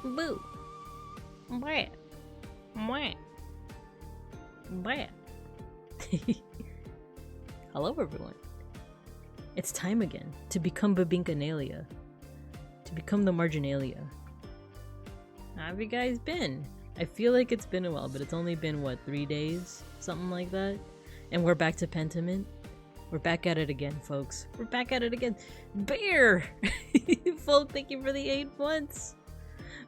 Boo. Blah. Blah. Blah. Hello everyone. It's time again to become Babinkanalia. To become the Marginalia. How have you guys been? I feel like it's been a while, but it's only been, what, 3 days? Something like that? And we're back to Pentiment. We're back at it again, folks. We're back at it again. Bear! Folk, thank you for the 8 months.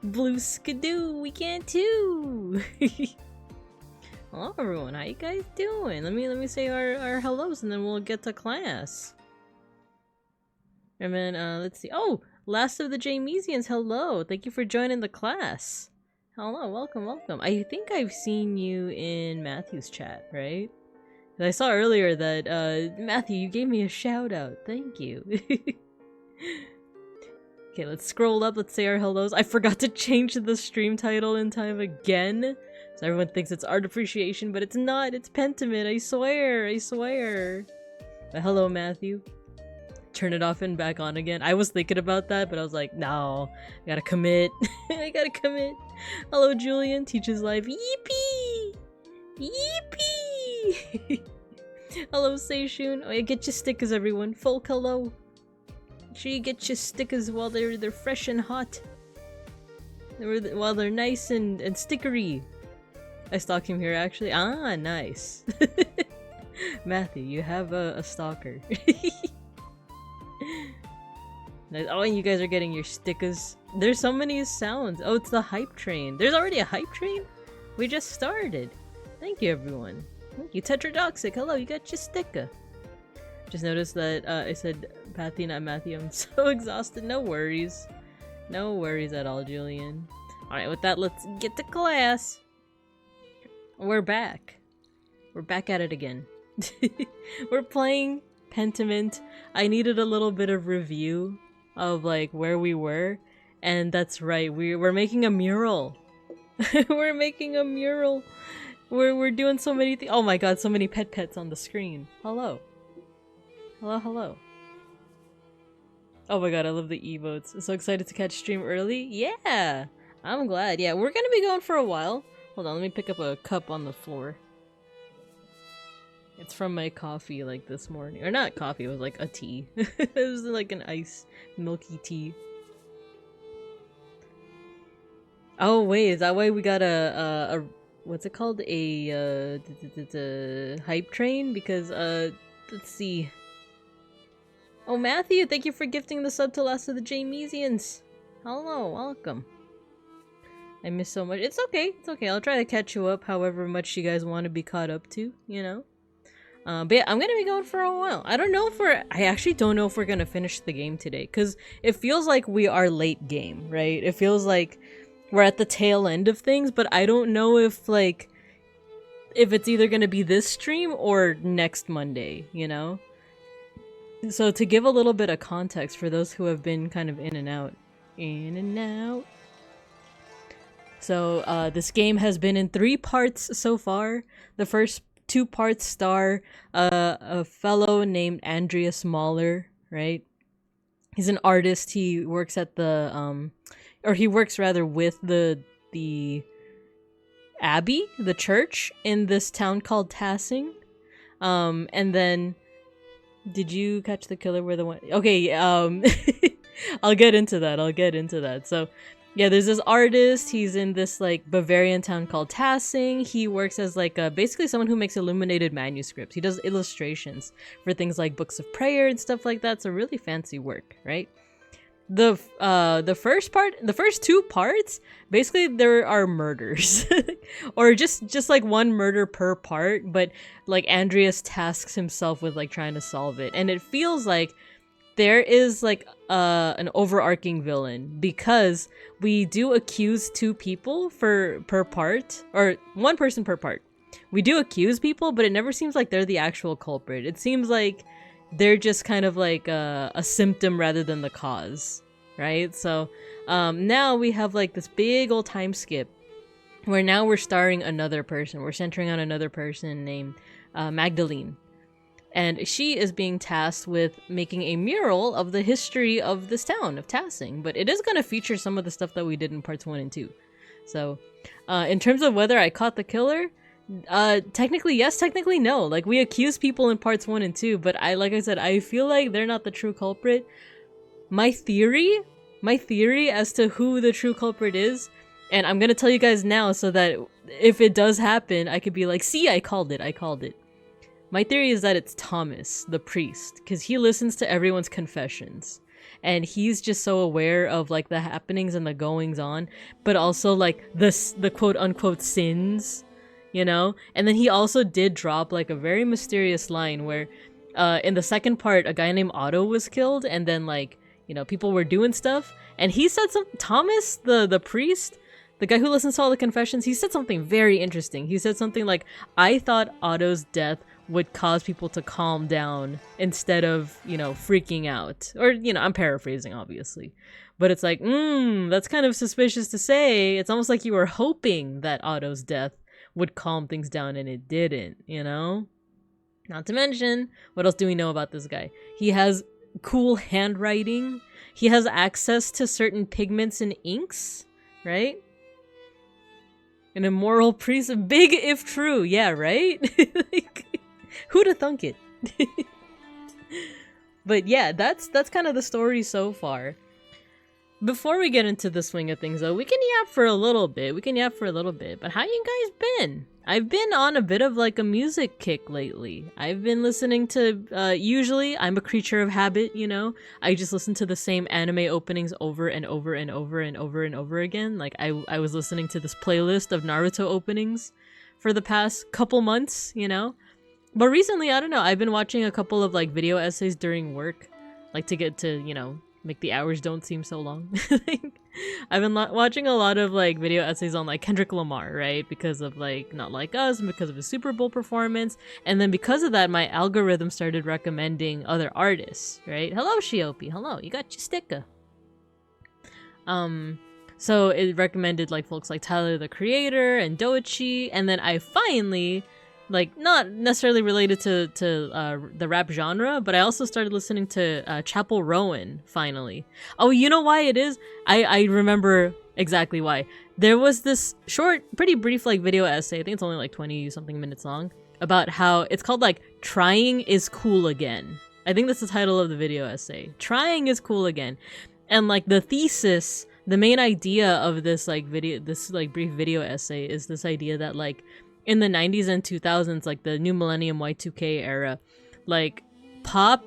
Blue skidoo, we can too! Hello everyone, how you guys doing? Let me say our hellos and then we'll get to class. And then, let's see. Oh! Last of the Jamesians, hello! Thank you for joining the class. Hello, welcome, welcome. I think I've seen you in Matthew's chat, right? I saw earlier that, Matthew, you gave me a shout out. Thank you. Okay, let's scroll up. Let's say our hellos. I forgot to change the stream title in time again. So everyone thinks it's art appreciation, but it's not. It's Pentiment. I swear. I swear. But hello, Matthew. Turn it off and back on again. I was thinking about that, but I was like, no. I gotta commit. I gotta commit. Hello, Julian. Teaches live. Yippee! Yippee! Hello, Seishun. Oh, yeah, get your stickers, everyone. Folk, hello. Make sure you get your stickers while they're fresh and hot. While they're nice and stickery. I stalked him here, actually. Ah, nice. Matthew, you have a stalker. Nice. Oh, and you guys are getting your stickers. There's so many sounds. Oh, it's the hype train. There's already a hype train? We just started. Thank you, everyone. Thank you. Tetradoxic, hello, you got your sticker. Just noticed that I said Pathy, not Matthew. I'm so exhausted. No worries. No worries at all, Julian. Alright, with that, let's get to class. We're back. We're back at it again. We're playing Pentiment. I needed a little bit of review of, like, where we were. And that's right, we're making a mural. We're making a mural. We're doing so many things. Oh my god, so many pets on the screen. Hello. Hello, hello. Oh my god, I love the emotes. I'm so excited to catch stream early. Yeah! I'm glad. Yeah, we're gonna be going for a while. Hold on, let me pick up a cup on the floor. It's from my coffee, like, this morning. Or not coffee, it was like a tea. It was like an ice milky tea. Oh wait, is that why we got a what's it called? A hype train? Because let's see. Oh, Matthew, thank you for gifting the sub to Last of the Jamesians. Hello, welcome. I miss so much. It's okay, it's okay. I'll try to catch you up however much you guys want to be caught up to, you know? But yeah, I'm gonna be going for a while. I actually don't know if we're gonna finish the game today, because it feels like we are late game, right? It feels like we're at the tail end of things, but I don't know if, like, if it's either gonna be this stream or next Monday, you know? So to give a little bit of context for those who have been kind of in and out. In and out. So this game has been in 3 parts so far. The first 2 parts star a fellow named Andreas Mahler, right? He's an artist. He works at the or he works rather with the abbey, the church in this town called Tassing. And then did you catch the killer where the one? Okay, I'll get into that. So yeah, there's this artist. He's in this, like, Bavarian town called Tassing. He works as, like, basically someone who makes illuminated manuscripts. He does illustrations for things like books of prayer and stuff like that. So really fancy work, right? The first 2 parts, basically there are murders. Or just like one murder per part, but, like, Andreas tasks himself with, like, trying to solve it. And it feels like there is, like, an overarching villain, because we do accuse 2 people per part, or 1 person per part. We do accuse people, but it never seems like they're the actual culprit. It seems like they're just kind of like a symptom rather than the cause, right? So now we have, like, this big old time skip where now we're starring another person. We're centering on another person named Magdalene. and she is being tasked with making a mural of the history of this town of Tassing, but it is going to feature some of the stuff that we did in parts 1 and 2. So in terms of whether I caught the killer, technically yes, technically no. Like, we accused people in parts 1 and 2, but like I said, I feel like they're not the true culprit. My theory as to who the true culprit is, and I'm gonna tell you guys now so that if it does happen, I could be like, see, I called it. My theory is that it's Thomas, the priest, because he listens to everyone's confessions. And he's just so aware of, like, the happenings and the goings on, but also, like, the quote-unquote sins, you know? And then he also did drop, like, a very mysterious line where, in the second part, a guy named Otto was killed, and then, like, you know, people were doing stuff, and he said Thomas, the priest, the guy who listens to all the confessions, he said something very interesting. He said something like, I thought Otto's death would cause people to calm down instead of, you know, freaking out. Or, you know, I'm paraphrasing, obviously. But it's like, that's kind of suspicious to say. It's almost like you were hoping that Otto's death would calm things down, and it didn't, you know? Not to mention, what else do we know about this guy? He has cool handwriting. He has access to certain pigments and inks, right? An immoral priest, big if true, yeah, right? Like, who'da thunk it? But yeah, that's kind of the story so far. Before we get into the swing of things, though, we can yap for a little bit. But how you guys been? I've been on a bit of, like, a music kick lately. I've been listening to, usually, I'm a creature of habit, you know? I just listen to the same anime openings over and over and over and over and over again. Like, I was listening to this playlist of Naruto openings for the past couple months, you know? But recently, I don't know, I've been watching a couple of, like, video essays during work, like, to get to, you know, make the hours don't seem so long. I've been watching a lot of, like, video essays on, like, Kendrick Lamar, right? Because of, like, Not Like Us, and because of his Super Bowl performance. And then because of that, my algorithm started recommending other artists, right? Hello, Shiopi. Hello, you got your sticker. So it recommended, like, folks like Tyler, the Creator, and Doichi. And then I finally, like, not necessarily related to the rap genre, but I also started listening to Chapel Rowan, finally. Oh, you know why it is? I remember exactly why. There was this short, pretty brief, like, video essay, I think it's only like 20-something minutes long, about how it's called, like, Trying is Cool Again. I think that's the title of the video essay. Trying is cool again. And, like, the thesis, the main idea of this, like, brief video essay is this idea that, like, in the 90s and 2000s, like the new millennium Y2K era, like pop,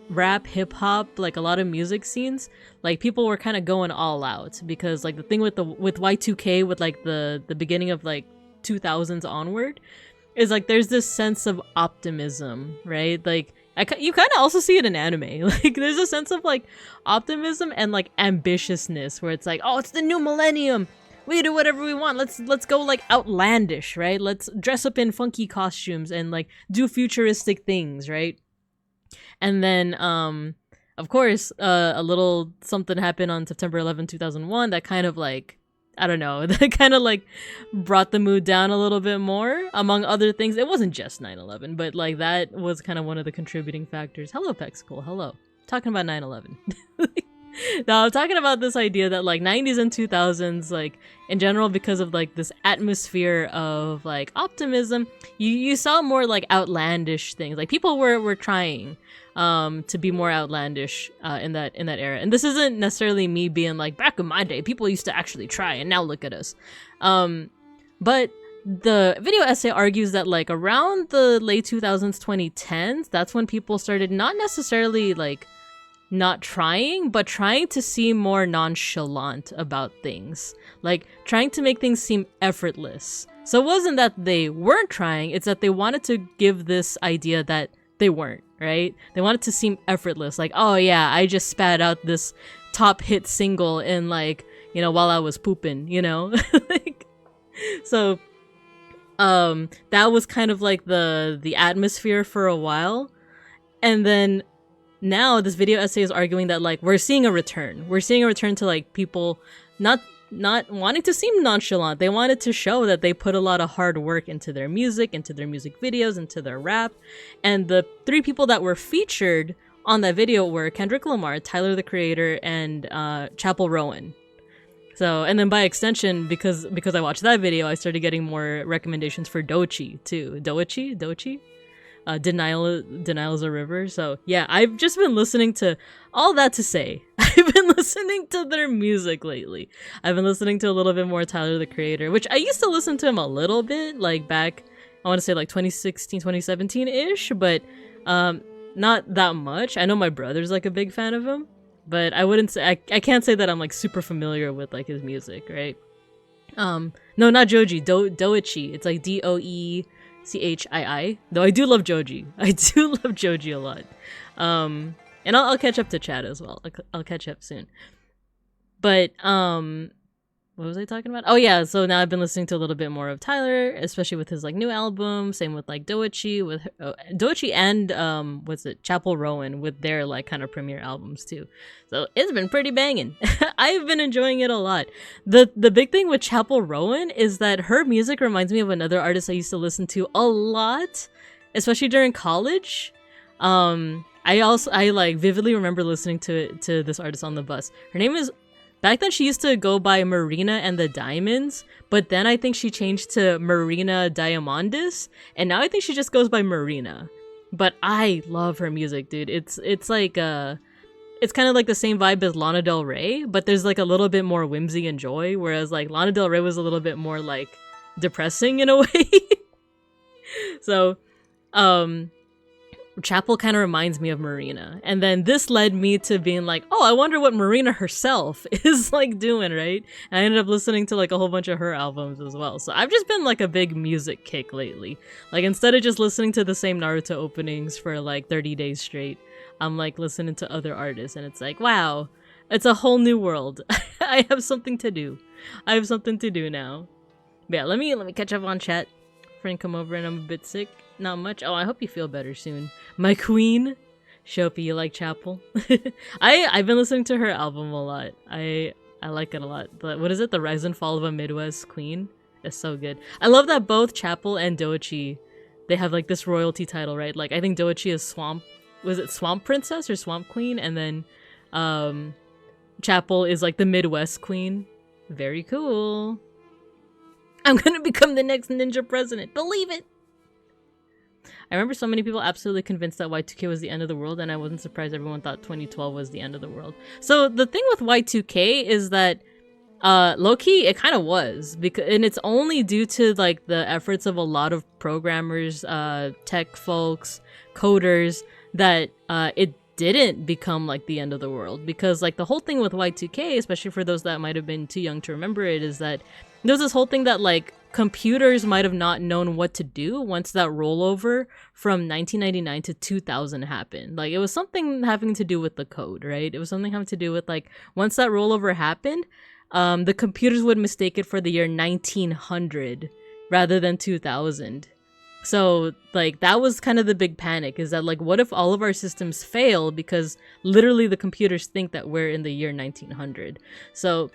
rap, hip hop, like a lot of music scenes, like people were kind of going all out, because like the thing with Y2K, with like the beginning of like 2000s onward, is like there's this sense of optimism, right? Like you kind of also see it in anime. Like there's a sense of like optimism and like ambitiousness, where it's like, oh, it's the new millennium, we do whatever we want. Let's go like outlandish, right? Let's dress up in funky costumes and like do futuristic things, right? And then of course a little something happened on September 11, 2001 that kind of like, I don't know, that kind of like brought the mood down a little bit more, among other things. It wasn't just 9/11, but like that was kind of one of the contributing factors. Hello, Pexicle. Hello. Talking about 9/11. No, I'm talking about this idea that like 90s and 2000s, like in general, because of like this atmosphere of like optimism, you saw more like outlandish things. Like people were trying to be more outlandish in that era. And this isn't necessarily me being like, back in my day, people used to actually try, and now look at us. But the video essay argues that like around the late 2000s, 2010s, that's when people started not necessarily like not trying, but trying to seem more nonchalant about things, like trying to make things seem effortless. So it wasn't that they weren't trying, it's that they wanted to give this idea that they weren't, right? They wanted to seem effortless, like, oh yeah, I just spat out this top hit single in like, you know, while I was pooping, you know? Like, so that was kind of like the atmosphere for a while. And then now this video essay is arguing that like we're seeing a return to like people not not wanting to seem nonchalant. They wanted to show that they put a lot of hard work into their music videos, into their rap. And the 3 people that were featured on that video were Kendrick Lamar, Tyler the Creator, and Chapel Rowan. So, and then by extension, because I watched that video, I started getting more recommendations for Doechii too. Doechii? Denial is a River. So yeah, I've just been listening to all that to say. I've been listening to their music lately. I've been listening to a little bit more Tyler the Creator, which I used to listen to him a little bit, like back, I want to say like 2016, 2017-ish, but not that much. I know my brother's like a big fan of him, but I wouldn't say, I can't say that I'm like super familiar with like his music, right? No, not Joji, Doechii. It's like Doechii. Though I do love Joji. I do love Joji a lot. And I'll catch up to Chad as well. I'll catch up soon. But what was I talking about? Oh yeah, so now I've been listening to a little bit more of Tyler, especially with his like new album. Same with like Doechii and Chapel Rowan with their like kind of premiere albums too. So it's been pretty banging. I've been enjoying it a lot. The big thing with Chapel Rowan is that her music reminds me of another artist I used to listen to a lot, especially during college. I like vividly remember listening to this artist on the bus. Her name is, back then she used to go by Marina and the Diamonds, but then I think she changed to Marina Diamondis, and now I think she just goes by Marina. But I love her music, dude. It's like it's kind of like the same vibe as Lana Del Rey, but there's like a little bit more whimsy and joy, whereas like Lana Del Rey was a little bit more like depressing in a way. So Chapel kind of reminds me of Marina, and then this led me to being like, oh, I wonder what Marina herself is like doing, right? And I ended up listening to like a whole bunch of her albums as well. So I've just been like a big music kick lately. Like instead of just listening to the same Naruto openings for like 30 days straight, I'm like listening to other artists, and it's like, wow, it's a whole new world. I have something to do. I have something to do now. But yeah, let me catch up on chat. Friend come over and I'm a bit sick. Not much. Oh, I hope you feel better soon. My queen. Shopi, you like Chapel? I've been listening to her album a lot. I like it a lot. What is it? The Rise and Fall of a Midwest Queen? It's so good. I love that both Chapel and Doechii, they have like this royalty title, right? Like I think Doechii is Swamp Princess or Swamp Queen? And then Chapel is like the Midwest Queen. Very cool. I'm gonna become the next ninja president. Believe it! I remember so many people absolutely convinced that Y2K was the end of the world, and I wasn't surprised everyone thought 2012 was the end of the world. So the thing with Y2K is that low-key it kind of was, and it's only due to like the efforts of a lot of programmers, tech folks, coders, that it didn't become like the end of the world. Because like the whole thing with Y2K, especially for those that might have been too young to remember it, is that there's this whole thing that like computers might have not known what to do once that rollover from 1999 to 2000 happened. Like it was something having to do with the code, right? It was something having to do with like once that rollover happened, the computers would mistake it for the year 1900 rather than 2000. So like that was kind of the big panic, is that like what if all of our systems fail because literally the computers think that we're in the year 1900. So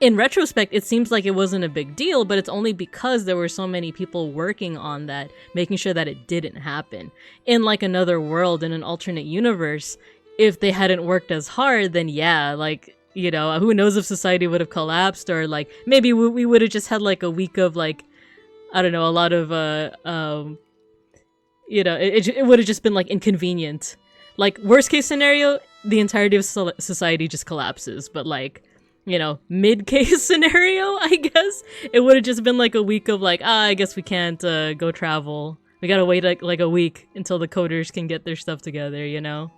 in retrospect, it seems like it wasn't a big deal, but it's only because there were so many people working on that, making sure that it didn't happen. In like another world, in an alternate universe, if they hadn't worked as hard, then yeah, like, you know, who knows if society would have collapsed, or like maybe we would have just had like a week of like, I don't know, a lot of, you know, it would have just been like inconvenient. Like worst case scenario, the entirety of society just collapses, but like, you know, mid-case scenario, I guess, it would have just been like a week of like, I guess we can't go travel. We gotta wait like a week until the coders can get their stuff together, you know?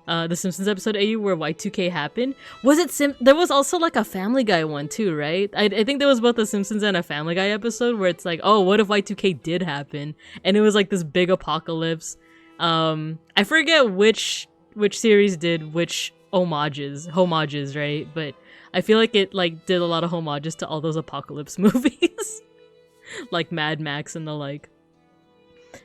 The Simpsons episode AU where Y2K happened? Was it there was also like a Family Guy one too, right? I think there was both a Simpsons and a Family Guy episode where it's like, oh, what if Y2K did happen? And it was like this big apocalypse. I forget which series did which homages, right? But I feel like it like did a lot of homages to all those apocalypse movies, like Mad Max and the like.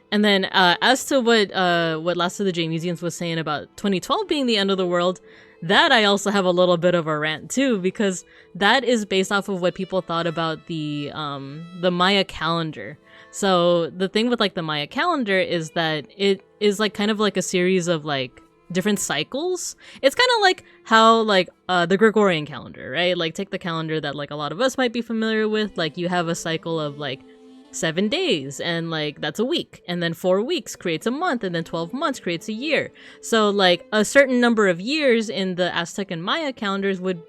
And then as to what Last of the J Museums was saying about 2012 being the end of the world, that I also have a little bit of a rant too, because that is based off of what people thought about the Maya calendar. So the thing with like the Maya calendar is that it is like kind of like a series of like different cycles. It's kind of like how like the Gregorian calendar, right? Like take the calendar that like a lot of us might be familiar with. Like you have a cycle of like 7 days, and like that's a week, and then 4 weeks creates a month, and then 12 months creates a year. So like a certain number of years in the Aztec and Maya calendars would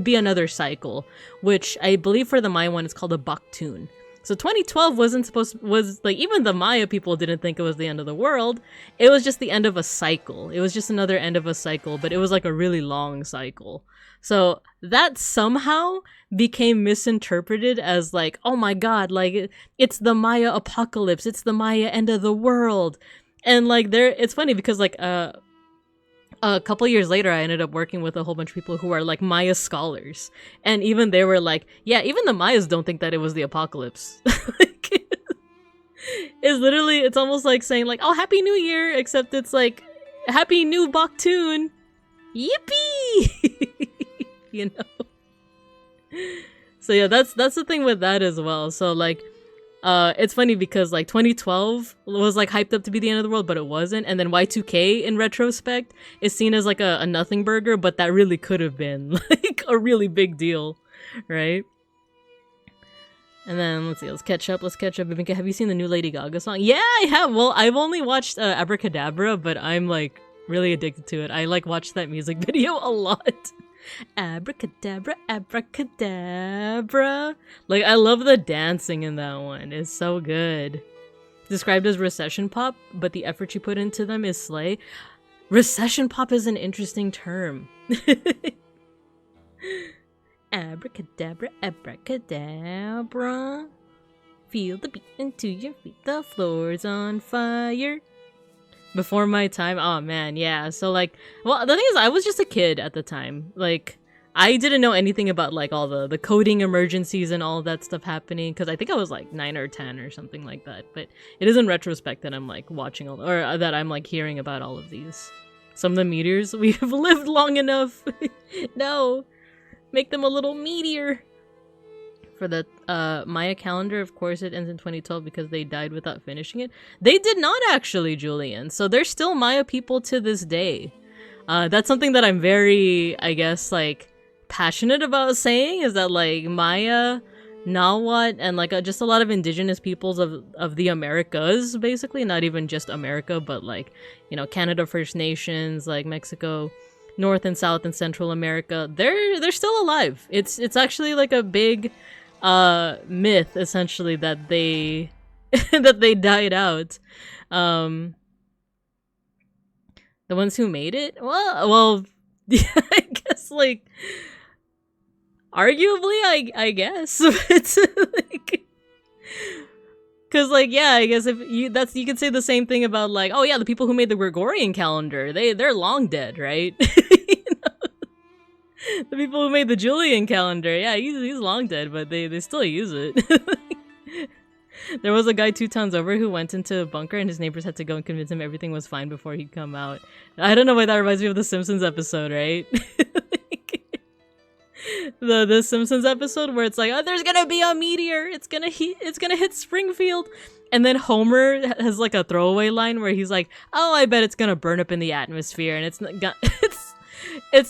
be another cycle, which I believe for the Maya one it's called a Baktun. So 2012 was like, even the Maya people didn't think it was the end of the world. It was just the end of a cycle. It was just another end of a cycle, but it was like a really long cycle. So that somehow became misinterpreted as like, oh my god, like it's the Maya apocalypse, it's the Maya end of the world. And like it's funny because like a couple years later, I ended up working with a whole bunch of people who are like Maya scholars, and even they were like, yeah, even the Mayas don't think that it was the apocalypse. Like, it's literally, it's almost like saying like, oh, Happy New Year, except it's like, Happy New Baktun, yippee. You know. So yeah, that's the thing with that as well. So like, it's funny because like 2012 was like hyped up to be the end of the world, but it wasn't. And then Y2K in retrospect is seen as like a nothing burger, but that really could have been like a really big deal, right? And then let's see, let's catch up. Have you seen the new Lady Gaga song? Yeah, I have. Well, I've only watched Abracadabra, but I'm like really addicted to it. I like watched that music video a lot. Abracadabra, abracadabra. Like, I love the dancing in that one. It's so good. Described as recession pop, but the effort you put into them is slay. Recession pop is an interesting term. Abracadabra, abracadabra. Feel the beat into your feet. The floor's on fire. Before my time. Oh man, yeah. So like, well, the thing is, I was just a kid at the time. Like, I didn't know anything about like all the coding emergencies and all of that stuff happening, because I think I was like 9 or 10 or something like that. But it is in retrospect that I'm like watching all, or that I'm like hearing about all of these. Some of the meteors, we have lived long enough. No, make them a little meteor. For the Maya calendar, of course, it ends in 2012 because they died without finishing it. They did not actually, Julian. So they're still Maya people to this day. That's something that I'm very, I guess, like, passionate about saying, is that, like, Maya, Nahuatl, and, like, just a lot of indigenous peoples of the Americas, basically. Not even just America, but, like, you know, Canada First Nations, like, Mexico, North and South and Central America. They're still alive. It's actually, like, a big myth, essentially, that they that they died out. The ones who made it, well yeah, I guess, like, arguably, I guess. It's like, because, like, yeah, I guess if you could say the same thing about, like, oh yeah, the people who made the Gregorian calendar, they're long dead, right? The people who made the Julian calendar, yeah, he's long dead, but they still use it. There was a guy 2 towns over who went into a bunker, and his neighbors had to go and convince him everything was fine before he'd come out. I don't know why that reminds me of the Simpsons episode, right? The Simpsons episode where it's like, oh, there's gonna be a meteor, it's gonna hit Springfield, and then Homer has like a throwaway line where he's like, oh, I bet it's gonna burn up in the atmosphere, and it's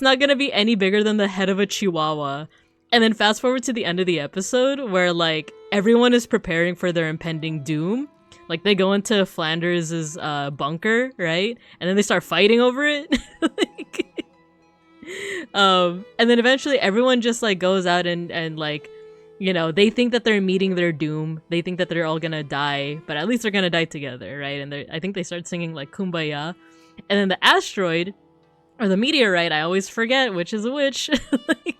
not gonna be any bigger than the head of a chihuahua. And then fast forward to the end of the episode where, like, everyone is preparing for their impending doom. Like, they go into Flanders' bunker, right? And then they start fighting over it. Like, and then eventually everyone just, like, goes out and like, you know, they think that they're meeting their doom. They think that they're all gonna die, but at least they're gonna die together, right? And I think they start singing, like, Kumbaya. And then the asteroid, or the meteorite, I always forget which is which, like,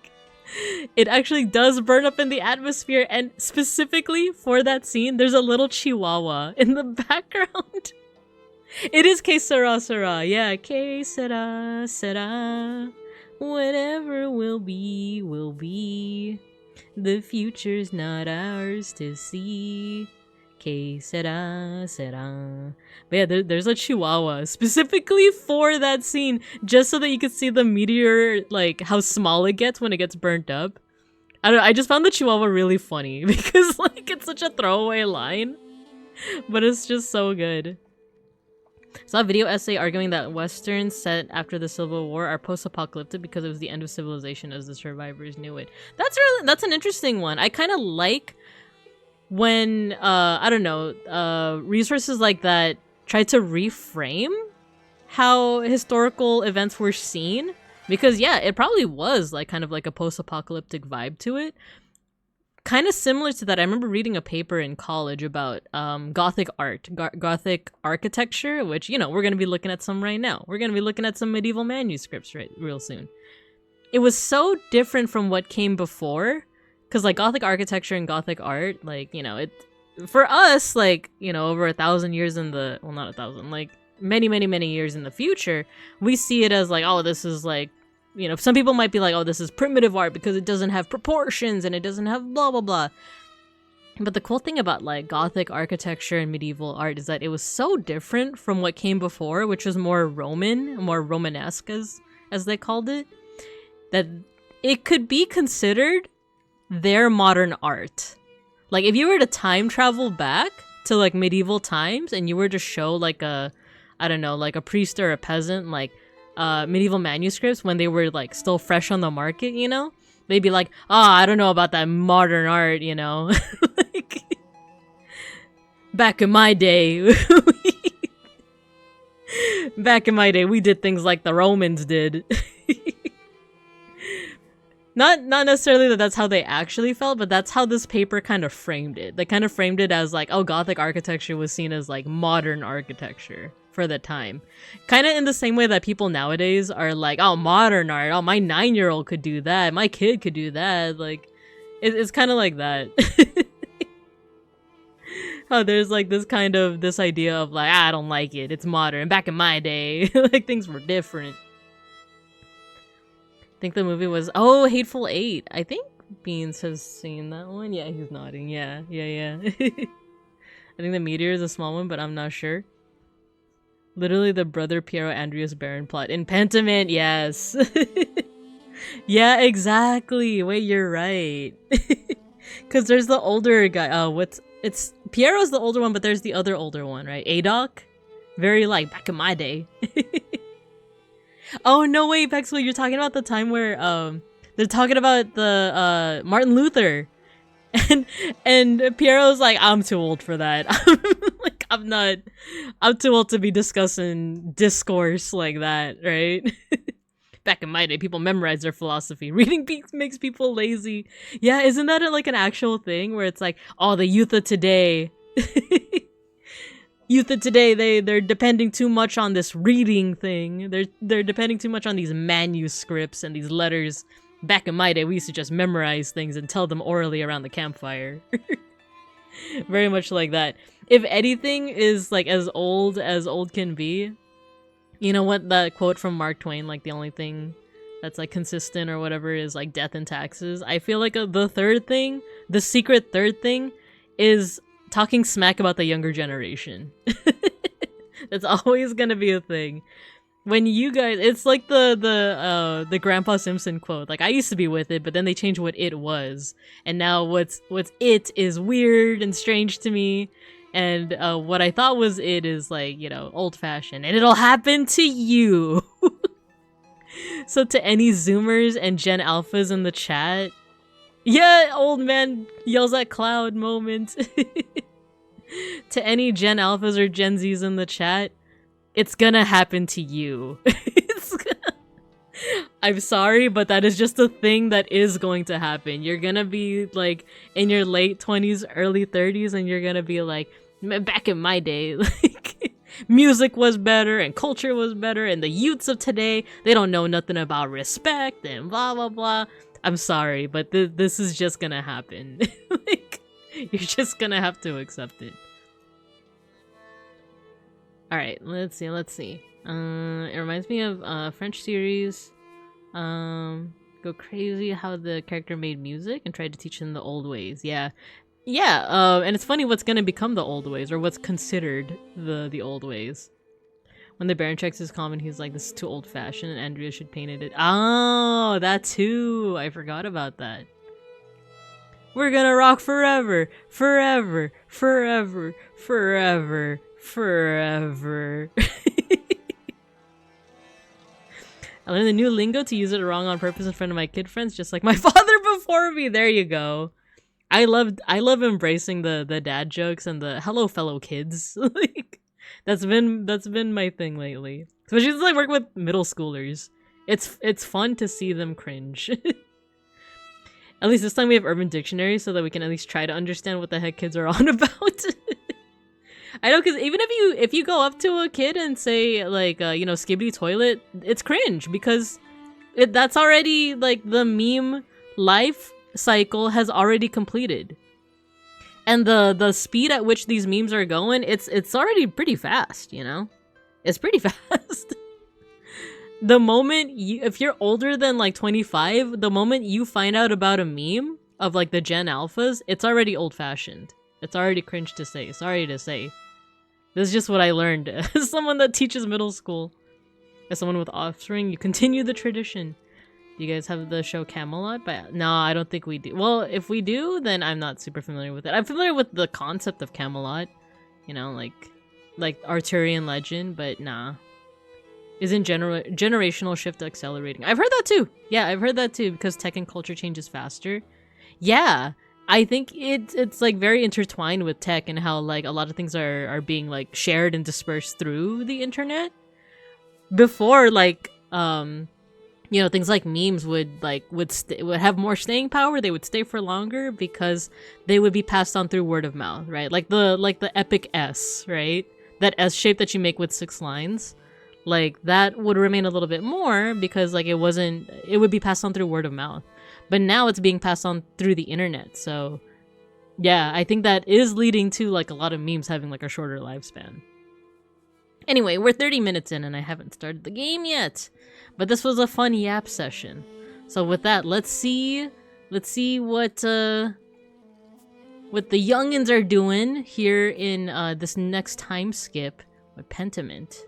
it actually does burn up in the atmosphere, and specifically for that scene, there's a little chihuahua in the background. It is Que Sera Sera. Yeah, Que Sera Sera. Whatever will be, will be. The future's not ours to see. Que sera, sera. But yeah, there's a chihuahua specifically for that scene, just so that you could see the meteor, like how small it gets when it gets burnt up. I don't know, I just found the chihuahua really funny because like it's such a throwaway line, but it's just so good. Saw a video essay arguing that westerns set after the Civil War are post-apocalyptic because it was the end of civilization as the survivors knew it. That's an interesting one. I kind of like when I don't know, resources like that try to reframe how historical events were seen, because yeah, it probably was like kind of like a post-apocalyptic vibe to it. Kind of similar to that, I remember reading a paper in college about Gothic art, Gothic architecture, which, you know, we're going to be looking at some right now. We're going to be looking at some medieval manuscripts real soon. It was so different from what came before, because like Gothic architecture and Gothic art, like, you know, it for us, like, you know, over 1,000 years in the, well, not 1,000, like many years in the future, we see it as like, oh, this is like, you know, some people might be like, oh, this is primitive art because it doesn't have proportions and it doesn't have blah, blah, blah. But the cool thing about like Gothic architecture and medieval art is that it was so different from what came before, which was more Roman, more Romanesque as they called it, that it could be considered their modern art. Like if you were to time travel back to like medieval times and you were to show like a, I don't know, like a priest or a peasant, like medieval manuscripts when they were like still fresh on the market, you know, they'd be like, I don't know about that modern art, you know. Like, back in my day we did things like the Romans did. Not necessarily that that's how they actually felt, but that's how this paper kind of framed it. They kind of framed it as like, oh, Gothic architecture was seen as like modern architecture for the time. Kind of in the same way that people nowadays are like, oh, modern art, oh, my 9-year-old could do that, my kid could do that. Like, it's kind of like that. Oh, there's like this kind of, this idea of like, I don't like it, it's modern. Back in my day, like things were different. I think the movie was, oh, Hateful Eight. I think Beans has seen that one. Yeah, he's nodding. Yeah. I think the meteor is a small one, but I'm not sure. Literally the brother Piero Andreas Baron plot in Pentiment, yes. Yeah, exactly. Wait, you're right. Because there's the older guy. It's Piero's the older one, but there's the other older one, right? Adoc? Very like back in my day. Oh no, wait, Pexel, you're talking about the time where they're talking about the Martin Luther. And Piero's like, I'm too old for that. Like, I'm too old to be discussing discourse like that, right? Back in my day, people memorized their philosophy. Reading makes people lazy. Yeah, isn't that like an actual thing where it's like, oh, the youth of today. Youth of today, they're depending too much on this reading thing. They're depending too much on these manuscripts and these letters. Back in my day, we used to just memorize things and tell them orally around the campfire. Very much like that. If anything is like as old can be, you know what, that quote from Mark Twain, like the only thing that's like consistent or whatever is like death and taxes. I feel like the third thing, the secret third thing, is talking smack about the younger generation. That's always gonna be a thing. When you guys, it's like the Grandpa Simpson quote. Like, I used to be with it, but then they changed what it was, and now what's it is weird and strange to me, and what I thought was it is like, you know, old fashioned, and it'll happen to you. So to any Zoomers and Gen Alphas in the chat, yeah, old man yells at cloud moment. To any Gen Alphas or Gen Zs in the chat, it's gonna happen to you. I'm sorry, but that is just a thing that is going to happen. You're gonna be like in your late 20s, early 30s, and you're gonna be like, back in my day, like music was better and culture was better, and the youths of today, they don't know nothing about respect and blah blah blah. I'm sorry, but this is just gonna happen. Like, you're just gonna have to accept it. Alright, let's see. It reminds me of a French series. Go crazy how the character made music and tried to teach them the old ways. Yeah. Yeah, and it's funny what's gonna become the old ways, or what's considered the old ways. When the Baron checks his comment, he's like, "This is too old-fashioned, and Andrea should paint it." Oh, that too! I forgot about that. We're gonna rock forever, forever, forever, forever, forever. I learned the new lingo to use it wrong on purpose in front of my kid friends, just like my father before me. There you go. I love embracing the dad jokes and the hello fellow kids. Like that's been my thing lately. Especially since I work with middle schoolers. It's fun to see them cringe. At least this time we have Urban Dictionary so that we can at least try to understand what the heck kids are on about. I know, because even if you go up to a kid and say like you know, skibbity toilet, it's cringe because that's already like the meme life cycle has already completed, and the speed at which these memes are going, it's already pretty fast. You know, it's pretty fast. The moment if you're older than like 25, the moment you find out about a meme of like the Gen Alphas, it's already old-fashioned. It's already cringe to say. Sorry to say. This is just what I learned as someone that teaches middle school. As someone with offspring, you continue the tradition. Do you guys have the show Camelot? No, I don't think we do. Well, if we do, then I'm not super familiar with it. I'm familiar with the concept of Camelot. You know, like Arthurian legend, but nah. Isn't generational shift accelerating? I've heard that too. Yeah, I've heard that too, because tech and culture changes faster. Yeah, I think it's like very intertwined with tech and how like a lot of things are being like shared and dispersed through the internet. Before, like you know, things like memes would have more staying power. They would stay for longer because they would be passed on through word of mouth, right? Like the epic S, right? That S shape that you make with 6 lines. Like that would remain a little bit more because like it would be passed on through word of mouth. But now it's being passed on through the internet. So yeah, I think that is leading to like a lot of memes having like a shorter lifespan. Anyway, we're 30 minutes in and I haven't started the game yet. But this was a fun yap session. So with that, let's see what the youngins are doing here in this next time skip with Pentiment.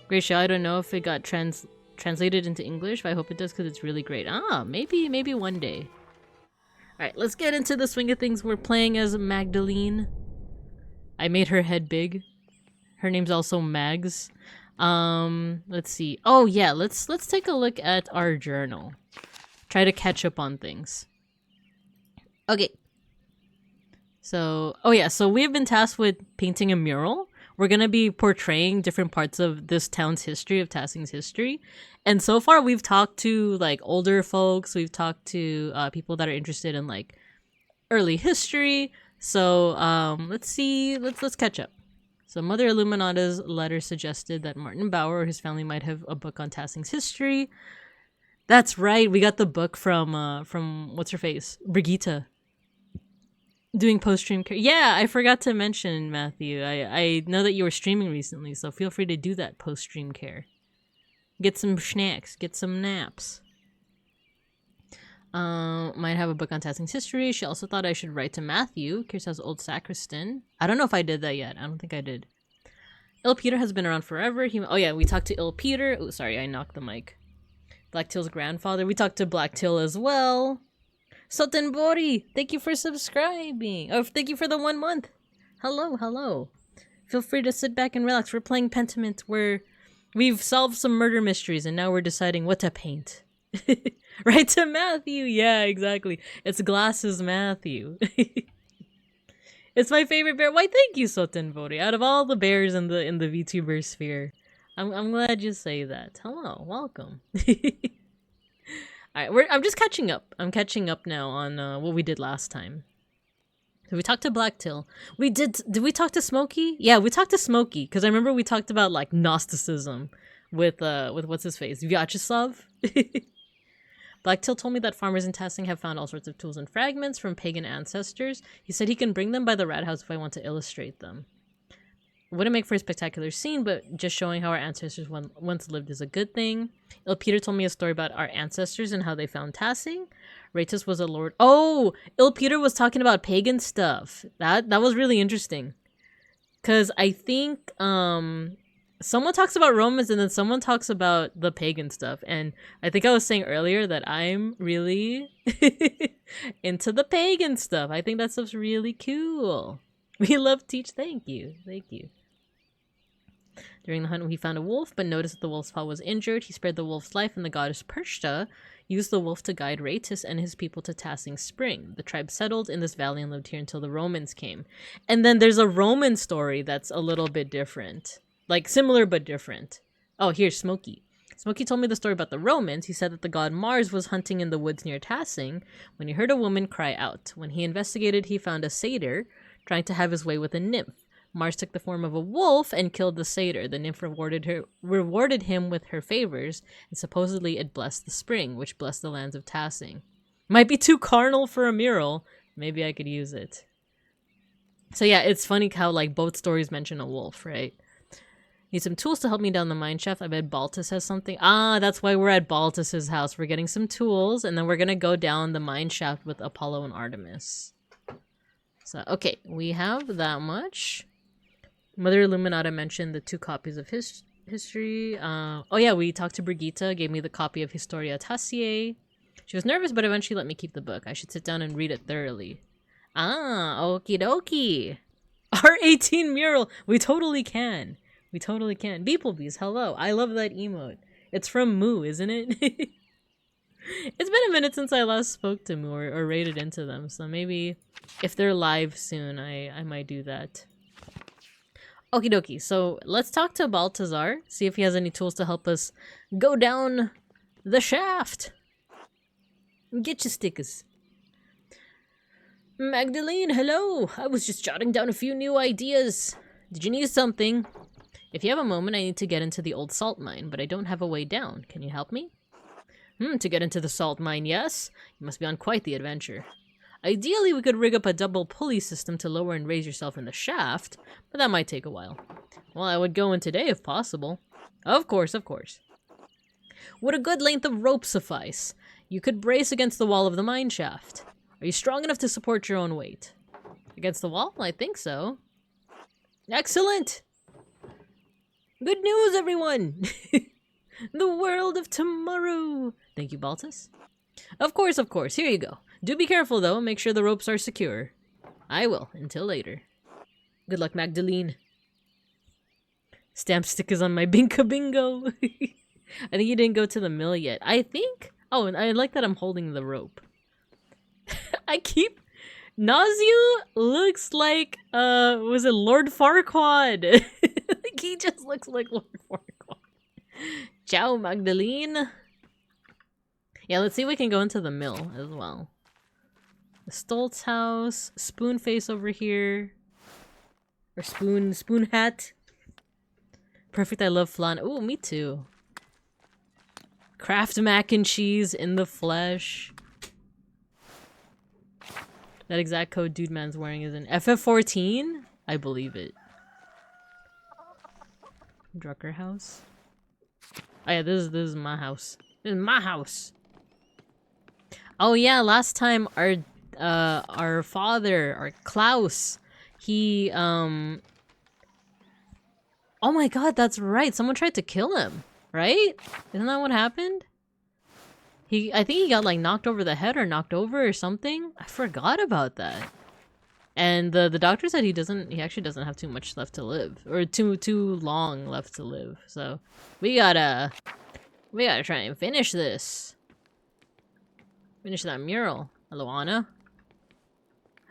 Great show. I don't know if it got translated into English, but I hope it does because it's really great. Maybe one day. Alright, let's get into the swing of things. We're playing as Magdalene. I made her head big. Her name's also Mags. Let's see. Oh yeah, let's take a look at our journal. Try to catch up on things. Okay. So, oh yeah, so we have been tasked with painting a mural. We're gonna be portraying different parts of this town's history, of Tassing's history. And so far we've talked to like older folks, we've talked to people that are interested in like early history. So let's see, let's catch up. So Mother Illuminata's letter suggested that Martin Bauer or his family might have a book on Tassing's history. That's right, we got the book from what's her face? Brigitte. Doing post-stream care. Yeah, I forgot to mention, Matthew. I know that you were streaming recently, so feel free to do that post-stream care. Get some snacks, get some naps. Might have a book on Tassing's history. She also thought I should write to Matthew, Kirsa's old sacristan. I don't know if I did that yet. I don't think I did. Il Peter has been around forever. Oh yeah, we talked to Il Peter. Oh, sorry, I knocked the mic. Blacktail's grandfather. We talked to Blacktail as well. Sotenbori, thank you for subscribing. Oh, thank you for the 1 month. Hello. Feel free to sit back and relax. We're playing Pentiment, where we've solved some murder mysteries, and now we're deciding what to paint. Right to Matthew. Yeah, exactly. It's Glasses Matthew. It's my favorite bear. Why, thank you, Sotenbori. Out of all the bears in the VTuber sphere, I'm glad you say that. Hello, welcome. Alright, I'm just catching up. I'm catching up now on what we did last time. So we talked to Blacktail. Did we talk to Smokey? Yeah, we talked to Smokey, because I remember we talked about like Gnosticism with what's his face? Vyacheslav? Blacktail told me that farmers in Tassing have found all sorts of tools and fragments from pagan ancestors. He said he can bring them by the rat house if I want to illustrate them. wouldn't make for a spectacular scene, but just showing how our ancestors once lived is a good thing. Il Peter told me a story about our ancestors and how they found Tassing. Ratus was a lord. Oh, Il Peter was talking about pagan stuff. That was really interesting. Cause I think someone talks about Romans and then someone talks about the pagan stuff. And I think I was saying earlier that I'm really into the pagan stuff. I think that stuff's really cool. We love teach. Thank you. Thank you. During the hunt, he found a wolf, but noticed that the wolf's paw was injured. He spared the wolf's life, and the goddess Pershta used the wolf to guide Ratus and his people to Tassing Spring. The tribe settled in this valley and lived here until the Romans came. And then there's a Roman story that's a little bit different. Like, similar but different. Oh, here's Smokey. Smokey told me the story about the Romans. He said that the god Mars was hunting in the woods near Tassing when he heard a woman cry out. When he investigated, he found a satyr trying to have his way with a nymph. Mars took the form of a wolf and killed the satyr. The nymph rewarded him with her favors, and supposedly it blessed the spring, which blessed the lands of Tassing. Might be too carnal for a mural. Maybe I could use it. So yeah, it's funny how like both stories mention a wolf, right? Need some tools to help me down the mine shaft. I bet Baltus has something. Ah, that's why we're at Baltus's house. We're getting some tools, and then we're gonna go down the mine shaft with Apollo and Artemis. So, okay, we have that much. Mother Illuminata mentioned the 2 copies of history. Oh yeah, we talked to Brigitte, gave me the copy of Historia Tassiae. She was nervous, but eventually let me keep the book. I should sit down and read it thoroughly. Ah, okie dokie. R18 mural. We totally can. We totally can. Beeplebees, hello. I love that emote. It's from Moo, isn't it? It's been a minute since I last spoke to Moo or raided into them, so maybe if they're live soon, I might do that. Okie dokie, so let's talk to Baltazar, see if he has any tools to help us go down the shaft. Get your stickers. Magdalene, hello! I was just jotting down a few new ideas. Did you need something? If you have a moment, I need to get into the old salt mine, but I don't have a way down. Can you help me? To get into the salt mine, yes? You must be on quite the adventure. Ideally, we could rig up a double pulley system to lower and raise yourself in the shaft, but that might take a while. Well, I would go in today if possible. Of course, of course. Would a good length of rope suffice? You could brace against the wall of the mine shaft. Are you strong enough to support your own weight? Against the wall? I think so. Excellent! Good news, everyone! The world of tomorrow! Thank you, Baltus. Of course, of course. Here you go. Do be careful, though. Make sure the ropes are secure. I will. Until later. Good luck, Magdalene. Stamp stickers on my Binka Bingo. I think you didn't go to the mill yet. I think... Oh, and I like that I'm holding the rope. I keep... Nazu looks like, was it Lord Farquaad? Like, he just looks like Lord Farquaad. Ciao, Magdalene. Yeah, let's see if we can go into the mill as well. The Stoltz house. Spoon face over here. Or spoon hat. Perfect, I love flan. Oh, me too. Kraft mac and cheese in the flesh. That exact code Dude Man's wearing is in FF14? I believe it. Drucker house. Oh yeah, this is my house. This is my house. Oh yeah, last time our father, our Klaus, he oh my god, that's right. Someone tried to kill him, right? Isn't that what happened? I think he got like knocked over the head or knocked over or something. I forgot about that. And the doctor said he actually doesn't have too much left to live, or too long left to live. So we gotta try and finish this. Finish that mural. Hello, Anna.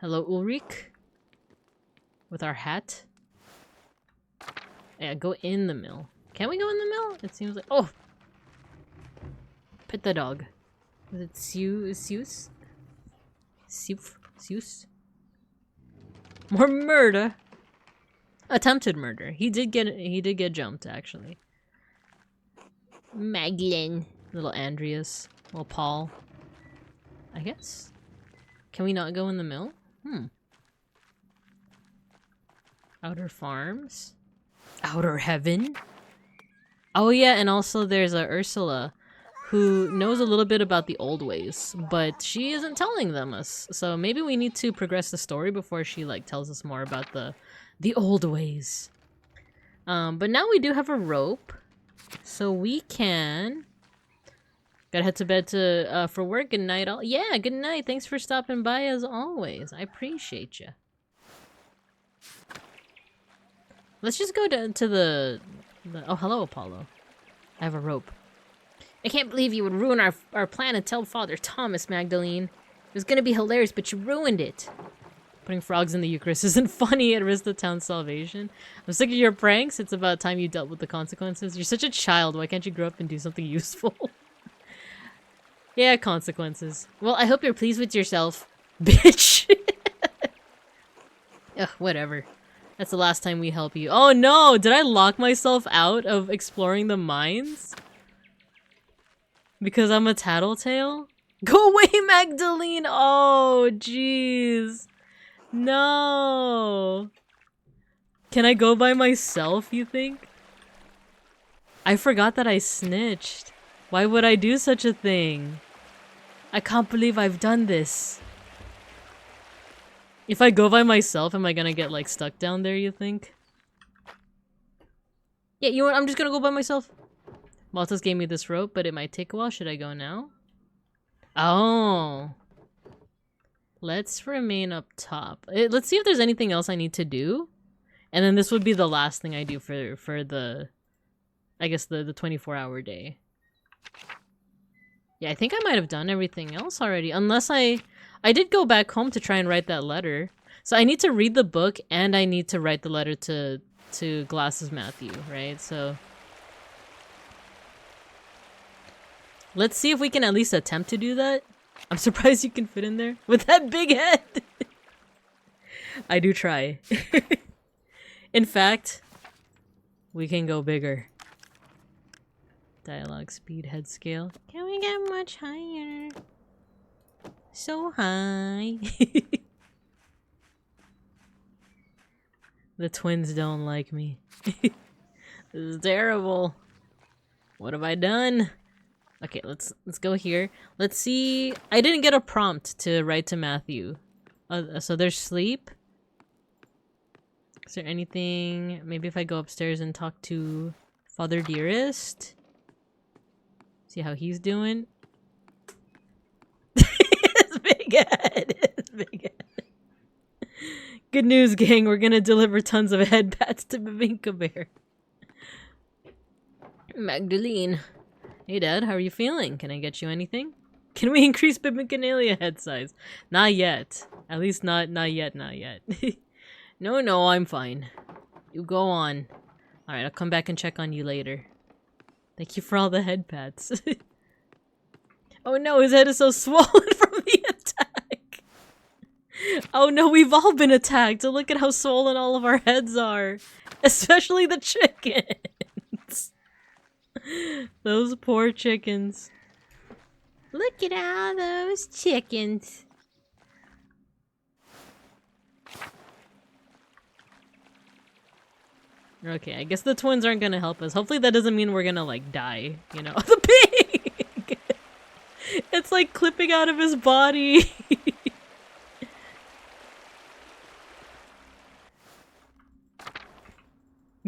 Hello, Ulrich. With our hat. Yeah, go in the mill. Can we go in the mill? It seems like... Oh! Pet the dog. Is it Zeus? Zeus? More murder. Attempted murder. He did get jumped, actually. Magdalene. Little Andreas. Little Paul. I guess. Can we not go in the mill? Outer Farms. Outer heaven? Oh yeah, and also there's a Ursula who knows a little bit about the old ways, but she isn't telling them us. So maybe we need to progress the story before she like tells us more about the old ways. But now we do have a rope, so we can. Gotta head to bed to for work. Good night, all. Yeah, good night. Thanks for stopping by as always. I appreciate you. Let's just go to the. Oh, hello, Apollo. I have a rope. I can't believe you would ruin our plan and tell Father Thomas, Magdalene. It was gonna be hilarious, but you ruined it. Putting frogs in the Eucharist isn't funny. It risks the town's salvation. I'm sick of your pranks. It's about time you dealt with the consequences. You're such a child. Why can't you grow up and do something useful? Yeah, consequences. Well, I hope you're pleased with yourself, bitch. Ugh, whatever. That's the last time we help you. Oh no! Did I lock myself out of exploring the mines? Because I'm a tattletale? Go away, Magdalene! Oh, jeez. No. Can I go by myself, you think? I forgot that I snitched. Why would I do such a thing? I can't believe I've done this. If I go by myself, am I gonna get, like, stuck down there, you think? Yeah, you know what? I'm just gonna go by myself. Malta's gave me this rope, but it might take a while. Should I go now? Oh. Let's remain up top. Let's see if there's anything else I need to do. And then this would be the last thing I do for the... I guess the 24-hour day. Yeah, I think I might have done everything else already. Unless I did go back home to try and write that letter. So I need to read the book and I need to write the letter to Glasses Matthew, right? So let's see if we can at least attempt to do that. I'm surprised you can fit in there with that big head. I do try. In fact, we can go bigger. Dialogue speed, head scale. Can we get much higher? So high. The twins don't like me. This is terrible. What have I done? Okay, let's go here. Let's see. I didn't get a prompt to write to Matthew. So there's sleep. Is there anything? Maybe if I go upstairs and talk to Father Dearest. See how he's doing. His big head. His big head. Good news, gang. We're gonna deliver tons of head pats to Babinka Bear. Magdalene. Hey, Dad. How are you feeling? Can I get you anything? Can we increase Babinka head size? Not yet. At least not yet. No, I'm fine. You go on. Alright, I'll come back and check on you later. Thank you for all the head pats. Oh no, his head is so swollen from the attack. Oh no, we've all been attacked. Look at how swollen all of our heads are. Especially the chickens. Those poor chickens. Look at all those chickens. Okay, I guess the twins aren't gonna help us. Hopefully that doesn't mean we're gonna, like, die, you know? The pig! It's, like, clipping out of his body.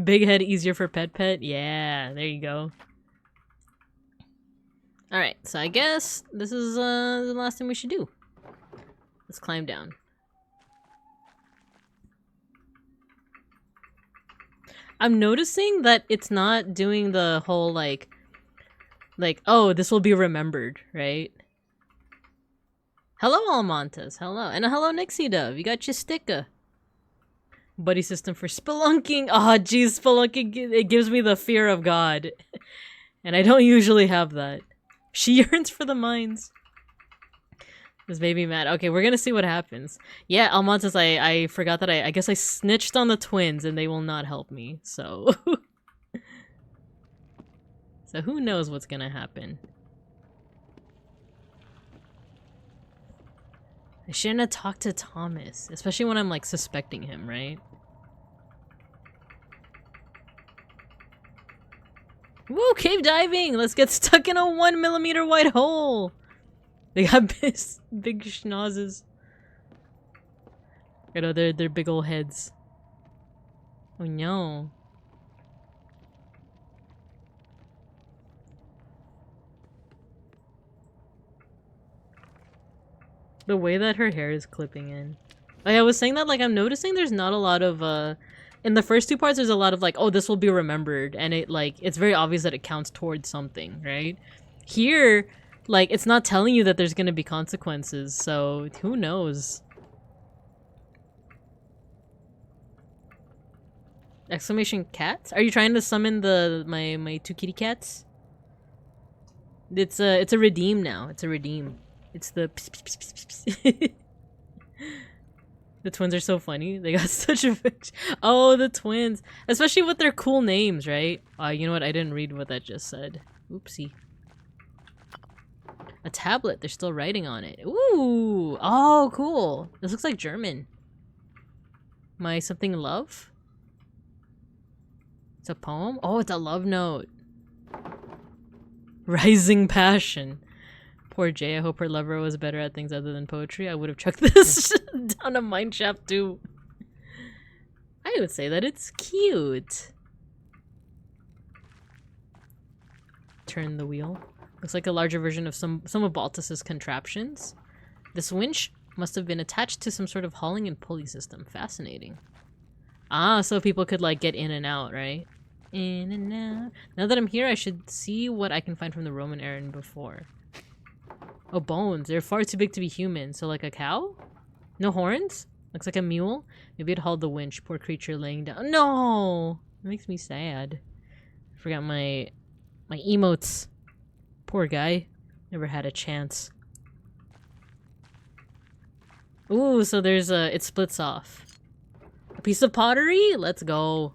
Big head easier for pet? Yeah, there you go. Alright, so I guess this is, the last thing we should do. Let's climb down. I'm noticing that it's not doing the whole, like, oh, this will be remembered, right? Hello, Almontes. Hello. And a hello, Nixie Dove. You got your sticker. Buddy system for spelunking. Oh, geez, spelunking. It gives me the fear of God. And I don't usually have that. She yearns for the mines. This baby mad. Okay, we're gonna see what happens. Yeah, Almontes, I forgot that I guess I snitched on the twins and they will not help me, so... So who knows what's gonna happen. I shouldn't have talked to Thomas, especially when I'm, like, suspecting him, right? Woo, cave diving! Let's get stuck in a 1mm wide hole! They got big schnozzes. You know, they're big old heads. Oh no. The way that her hair is clipping in. Like, I was saying that, like, I'm noticing there's not a lot of, in the first two parts, there's a lot of, like, oh, this will be remembered. And it, like, it's very obvious that it counts towards something, right? Here, like, it's not telling you that there's gonna be consequences, so who knows? Exclamation cats? Are you trying to summon my two kitty cats? It's a redeem now. It's a redeem. It's the The twins are so funny. They got such a oh, the twins. Especially with their cool names, right? You know what? I didn't read what that just said. Oopsie. A tablet. They're still writing on it. Ooh. Oh, cool. This looks like German. My something love? It's a poem? Oh, it's a love note. Rising passion. Poor Jay. I hope her lover was better at things other than poetry. I would have chucked this down a mine shaft too. I would say that it's cute. Turn the wheel. Looks like a larger version of some of Baltus's contraptions. This winch must have been attached to some sort of hauling and pulley system. Fascinating. Ah, so people could like get in and out, right? In and out. Now that I'm here, I should see what I can find from the Roman era and before. Oh, bones. They're far too big to be human. So like a cow? No horns? Looks like a mule. Maybe it hauled the winch. Poor creature laying down. No! That makes me sad. I forgot my emotes. Poor guy. Never had a chance. Ooh, so there's it splits off. A piece of pottery? Let's go.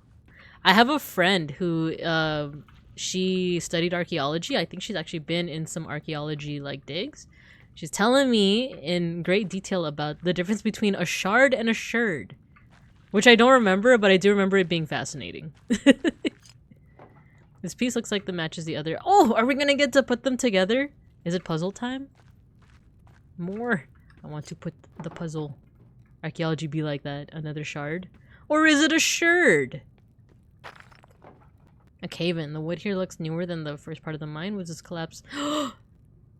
I have a friend who, she studied archaeology. I think she's actually been in some archaeology, like, digs. She's telling me in great detail about the difference between a shard and a sherd. Which I don't remember, but I do remember it being fascinating. This piece looks like the matches the other. Oh, are we gonna get to put them together? Is it puzzle time? More. I want to put the puzzle. Archaeology be like that. Another shard? Or is it a sherd? A cave-in. The wood here looks newer than the first part of the mine. Was this collapse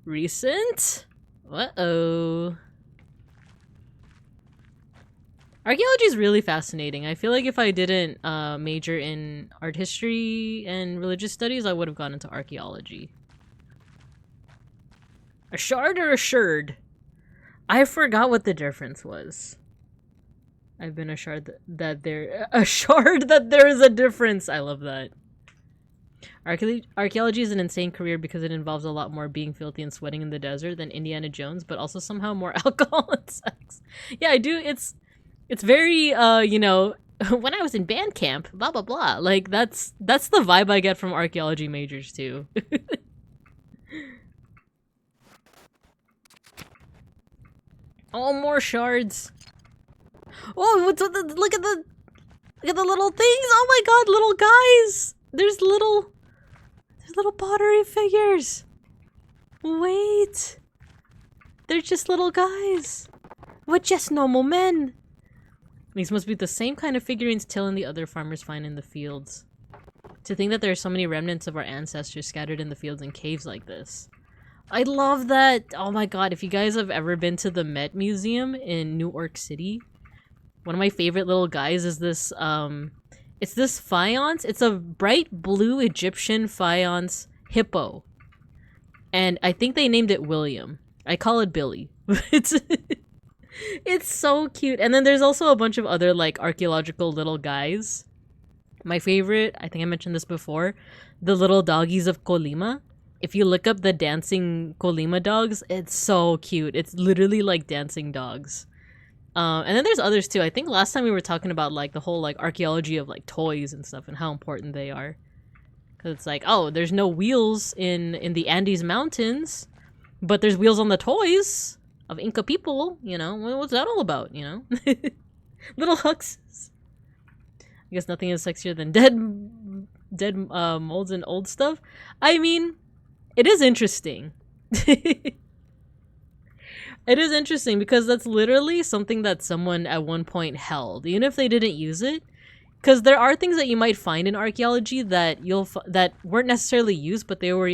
recent? Uh-oh. Archaeology is really fascinating. I feel like if I didn't major in art history and religious studies, I would have gone into archaeology. A shard or a sherd? I forgot what the difference was. I've been assured that there is a difference. I love that. Archaeology is an insane career because it involves a lot more being filthy and sweating in the desert than Indiana Jones, but also somehow more alcohol and sex. Yeah, I do. It's very, you know, when I was in band camp, blah, blah, blah. Like, that's the vibe I get from archaeology majors, too. Oh, more shards. Oh, look at the little things. Oh my god, little guys. There's little pottery figures. Wait. They're just little guys. We're just normal men. These must be the same kind of figurines Till and the other farmers find in the fields. To think that there are so many remnants of our ancestors scattered in the fields and caves like this. I love that. Oh my god, if you guys have ever been to the Met Museum in New York City, one of my favorite little guys is this, it's this faience. It's a bright blue Egyptian faience hippo. And I think they named it William. I call it Billy. It's so cute. And then there's also a bunch of other, like, archaeological little guys. My favorite, I think I mentioned this before, the little doggies of Colima. If you look up the dancing Colima dogs, it's so cute. It's literally like dancing dogs. And then there's others too. I think last time we were talking about like the whole like archaeology of like toys and stuff and how important they are. Because it's like, oh, there's no wheels in the Andes Mountains, but there's wheels on the toys of Inca people, you know? What's that all about, you know? Little hooks. I guess nothing is sexier than dead dead molds and old stuff. I mean, it is interesting. It is interesting because that's literally something that someone at one point held, even if they didn't use it. Because there are things that you might find in archaeology that that weren't necessarily used, but they were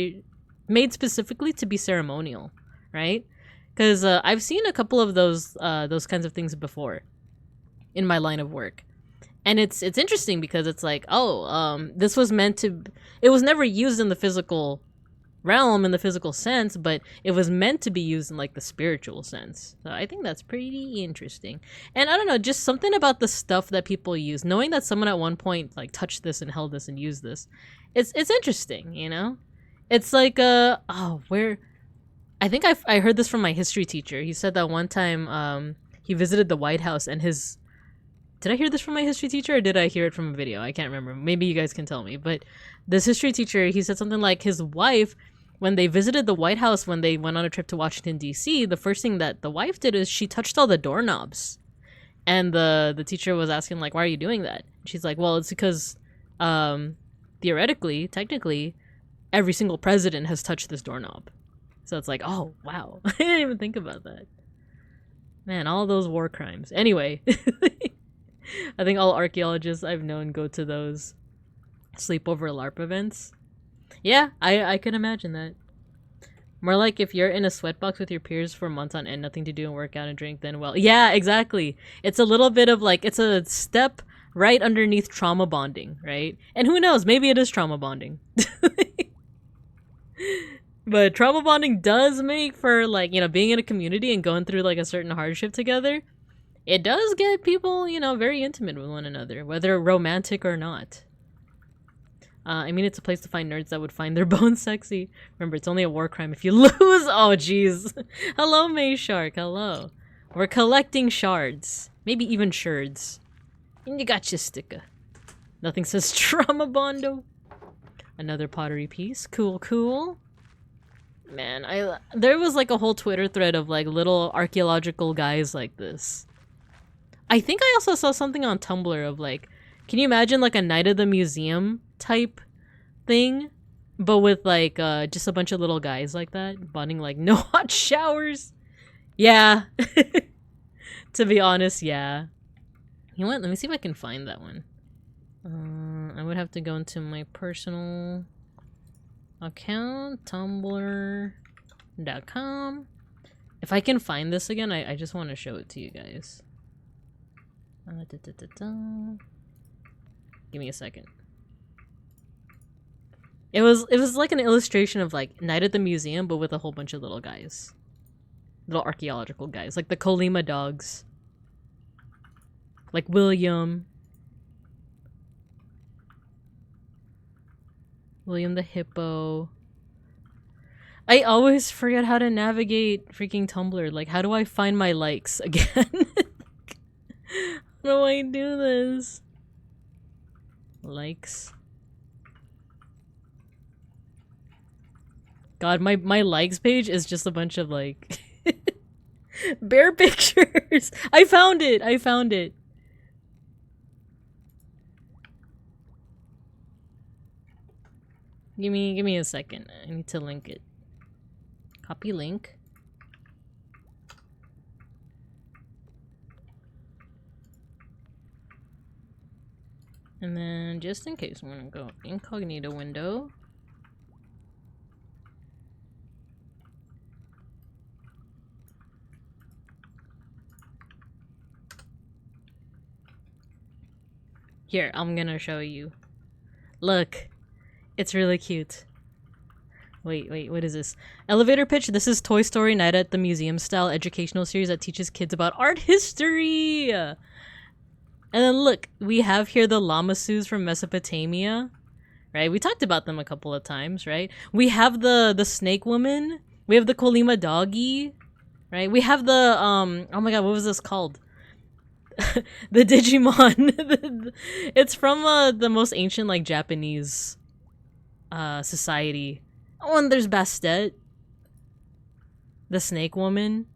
made specifically to be ceremonial, right? Because I've seen a couple of those kinds of things before in my line of work, and it's interesting because it's like, oh, this was meant to. It was never used in the physical realm in the physical sense, but it was meant to be used in like the spiritual sense. So I think that's pretty interesting. And I don't know, just something about the stuff that people use, knowing that someone at one point like touched this and held this and used this, it's interesting, you know. It's like where I think I heard this from my history teacher. He said that one time he visited the White House and his did I hear this from my history teacher or did I hear it from a video? I can't remember. Maybe you guys can tell me. But this history teacher, he said something like his wife, when they visited the White House, when they went on a trip to Washington, D.C., the first thing that the wife did is she touched all the doorknobs. And the teacher was asking, like, why are you doing that? She's like, well, it's because theoretically, technically, every single president has touched this doorknob. So it's like, oh, wow. I didn't even think about that. Man, all those war crimes. Anyway, I think all archaeologists I've known go to those sleepover LARP events. Yeah, I can imagine that. More like if you're in a sweatbox with your peers for months on end, nothing to do and work out and drink, then well, yeah, exactly. It's a little bit of like, it's a step right underneath trauma bonding, right? And who knows, maybe it is trauma bonding. But trauma bonding does make for like, you know, being in a community and going through like a certain hardship together. It does get people, you know, very intimate with one another, whether romantic or not. I mean, it's a place to find nerds that would find their bones sexy. Remember, it's only a war crime if you lose. Oh, jeez. Hello, May Shark. Hello. We're collecting shards. Maybe even shards. And you got your sticker. Nothing says trauma bondo. Another pottery piece. Cool, cool. Man, there was like a whole Twitter thread of like little archaeological guys like this. I think I also saw something on Tumblr of like, can you imagine like a night of the museum type thing, but with like just a bunch of little guys like that bonding, like no hot showers. Yeah. To be honest, yeah. You know what, let me see if I can find that one. I would have to go into my personal account, tumblr.com. If I can find this again, I just want to show it to you guys. Give me a second. It was like an illustration of like Night at the Museum, but with a whole bunch of little guys. Little archaeological guys. Like the Colima dogs. Like William. William the hippo. I always forget how to navigate freaking Tumblr. Like, how do I find my likes again? How do I do this? Likes. God, my likes page is just a bunch of like bear pictures. I found it. I found it. Give me a second. I need to link it. Copy link. And then just in case, I'm gonna go incognito window. Here, I'm gonna show you. Look, it's really cute. Wait, what is this? Elevator pitch. This is Toy Story Night at the Museum style educational series that teaches kids about art history. And then look, we have here the Lamasus from Mesopotamia, right? We talked about them a couple of times, right? We have the snake woman. We have the Colima doggy, right? We have the oh my god, what was this called? The Digimon. It's from the most ancient like Japanese society. Oh, and there's Bastet, the snake woman,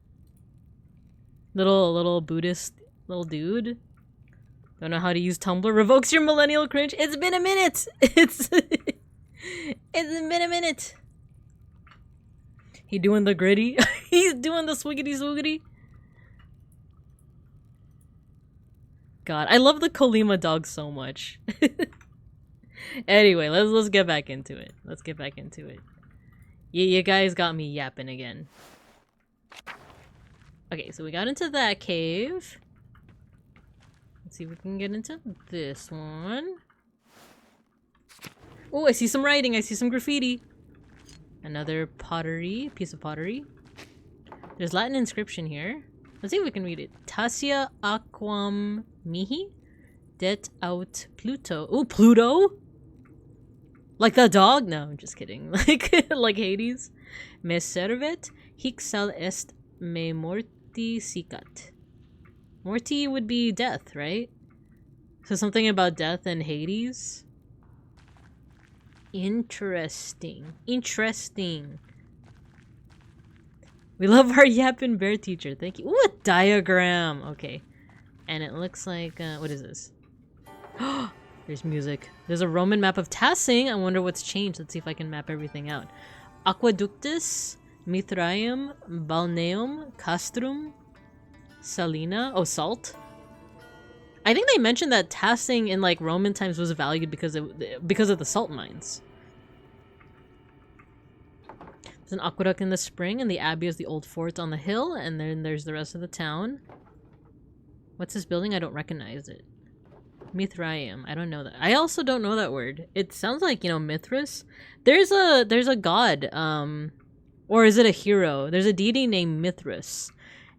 little Buddhist little dude. Don't know how to use Tumblr. Revokes your millennial cringe. It's been a minute. It's been a minute. He doing the gritty. He's doing the swiggity swoogity. God, I love the Kolima dog so much. Anyway, let's get back into it. Let's get back into it. You guys got me yapping again. Okay, so we got into that cave. Let's see if we can get into this one. Oh, I see some writing. I see some graffiti. Another pottery, piece of pottery. There's Latin inscription here. Let's see if we can read it. Tasia aquam mihi det aut Pluto. Oh, Pluto? Like the dog? No, I'm just kidding. Like Hades. Me servet hic sal est me morti sicat. Morty would be death, right? So something about death and Hades. Interesting. Interesting. We love our yapping bear teacher. Thank you. Ooh, a diagram. Okay. And it looks like, what is this? There's music. There's a Roman map of Tassing. I wonder what's changed. Let's see if I can map everything out. Aqueductus, Mithraeum, Balneum, Castrum, Salina. Oh, salt. I think they mentioned that Tassing in like Roman times was valued because of the salt mines. There's an aqueduct in the spring, and the abbey is the old fort on the hill, and then there's the rest of the town. What's this building? I don't recognize it. Mithraeum. I don't know that. I also don't know that word. It sounds like, you know, Mithras. There's a god, or is it a hero? There's a deity named Mithras.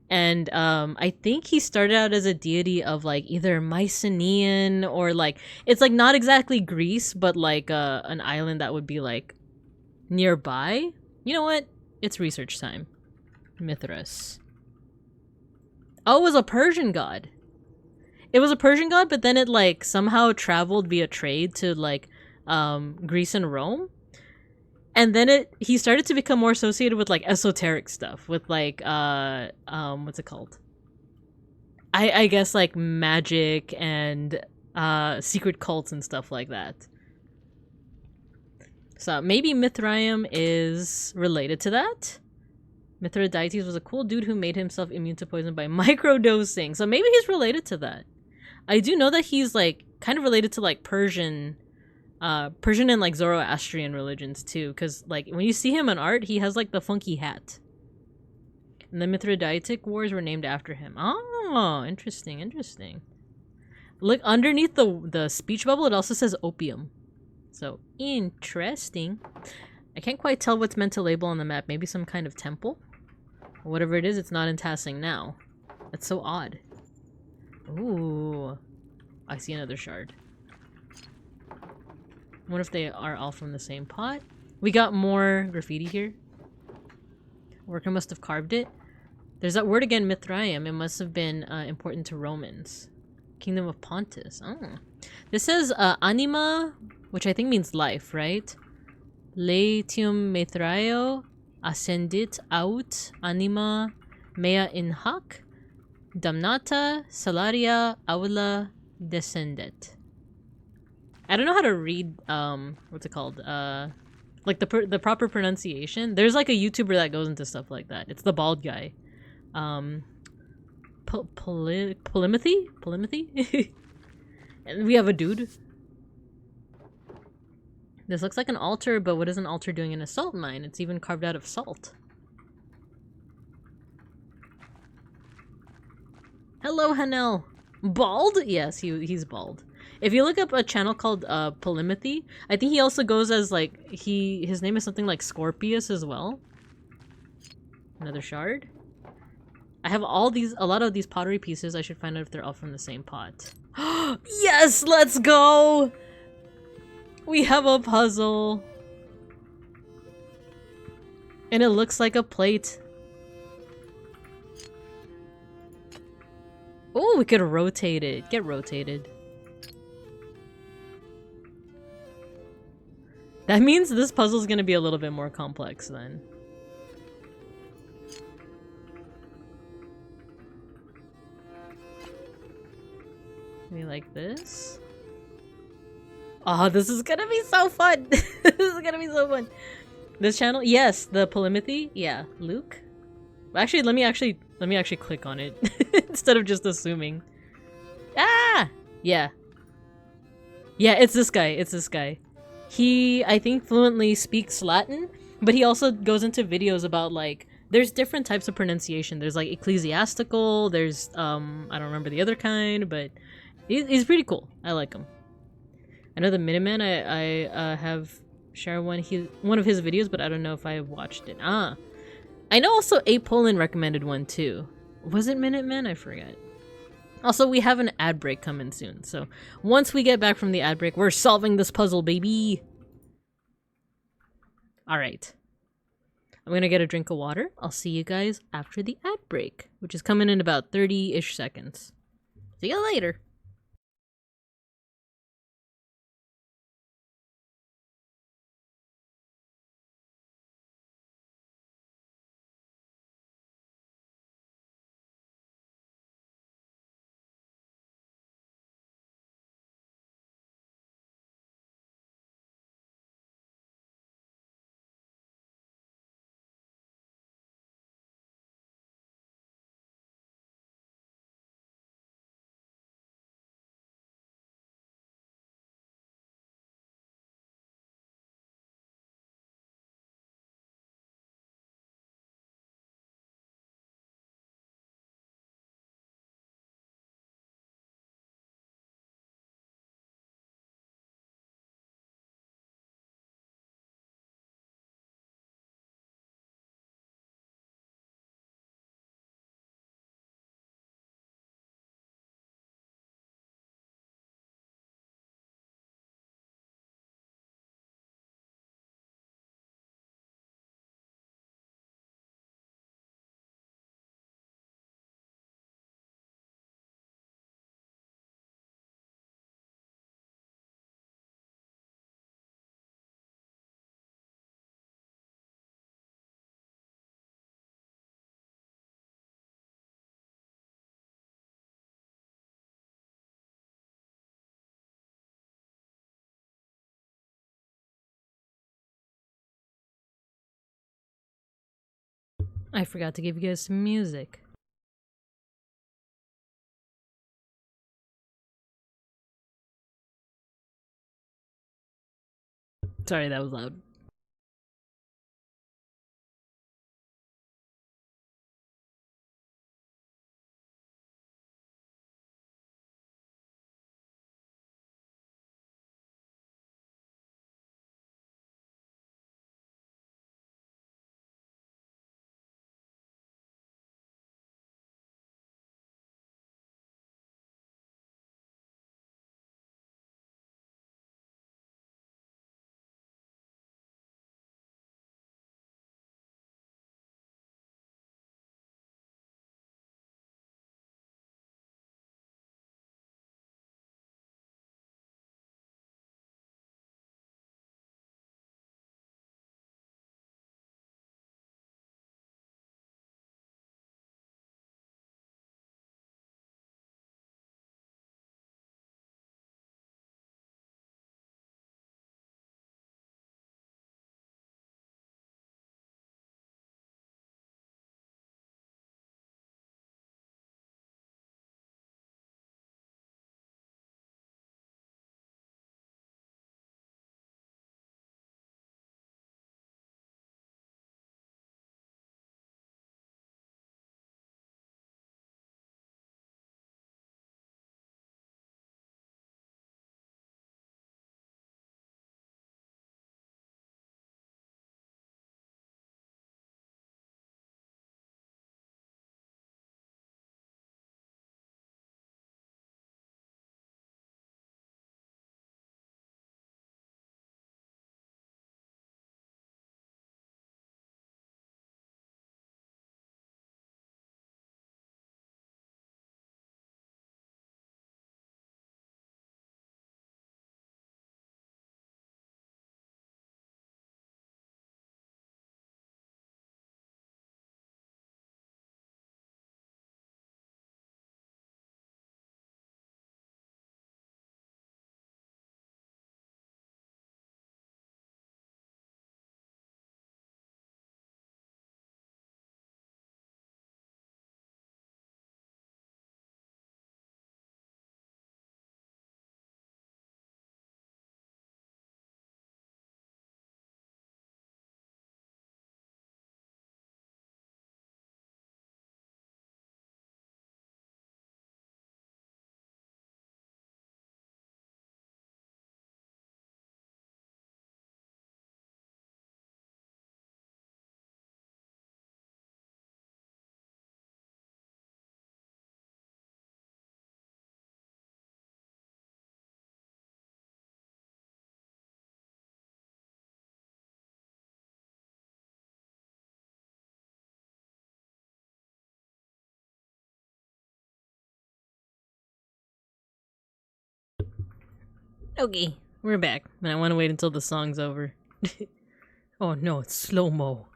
And I think he started out as a deity of like either Mycenaean or like, it's like not exactly Greece, but like an island that would be like nearby. You know what? It's research time. Mithras. Oh, it was a Persian god. It was a Persian god, but then it like somehow traveled via trade to like Greece and Rome. And then he started to become more associated with like esoteric stuff, with like what's it called? I guess like magic and secret cults and stuff like that. So maybe Mithraeum is related to that. Mithridates was a cool dude who made himself immune to poison by microdosing. So maybe he's related to that. I do know that he's like kind of related to like Persian and like Zoroastrian religions too, because like when you see him in art, he has like the funky hat. And the Mithridatic Wars were named after him. Oh, interesting, interesting. Look underneath the speech bubble, it also says opium. So interesting. I can't quite tell what's meant to label on the map. Maybe some kind of temple? Or whatever it is, it's not in Tassing now. That's so odd. Ooh. I see another shard. I wonder if they are all from the same pot. We got more graffiti here. Worker must have carved it. There's that word again, Mithraeum. It must have been important to Romans. Kingdom of Pontus. Oh. This says anima, which I think means life, right? Latium Mithraeo ascendit aut anima mea in hac damnata salaria aula descendet. I don't know how to read what's it called? Like the proper pronunciation. There's like a YouTuber that goes into stuff like that. It's the bald guy. Polymathy? And we have a dude. This looks like an altar, but what is an altar doing in a salt mine? It's even carved out of salt. Hello, Hanel. Bald? Yes, he's bald. If you look up a channel called Polymathy, I think he also goes as like his name is something like Scorpius as well. Another shard. I have a lot of these pottery pieces. I should find out if they're all from the same pot. Yes, let's go. We have a puzzle. And it looks like a plate. Oh, we could rotate it. Get rotated. That means this puzzle is going to be a little bit more complex then. Maybe like this. Oh, this is gonna be so fun. This is gonna be so fun. This channel, yes, the polymathy, yeah. Luke. Actually, let me actually click on it instead of just assuming. Ah, yeah, yeah. It's this guy. It's this guy. He, I think, fluently speaks Latin, but he also goes into videos about like there's different types of pronunciation. There's like ecclesiastical. There's I don't remember the other kind, but he's pretty cool. I like him. I know the Minuteman. I have shared one of his videos, but I don't know if I watched it. Ah, I know also A Poland recommended one too. Was it Minuteman? I forget. Also, we have an ad break coming soon, so once we get back from the ad break, we're solving this puzzle, baby. All right. I'm gonna get a drink of water. I'll see you guys after the ad break, which is coming in about 30-ish seconds. See you later. I forgot to give you guys some music. Sorry, that was loud. Okay, we're back. And I want to wait until the song's over. Oh no, it's slow-mo.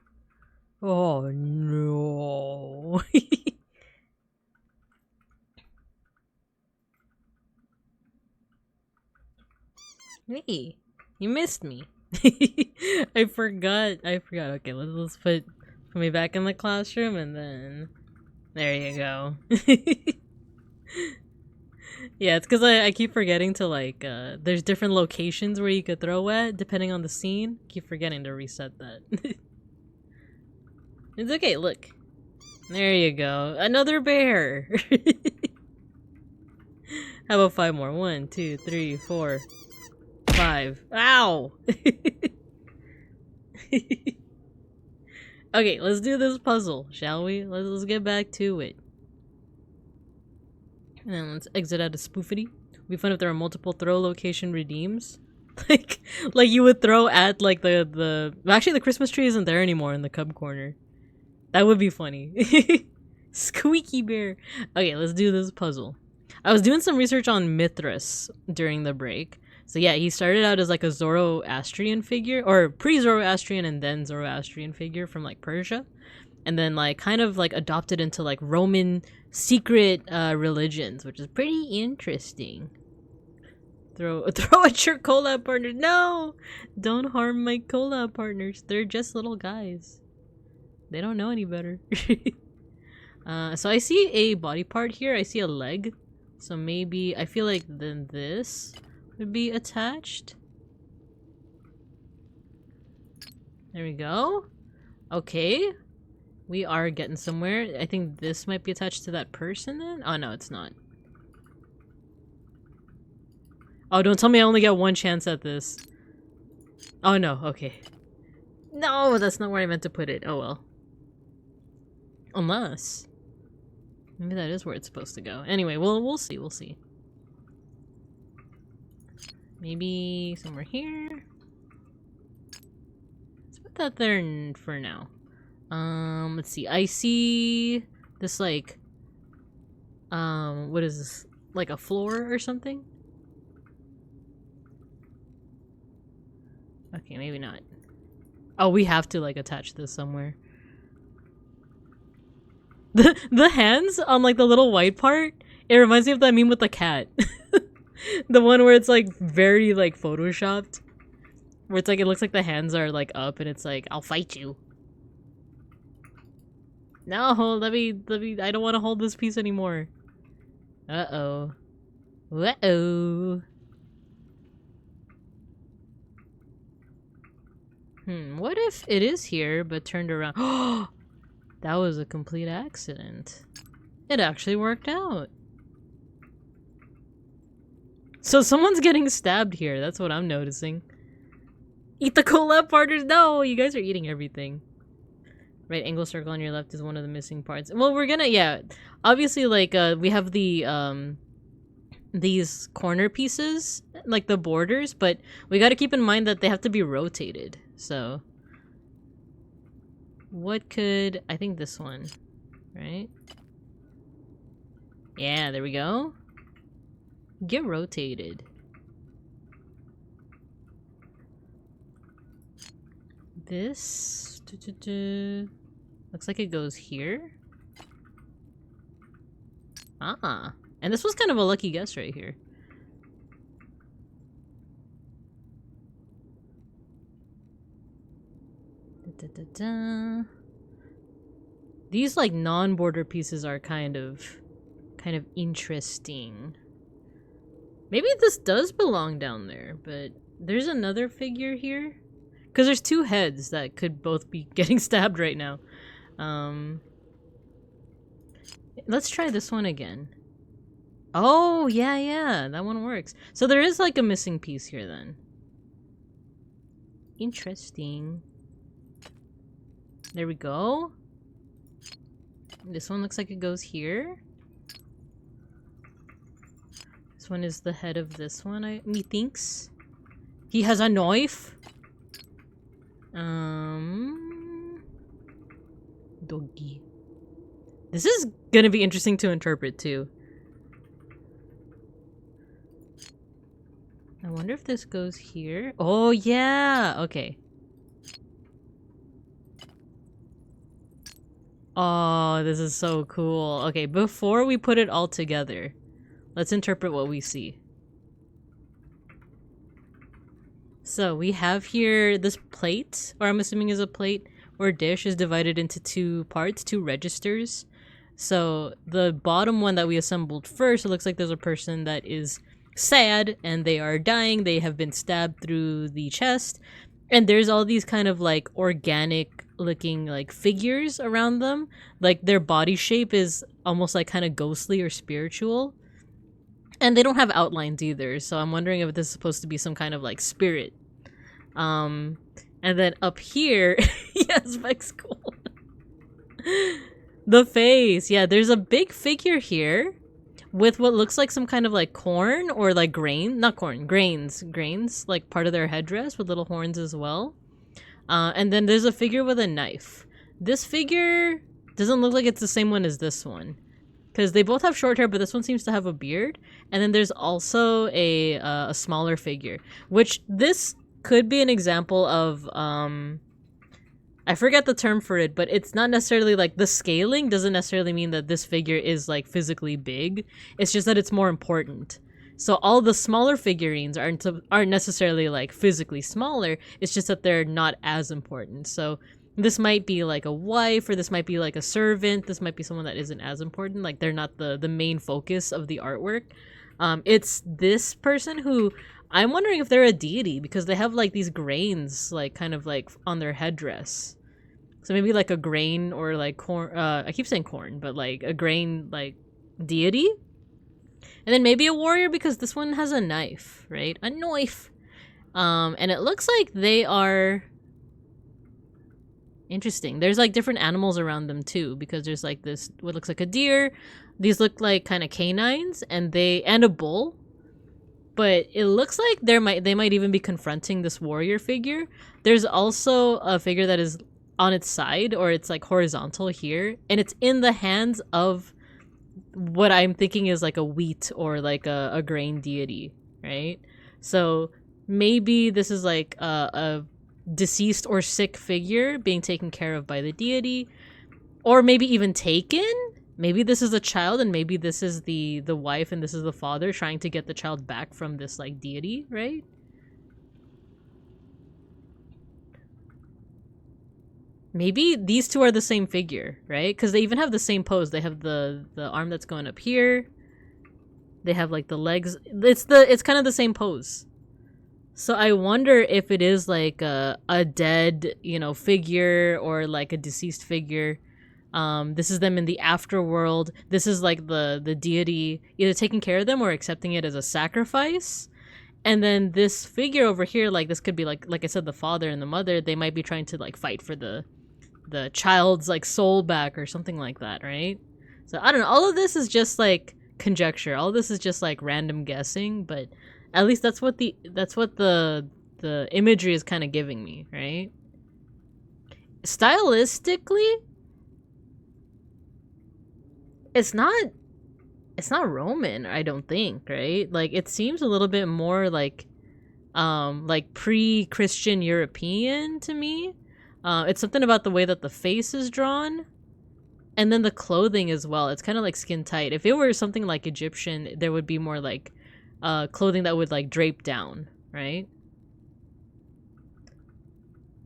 Oh no. Hey, you missed me. I forgot. Okay, let's put me back in the classroom and then there you go. Yeah, it's because I keep forgetting to like there's different locations where you could throw at depending on the scene. Keep forgetting to reset that. It's okay, look. There you go. Another bear. How about 5 more? 1, 2, 3, 4, 5. Ow! Okay, let's do this puzzle, shall we? Let's get back to it. And let's exit out of spoofity. We find if there are multiple throw location redeems. like you would throw at like the actually the Christmas tree isn't there anymore in the cub corner. That would be funny. Squeaky bear. Okay, let's do this puzzle. I was doing some research on Mithras during the break. So yeah, he started out as like a Zoroastrian figure, or pre-Zoroastrian and then Zoroastrian figure from like Persia. And then like kind of like adopted into like Roman secret religions, which is pretty interesting. Throw at your collab partners. No! Don't harm my collab partners. They're just little guys. They don't know any better. So I see a body part here. I see a leg. So maybe I feel like then this would be attached. There we go. Okay. We are getting somewhere. I think this might be attached to that person then? Oh no, it's not. Oh, don't tell me I only get one chance at this. Oh no, okay. No, that's not where I meant to put it. Oh well. Unless maybe that is where it's supposed to go. Anyway, we'll see, we'll see. Maybe somewhere here. Let's put that there for now. Let's see. I see this like what is this? Like a floor or something? Okay, maybe not. Oh, we have to like attach this somewhere. The hands on like the little white part, it reminds me of that meme with the cat. The one where it's like very like photoshopped. Where it's like it looks like the hands are like up and it's like, I'll fight you. No, let me I don't want to hold this piece anymore. Uh-oh. Uh-oh. What if it is here but turned around? Oh, that was a complete accident. It actually worked out. So someone's getting stabbed here. That's what I'm noticing. Eat the collab partners. No, you guys are eating everything. Right angle circle on your left is one of the missing parts. Well, we're gonna, yeah. Obviously, like, we have the, these corner pieces, like the borders, but we gotta keep in mind that they have to be rotated. So, what could, I think this one, right? Yeah, there we go. Get rotated. This looks like it goes here. Ah, and this was kind of a lucky guess right here. These like non-border pieces are kind of interesting. Maybe this does belong down there, but there's another figure here. Because there's two heads that could both be getting stabbed right now. Let's try this one again. Oh, yeah, that one works. So there is like a missing piece here then. Interesting. There we go. This one looks like it goes here. This one is the head of this one, methinks. He has a knife. Doggy. This is gonna be interesting to interpret too. I wonder if this goes here. Oh, yeah. Okay. Oh, this is so cool. Okay, before we put it all together, let's interpret what we see. So we have here this plate, or I'm assuming is a plate or dish, is divided into two parts, two registers. So the bottom one that we assembled first, it looks like there's a person that is sad and they are dying. They have been stabbed through the chest. And there's all these kind of like organic looking like figures around them. Like their body shape is almost like kind of ghostly or spiritual. And they don't have outlines either. So I'm wondering if this is supposed to be some kind of like spirit. And then up here, yes, Vex cool. The face. Yeah, there's a big figure here with what looks like some kind of like corn or like grain, not corn, grains, like part of their headdress with little horns as well. And then there's a figure with a knife. This figure doesn't look like it's the same one as this one, because they both have short hair, but this one seems to have a beard. And then there's also a smaller figure, which this could be an example of I forget the term for it, but it's not necessarily like the scaling doesn't necessarily mean that this figure is like physically big. It's just that it's more important. So all the smaller figurines aren't necessarily like physically smaller. It's just that they're not as important. So this might be like a wife, or this might be like a servant. This might be someone that isn't as important. Like they're not the main focus of the artwork. It's this person who I'm wondering if they're a deity, because they have like these grains like kind of like on their headdress. So maybe like a grain or like corn. I keep saying corn, but like a grain like deity. And then maybe a warrior, because this one has a knife, right? A knife. And it looks like they are interesting. There's like different animals around them too, because there's like this what looks like a deer. These look like kind of canines, and a bull. But it looks like they might even be confronting this warrior figure. There's also a figure that is on its side, or it's like horizontal here, and it's in the hands of what I'm thinking is like a wheat or like a grain deity, right? So maybe this is like a deceased or sick figure being taken care of by the deity, or maybe even taken. Maybe this is a child, and maybe this is the wife, and this is the father trying to get the child back from this like deity, right? Maybe these two are the same figure, right? Because they even have the same pose. They have the arm that's going up here. They have like the legs. It's kind of the same pose. So I wonder if it is like a dead, figure, or like a deceased figure. This is them in the afterworld. This is like the deity either taking care of them or accepting it as a sacrifice. And then this figure over here, like this could be like I said, the father and the mother. They might be trying to like fight for the child's like soul back or something like that, right? So I don't know. All of this is just like conjecture. All of this is just like random guessing, but at least that's what the imagery is kind of giving me, right? Stylistically, it's not Roman, I don't think, right? Like it seems a little bit more like pre-Christian European to me. It's something about the way that the face is drawn, and then the clothing as well. It's kind of like skin tight. If it were something like Egyptian, there would be more like clothing that would like drape down, right?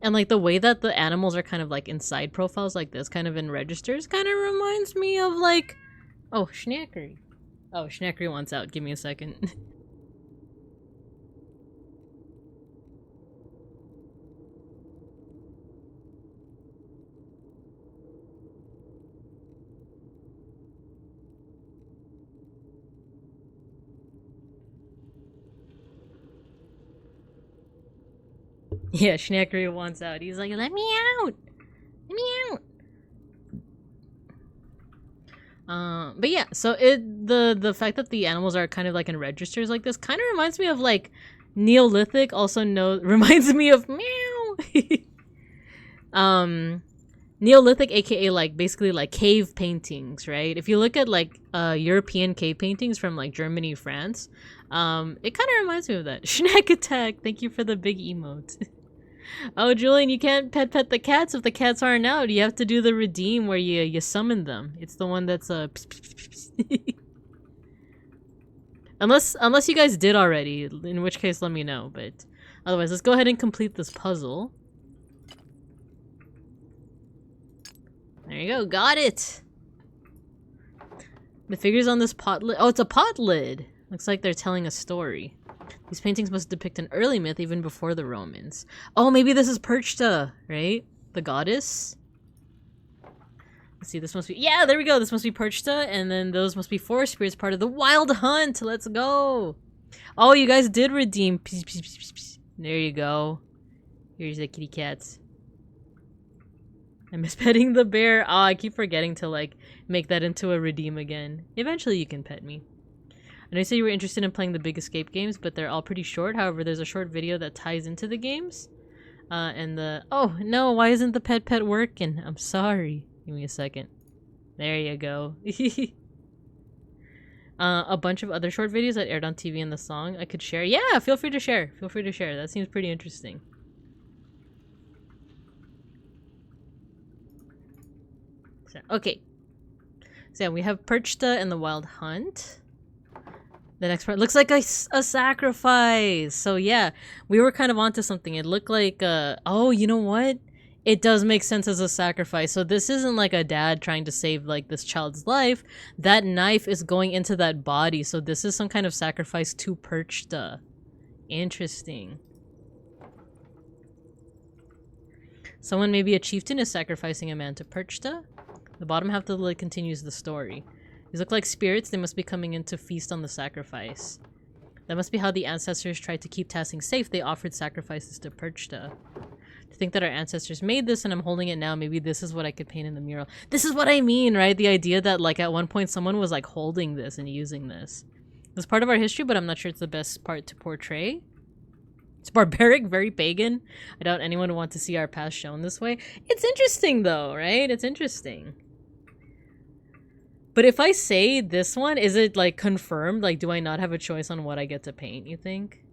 And like the way that the animals are kind of like in side profiles like this, kind of in registers, kind of reminds me of like, oh, Schnackery. Oh, Schnackery wants out. Give me a second. Yeah, Schnackery wants out. He's like, let me out! Let me out! But yeah, so the fact that the animals are kind of like in registers like this kind of reminds me of like Neolithic, reminds me of meow. Neolithic, aka like basically like cave paintings, right? If you look at like European cave paintings from like Germany, France, it kind of reminds me of that. Schneck attack. Thank you for the big emote. Oh, Julian, you can't pet the cats if the cats aren't out. You have to do the redeem where you summon them. It's the one that's unless you guys did already, in which case let me know. But otherwise, let's go ahead and complete this puzzle. There you go, got it! The figures on this pot lid. Oh, it's a pot lid! Looks like they're telling a story. These paintings must depict an early myth even before the Romans. Oh, maybe this is Perchta, right? The goddess? Let's see, this must be- yeah, there we go! This must be Perchta, and then those must be forest spirits, part of the wild hunt! Let's go! Oh, you guys did redeem. There you go. Here's the kitty cats. I miss petting the bear. Oh, I keep forgetting to like make that into a redeem again. Eventually you can pet me. I know you said you were interested in playing the Big Escape games, but they're all pretty short. However, there's a short video that ties into the games. Oh no, why isn't the pet working? I'm sorry. Give me a second. There you go. A bunch of other short videos that aired on TV and the song I could share. Yeah, feel free to share. Feel free to share. That seems pretty interesting. Okay, so yeah, we have Perchta and the Wild Hunt. The next part looks like a sacrifice. So yeah, we were kind of onto something. It looked like, oh, you know what? It does make sense as a sacrifice. So this isn't like a dad trying to save like this child's life. That knife is going into that body. So this is some kind of sacrifice to Perchta. Interesting. Someone, maybe a chieftain, is sacrificing a man to Perchta. The bottom half of the lid continues the story. These look like spirits. They must be coming in to feast on the sacrifice. That must be how the ancestors tried to keep Tassing safe. They offered sacrifices to Perchta. To think that our ancestors made this and I'm holding it now, maybe this is what I could paint in the mural. This is what I mean, right? The idea that like at one point someone was like holding this and using this. It's part of our history, but I'm not sure it's the best part to portray. It's barbaric, very pagan. I doubt anyone would want to see our past shown this way. It's interesting though, right? It's interesting. But if I say this one, is it like confirmed? Like, do I not have a choice on what I get to paint, you think?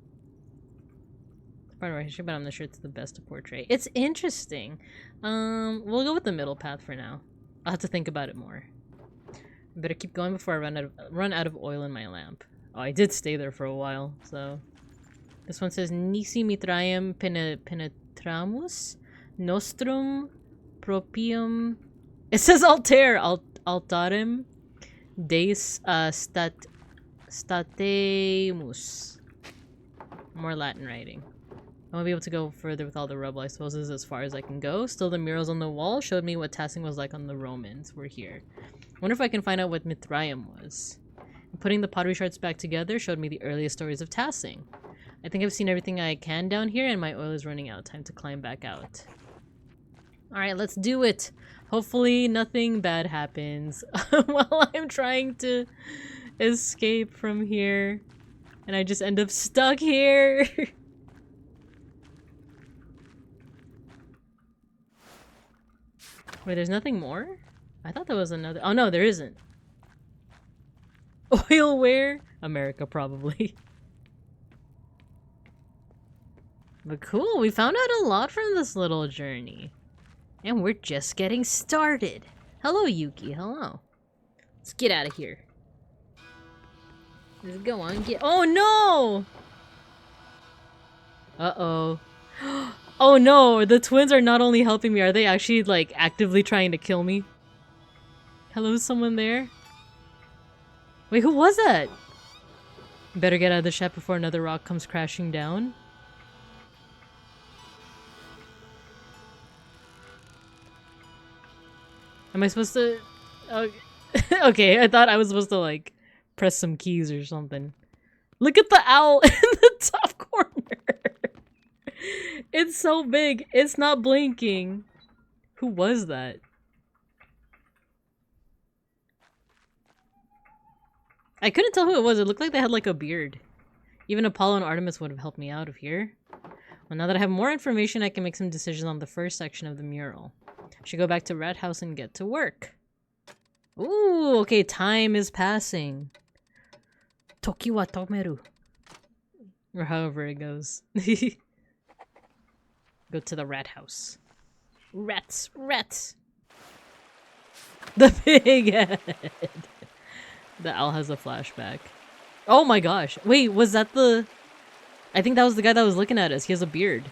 It's part of our history, but I'm not sure it's the best to portray. It's interesting. We'll go with the middle path for now. I'll have to think about it more. I better keep going before I run out of oil in my lamp. Oh, I did stay there for a while, so... This one says, Nisi mitraem penetramus nostrum propium... It says alter! Altarem deis statemus. More Latin writing. I won't be able to go further with all the rubble. I suppose this is as far as I can go. Still, the murals on the wall showed me what Tassing was like on the Romans. We're here. I wonder if I can find out what Mithraeum was. And putting the pottery shards back together showed me the earliest stories of Tassing. I think I've seen everything I can down here, and my oil is running out. Time to climb back out. Alright, let's do it! Hopefully nothing bad happens while I'm trying to escape from here. And I just end up stuck here. Wait, there's nothing more? I thought there was another- oh no, there isn't. Oil where? America, probably. But cool, we found out a lot from this little journey. And we're just getting started. Hello, Yuki. Hello. Let's get out of here. Let's go on. Get. Oh no! Uh-oh. Oh no! The twins are not only helping me, are they actually like actively trying to kill me? Hello, is someone there? Wait, who was that? Better get out of the shaft before another rock comes crashing down. Am I supposed to... okay, I thought I was supposed to, like, press some keys or something. Look at the owl in the top corner! It's so big, it's not blinking. Who was that? I couldn't tell who it was. It looked like they had, like, a beard. Even Apollo and Artemis would have helped me out of here. Well, now that I have more information, I can make some decisions on the first section of the mural. Should go back to Rat House and get to work. Ooh, okay, time is passing. Toki wa tomeru. Or however it goes. Go to the rat house. Rats, rats! The pig head! The owl has a flashback. Oh my gosh. Wait, was that the... I think that was the guy that was looking at us. He has a beard.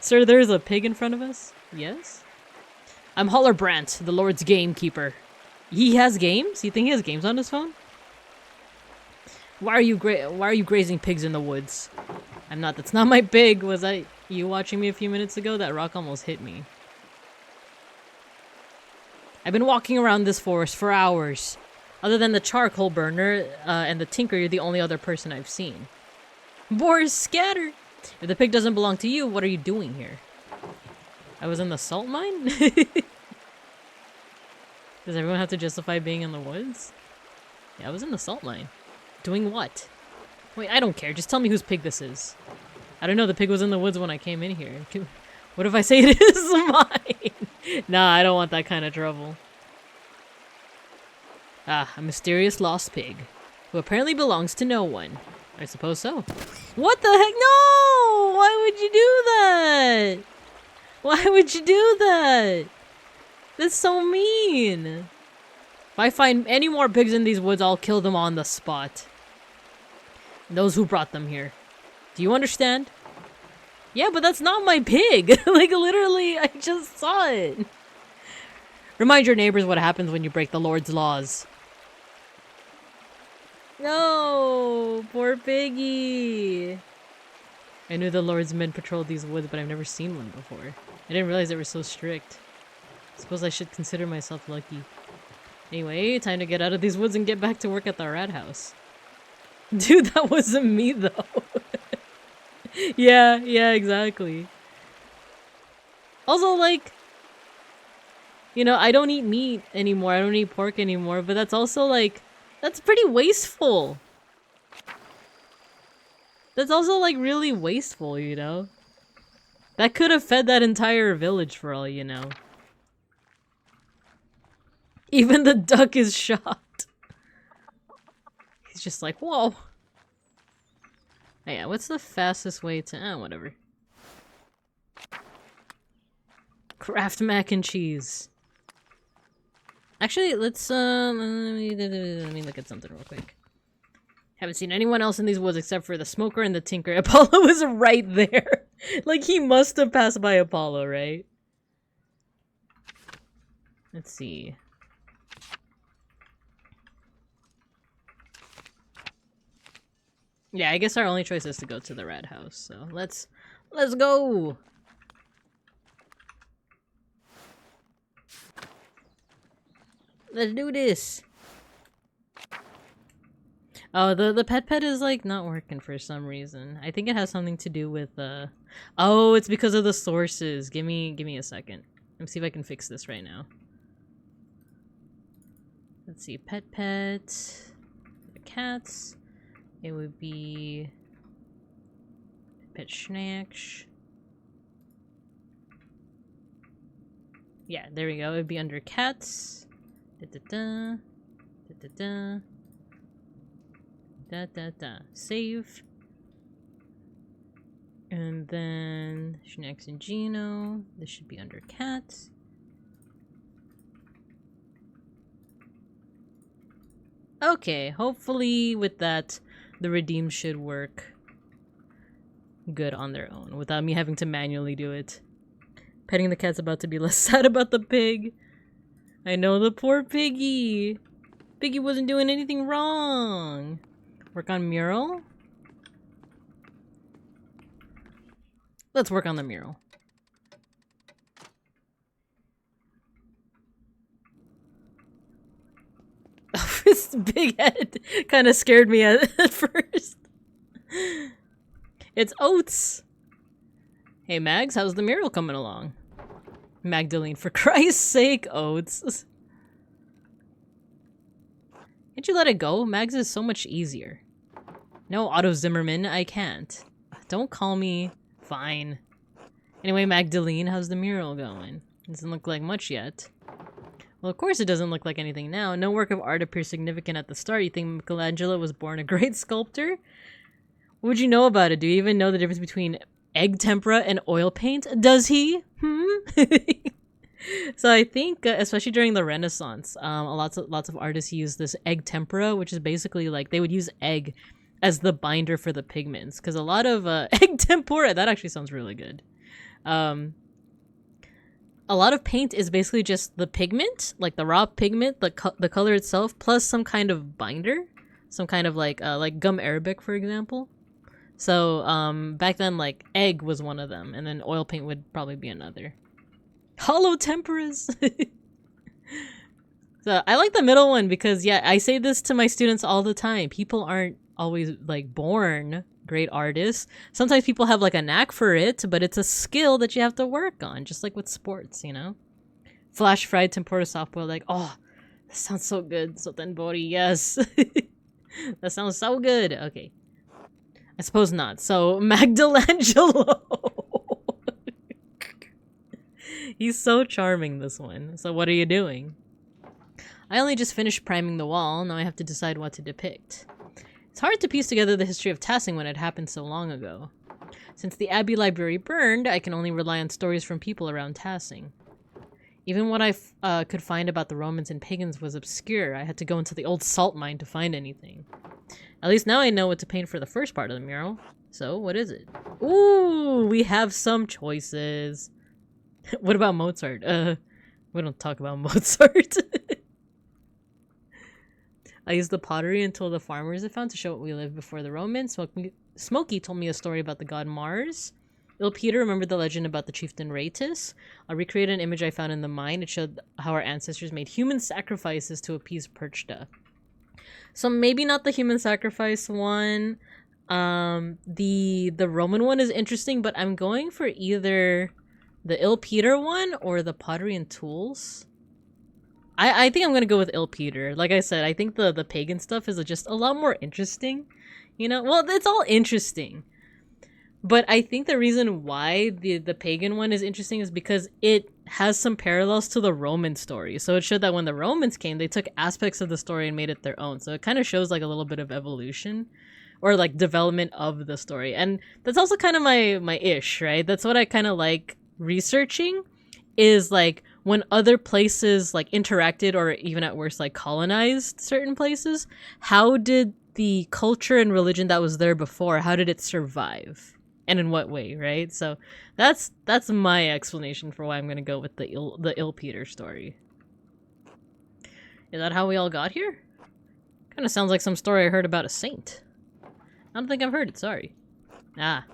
Sir, there is a pig in front of us? Yes? I'm Hollerbrandt, the Lord's gamekeeper. He has games? You think he has games on his phone? Why are you grazing pigs in the woods? I'm not. That's not my pig. Was that you watching me a few minutes ago? That rock almost hit me. I've been walking around this forest for hours. Other than the charcoal burner and the tinker, you're the only other person I've seen. Boars scatter! If the pig doesn't belong to you, what are you doing here? I was in the salt mine? Does everyone have to justify being in the woods? Yeah, I was in the salt mine. Doing what? Wait, I don't care. Just tell me whose pig this is. I don't know. The pig was in the woods when I came in here. What if I say it is mine? Nah, I don't want that kind of trouble. Ah, a mysterious lost pig, who apparently belongs to no one. I suppose so. What the heck? No! Why would you do that? Why would you do that? That's so mean. If I find any more pigs in these woods, I'll kill them on the spot. Those who brought them here. Do you understand? Yeah, but that's not my pig. Like, literally, I just saw it. Remind your neighbors what happens when you break the Lord's laws. No, poor piggy. I knew the Lord's men patrolled these woods, but I've never seen one before. I didn't realize they were so strict. Suppose I should consider myself lucky. Anyway, time to get out of these woods and get back to work at the rat house. Dude, that wasn't me though. Yeah, exactly. Also, like, you know, I don't eat meat anymore. I don't eat pork anymore, but that's also like, that's pretty wasteful. That's also like really wasteful, you know? That could have fed that entire village for all you know. Even the duck is shocked. He's just like, whoa. Oh, yeah, what's the fastest way to... whatever. Kraft mac and cheese. Actually, let's, let me look at something real quick. Haven't seen anyone else in these woods except for the smoker and the tinker. Apollo is right there. Like, he must have passed by Apollo, right? Let's see. Yeah, I guess our only choice is to go to the rat house, so let's go! Let's do this! Oh, the pet is like not working for some reason. I think it has something to do with oh, it's because of the sources. Give me a second. Let me see if I can fix this right now. Let's see, pet. The cats. It would be pet snacks. Yeah, there we go. It would be under cats. Save. And then snacks and Gino. This should be under cats. Okay, hopefully with that, the redeem should work good on their own without me having to manually do it. Petting the cat's about to be less sad about the pig. I know, the poor piggy. Piggy wasn't doing anything wrong. Work on mural? Let's work on the mural. This big head kind of scared me at first. It's Oats. Hey Mags, how's the mural coming along? Magdalene, for Christ's sake, Oats. Can't you let it go? Mags is so much easier. No, Otto Zimmerman, I can't. Don't call me. Fine. Anyway, Magdalene, how's the mural going? Doesn't look like much yet. Well, of course it doesn't look like anything now. No work of art appears significant at the start. You think Michelangelo was born a great sculptor? What would you know about it? Do you even know the difference between egg tempera and oil paint? Does he? So I think, especially during the Renaissance, lots of artists use this egg tempera, which is basically like they would use egg as the binder for the pigments. Because a lot of egg tempura, that actually sounds really good. A lot of paint is basically just the pigment, like the raw pigment, the color itself, plus some kind of binder, some kind of like gum arabic, for example. So back then, like egg was one of them, and then oil paint would probably be another. Hollow temperas. So I like the middle one because, yeah, I say this to my students all the time. People aren't always like born great artists. Sometimes people have like a knack for it, but it's a skill that you have to work on, just like with sports, you know? Flash fried tempura soft boiled egg. Oh, that sounds so good. Sotenbori, yes. That sounds so good. Okay. I suppose not. So, Magdalangelo. He's so charming, this one. So what are you doing? I only just finished priming the wall. Now I have to decide what to depict. It's hard to piece together the history of Tassing when it happened so long ago. Since the Abbey Library burned, I can only rely on stories from people around Tassing. Even what I could find about the Romans and pagans was obscure. I had to go into the old salt mine to find anything. At least now I know what to paint for the first part of the mural. So, what is it? Ooh, we have some choices. What about Mozart? We don't talk about Mozart. I used the pottery and told the farmers I found to show what we lived before the Romans. Smokey told me a story about the god Mars. Il Peter remembered the legend about the chieftain Rhaetus. I recreated an image I found in the mine. It showed how our ancestors made human sacrifices to appease Perchta. So maybe not the human sacrifice one. The Roman one is interesting, but I'm going for either the Il Peter one or the pottery and tools. I think I'm gonna go with Il Peter. Like I said, I think the pagan stuff is just a lot more interesting. You know, well, it's all interesting. But I think the reason why the pagan one is interesting is because it has some parallels to the Roman story. So it showed that when the Romans came, they took aspects of the story and made it their own. So it kind of shows like a little bit of evolution or like development of the story. And that's also kind of my ish, right? That's what I kind of like researching, is like when other places like interacted or even at worst like colonized certain places, how did the culture and religion that was there before, how did it survive? And in what way, right? So that's my explanation for why I'm gonna go with the Il Peter story. Is that how we all got here? Kind of sounds like some story I heard about a saint. I don't think I've heard it, sorry. Ah.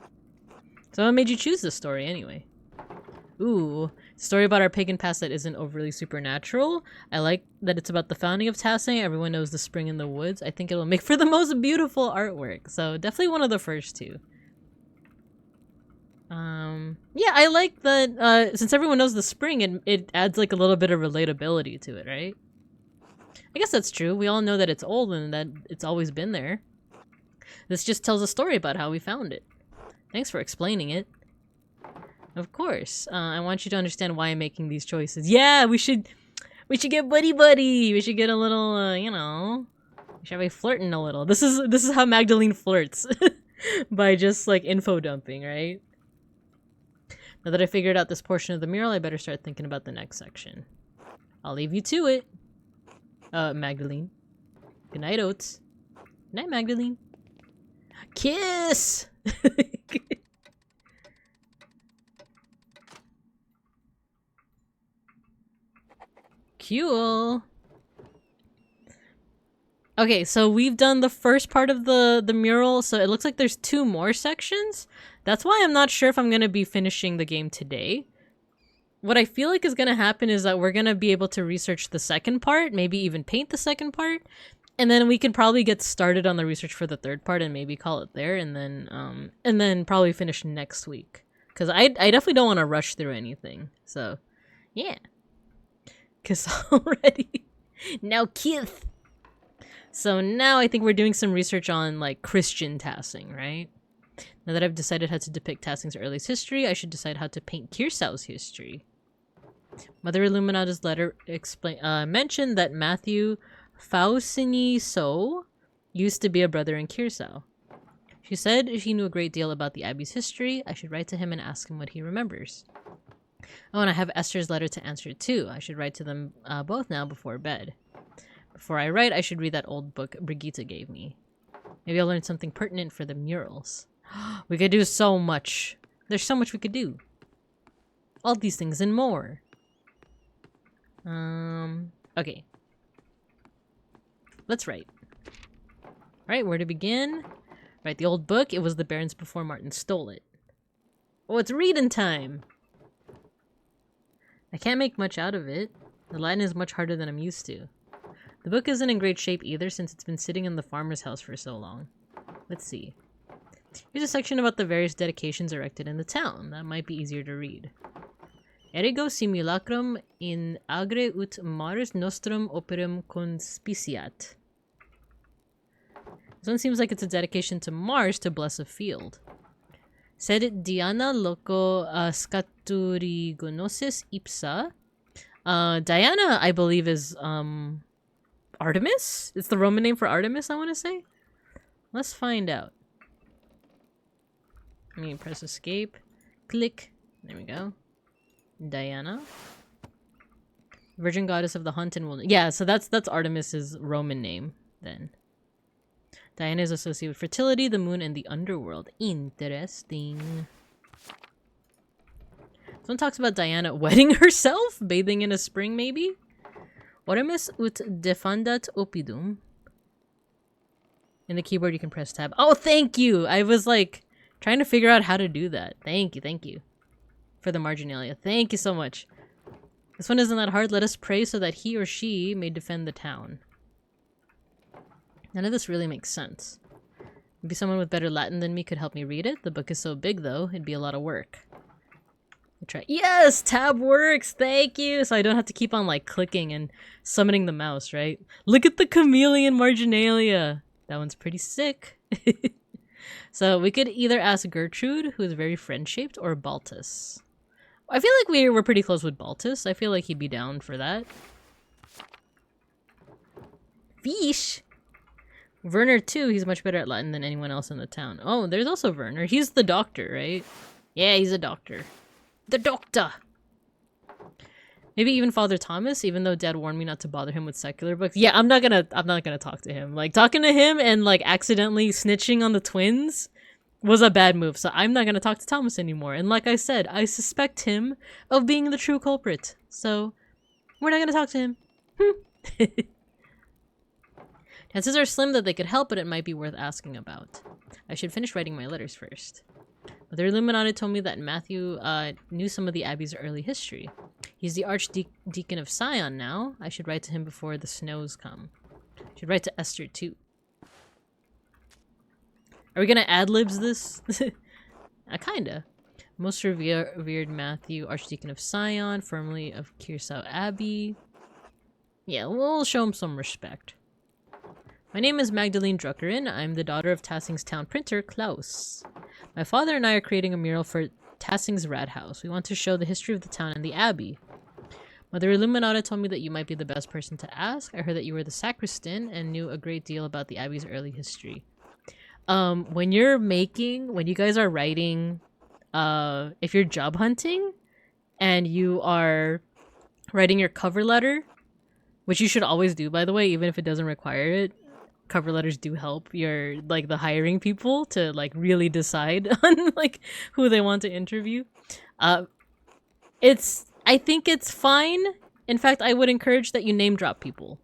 So what made you choose this story anyway? Ooh, story about our pagan past that isn't overly supernatural. I like that it's about the founding of Tassing. Everyone knows the spring in the woods. I think it'll make for the most beautiful artwork. So definitely one of the first two. Yeah, I like that, since everyone knows the spring, it adds like a little bit of relatability to it, right? I guess that's true. We all know that it's old and that it's always been there. This just tells a story about how we found it. Thanks for explaining it. Of course. I want you to understand why I'm making these choices. Yeah, we should get buddy-buddy. We should get a little, you know, we should be flirting a little. This is how Magdalene flirts. By just like info dumping, right? Now that I figured out this portion of the mural, I better start thinking about the next section. I'll leave you to it. Magdalene. Good night, Oats. Good night, Magdalene. Kiss! Cool. Okay, so we've done the first part of the mural, so it looks like there's 2 more sections. That's why I'm not sure if I'm going to be finishing the game today. What I feel like is going to happen is that we're going to be able to research the second part, maybe even paint the second part, and then we can probably get started on the research for the third part and maybe call it there, and then probably finish next week. Because I definitely don't want to rush through anything, so yeah. Because already... Now Keith! So now I think we're doing some research on, like, Christian Tassing, right? Now that I've decided how to depict Tassing's earliest history, I should decide how to paint Kirsau's history. Mother Illuminata's letter mentioned that Matthew Fausini So used to be a brother in Kirsau. She said she knew a great deal about the Abbey's history. I should write to him and ask him what he remembers. Oh, and I have Esther's letter to answer too. I should write to them both now before bed. Before I write, I should read that old book Brigitte gave me. Maybe I'll learn something pertinent for the murals. We could do so much. There's so much we could do. All these things and more. Okay. Let's write. Alright, where to begin? Right, the old book. It was the Baron's before Martin stole it. Oh, it's reading time! I can't make much out of it. The Latin is much harder than I'm used to. The book isn't in great shape either since it's been sitting in the farmer's house for so long. Let's see. Here's a section about the various dedications erected in the town. That might be easier to read. Ergo simulacrum in agre ut Mars nostrum operum conspiciat. This one seems like it's a dedication to Mars to bless a field. Sed Diana loco scaturigonosis ipsa. Diana, I believe, is Artemis? It's the Roman name for Artemis, I want to say? Let's find out. Let me press escape. Click. There we go. Diana. Virgin goddess of the hunt and wilderness. Yeah, so that's Artemis's Roman name, then. Diana is associated with fertility, the moon, and the underworld. Interesting. Someone talks about Diana wetting herself? Bathing in a spring, maybe? Oremus ut defandat opidum. In the keyboard, you can press tab. Oh, thank you! I was, like, trying to figure out how to do that. Thank you. For the marginalia. Thank you so much. This one isn't that hard. Let us pray so that he or she may defend the town. None of this really makes sense. Maybe someone with better Latin than me could help me read it. The book is so big, though. It'd be a lot of work. I'll try. Yes! Tab works! Thank you! So I don't have to keep on, like, clicking and summoning the mouse, right? Look at the chameleon marginalia! That one's pretty sick. So we could either ask Gertrude, who is very friend-shaped, or Baltus. I feel like we were pretty close with Baltus. I feel like he'd be down for that. Fish! Werner, too. He's much better at Latin than anyone else in the town. Oh, there's also Werner. He's the doctor, right? Yeah, he's a doctor. The doctor! Maybe even Father Thomas, even though Dad warned me not to bother him with secular books. Yeah, I'm not gonna talk to him. Like, talking to him and, like, accidentally snitching on the twins was a bad move, so I'm not gonna talk to Thomas anymore. And like I said, I suspect him of being the true culprit. So, we're not gonna talk to him. Chances are slim that they could help, but it might be worth asking about. I should finish writing my letters first. Mother Illuminata told me that Matthew knew some of the Abbey's early history. He's the Archdeacon of Sion now. I should write to him before the snows come. I should write to Esther too. Are we gonna ad-libs this? Kinda. Most revered Matthew, Archdeacon of Sion, formerly of Kirsau Abbey. Yeah, we'll show him some respect. My name is Magdalene Druckerin. I'm the daughter of Tassing's town printer, Klaus. My father and I are creating a mural for Tassing's Rat House. We want to show the history of the town and the abbey. Mother Illuminata told me that you might be the best person to ask. I heard that you were the sacristan and knew a great deal about the abbey's early history. When you guys are writing, if you're job hunting and you are writing your cover letter, which you should always do, by the way, even if it doesn't require it, cover letters do help your, like, the hiring people to, like, really decide on, like, who they want to interview. I think it's fine. In fact, I would encourage that you name drop people.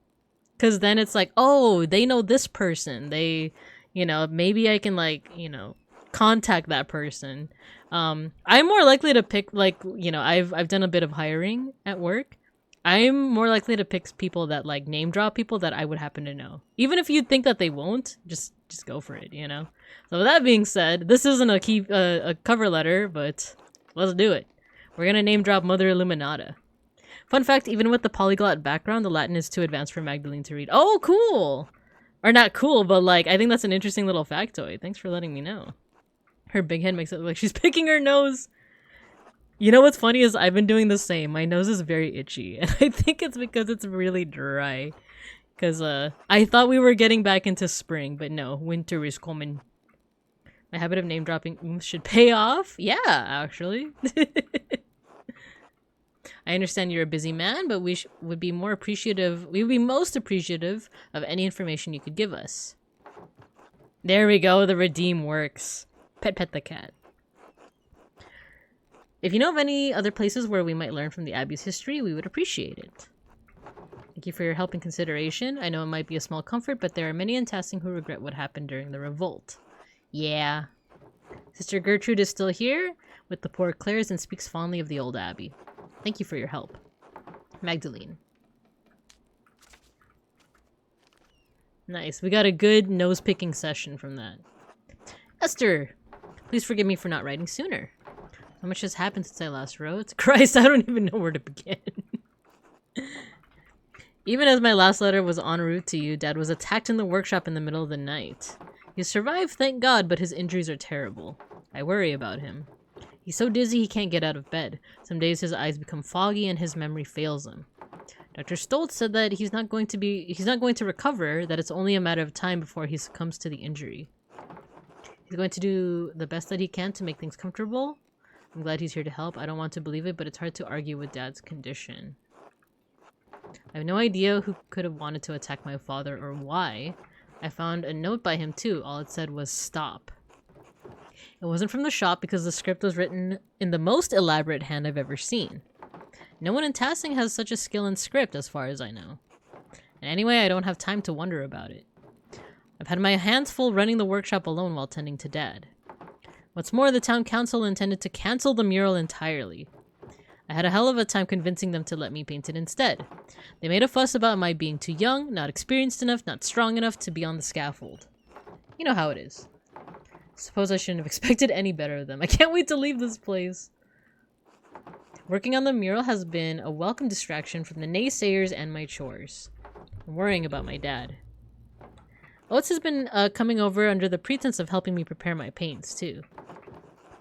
Because then it's like, oh, they know this person. They, maybe I can, like, contact that person. I'm more likely to pick, like, I've done a bit of hiring at work. I'm more likely to pick people that, like, name drop people that I would happen to know. Even if you think that they won't, just go for it, So with that being said, this isn't a cover letter, but let's do it. We're gonna name drop Mother Illuminata. Fun fact, even with the polyglot background, the Latin is too advanced for Magdalene to read. Oh, cool! Or not cool, but, like, I think that's an interesting little factoid. Thanks for letting me know. Her big head makes it look like she's picking her nose. You know what's funny is I've been doing the same. My nose is very itchy, and I think it's because it's really dry. Because I thought we were getting back into spring, but no, winter is coming. My habit of name dropping should pay off. Yeah, actually. I understand you're a busy man, but we would be more appreciative. We would be most appreciative of any information you could give us. There we go. The redeem works. Pet the cat. If you know of any other places where we might learn from the Abbey's history, we would appreciate it. Thank you for your help and consideration. I know it might be a small comfort, but there are many in Tassing who regret what happened during the revolt. Yeah. Sister Gertrude is still here with the poor Clares and speaks fondly of the old Abbey. Thank you for your help. Magdalene. Nice. We got a good nose-picking session from that. Esther! Please forgive me for not writing sooner. How much has happened since I last wrote? Christ, I don't even know where to begin. Even as my last letter was en route to you, Dad was attacked in the workshop in the middle of the night. He survived, thank God, but his injuries are terrible. I worry about him. He's so dizzy he can't get out of bed. Some days his eyes become foggy and his memory fails him. Dr. Stoltz said that he's not going to recover, that it's only a matter of time before he succumbs to the injury. He's going to do the best that he can to make things comfortable. I'm glad he's here to help. I don't want to believe it, but it's hard to argue with Dad's condition. I have no idea who could have wanted to attack my father or why. I found a note by him too. All it said was stop. It wasn't from the shop because the script was written in the most elaborate hand I've ever seen. No one in Tassing has such a skill in script as far as I know. And anyway, I don't have time to wonder about it. I've had my hands full running the workshop alone while tending to Dad. What's more, the town council intended to cancel the mural entirely. I had a hell of a time convincing them to let me paint it instead. They made a fuss about my being too young, not experienced enough, not strong enough to be on the scaffold. You know how it is. Suppose I shouldn't have expected any better of them. I can't wait to leave this place. Working on the mural has been a welcome distraction from the naysayers and my chores. I'm worrying about my dad. Oates has been coming over under the pretense of helping me prepare my paints, too.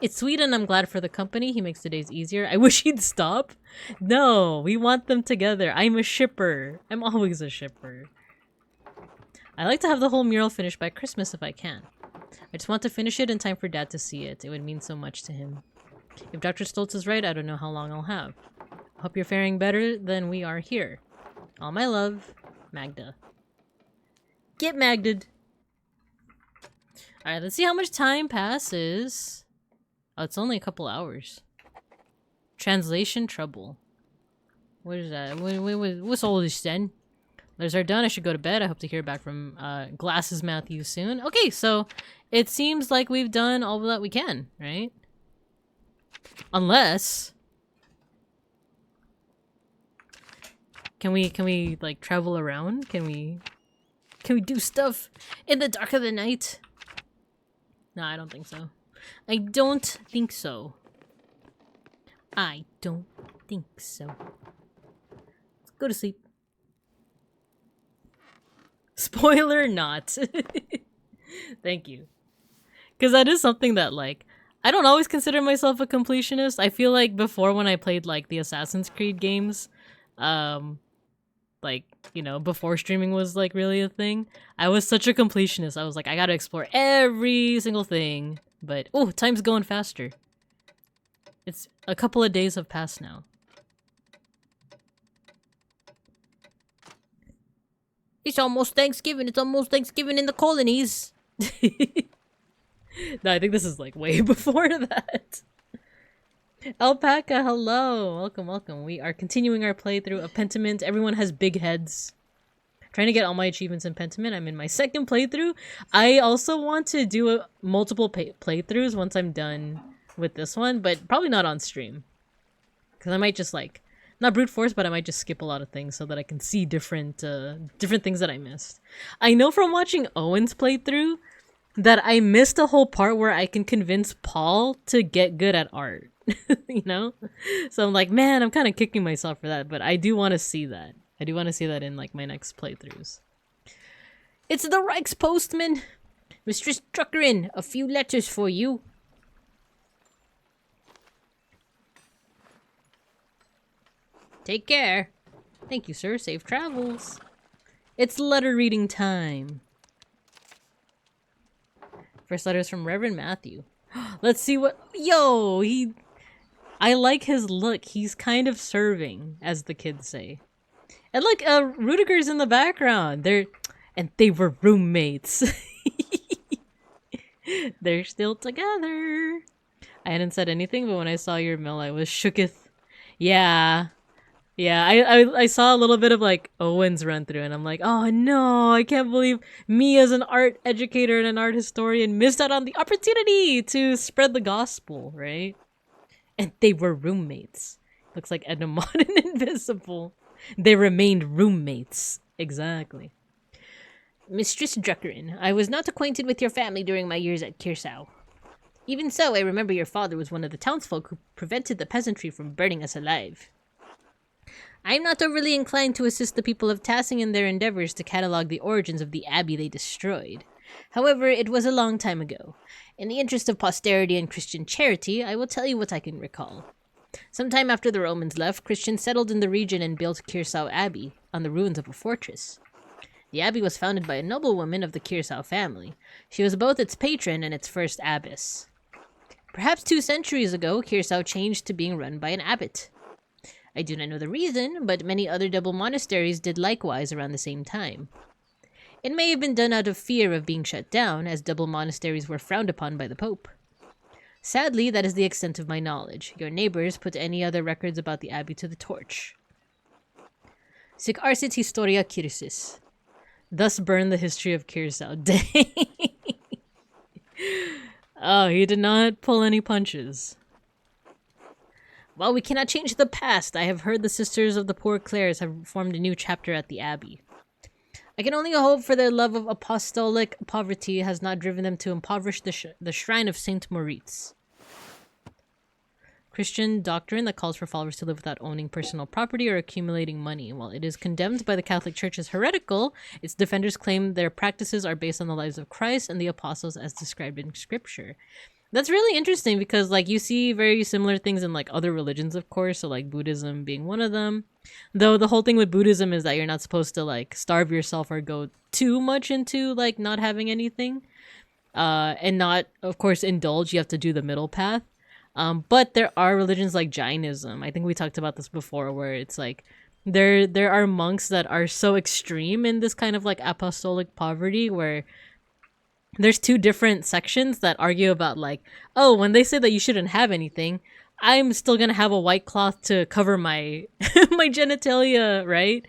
It's sweet and I'm glad for the company. He makes the days easier. I wish he'd stop. No, we want them together. I'm a shipper. I'm always a shipper. I like to have the whole mural finished by Christmas if I can. I just want to finish it in time for Dad to see it. It would mean so much to him. If Dr. Stoltz is right, I don't know how long I'll have. I hope you're faring better than we are here. All my love, Magda. Get Magda'd. Alright, let's see how much time passes. Oh, it's only a couple hours. Translation trouble. What is that? What's all this then? Letters are done. I should go to bed. I hope to hear back from Glasses Matthew soon. Okay, so it seems like we've done all that we can, right? Unless... Can we like travel around? Can we do stuff in the dark of the night? No, I don't think so. I don't think so. I don't think so. Let's go to sleep. Spoiler not. Thank you. Because that is something that, like, I don't always consider myself a completionist. I feel like before when I played, like, the Assassin's Creed games, like, you know, before streaming was, like, really a thing, I was such a completionist. I was like, I gotta explore every single thing. But, oh, time's going faster. It's a couple of days have passed now. It's almost Thanksgiving. It's almost Thanksgiving in the colonies. No, I think this is like way before that. Alpaca, hello. Welcome, welcome. We are continuing our playthrough of Pentiment. Everyone has big heads. Trying to get all my achievements in Pentiment. I'm in my second playthrough. I also want to do multiple playthroughs once I'm done with this one, but probably not on stream. Because I might just like, not brute force, but I might just skip a lot of things so that I can see different things that I missed. I know from watching Owen's playthrough that I missed a whole part where I can convince Paul to get good at art. You know? So I'm like, man, I'm kind of kicking myself for that, but I do want to see that. I do want to see that in like my next playthroughs. It's the Reichspostman! Mistress Truckerin, a few letters for you. Take care. Thank you, sir. Safe travels. It's letter reading time. First letter is from Reverend Matthew. Let's see what... Yo, I like his look. He's kind of serving, as the kids say. And look, Rudiger's in the background. They were roommates. They're still together. I hadn't said anything, but when I saw your mail, I was shooketh. Yeah. Yeah, I saw a little bit of like Owen's run through, and I'm like, oh no, I can't believe me as an art educator and an art historian missed out on the opportunity to spread the gospel, right? And they were roommates. Looks like Edamon and Invisible. They remained roommates. Exactly. Mistress Druckerin, I was not acquainted with your family during my years at Kirsau. Even so, I remember your father was one of the townsfolk who prevented the peasantry from burning us alive. I am not overly inclined to assist the people of Tassing in their endeavors to catalog the origins of the abbey they destroyed. However, it was a long time ago. In the interest of posterity and Christian charity, I will tell you what I can recall. Sometime after the Romans left, Christians settled in the region and built Kirsau Abbey on the ruins of a fortress. The abbey was founded by a noblewoman of the Kirsau family. She was both its patron and its first abbess. Perhaps 2 centuries ago, Kirsau changed to being run by an abbot. I do not know the reason, but many other double monasteries did likewise around the same time. It may have been done out of fear of being shut down, as double monasteries were frowned upon by the Pope. Sadly, that is the extent of my knowledge. Your neighbors put any other records about the abbey to the torch. Sic arsit historia Kirsis. Thus burned the history of Kirsau. Dang. Oh, he did not pull any punches. While we cannot change the past, I have heard the Sisters of the Poor Clares have formed a new chapter at the Abbey. I can only hope for their love of apostolic poverty has not driven them to impoverish the shrine of Saint Moritz. Christian doctrine that calls for followers to live without owning personal property or accumulating money. While it is condemned by the Catholic Church as heretical, its defenders claim their practices are based on the lives of Christ and the apostles as described in Scripture. That's really interesting because, like, you see very similar things in, like, other religions, of course, so, like, Buddhism being one of them. Though the whole thing with Buddhism is that you're not supposed to, like, starve yourself or go too much into, like, not having anything. And not, of course, indulge. You have to do the middle path. But there are religions like Jainism. I think we talked about this before, where it's, like, there are monks that are so extreme in this kind of, like, apostolic poverty where... There's 2 different sections that argue about, like, oh, when they say that you shouldn't have anything, I'm still gonna have a white cloth to cover my my genitalia, right?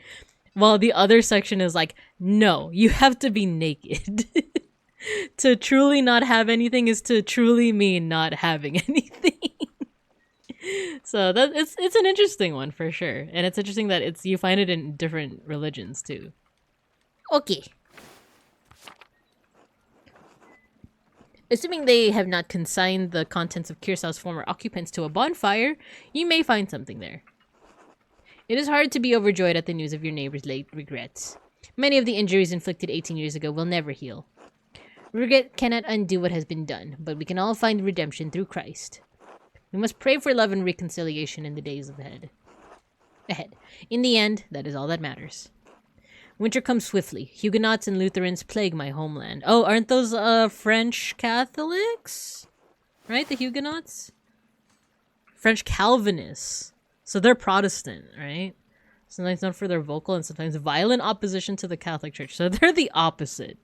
While the other section is like, no, you have to be naked. To truly not have anything is to truly mean not having anything. So that it's an interesting one for sure. And it's interesting that you find it in different religions too. Okay. Assuming they have not consigned the contents of Kirsau's former occupants to a bonfire, you may find something there. It is hard to be overjoyed at the news of your neighbor's late regrets. Many of the injuries inflicted 18 years ago will never heal. Regret cannot undo what has been done, but we can all find redemption through Christ. We must pray for love and reconciliation in the days ahead. In the end, that is all that matters. Winter comes swiftly. Huguenots and Lutherans plague my homeland. Oh, aren't those French Catholics? Right? The Huguenots? French Calvinists. So they're Protestant, right? Sometimes known for their vocal and sometimes violent opposition to the Catholic Church. So they're the opposite.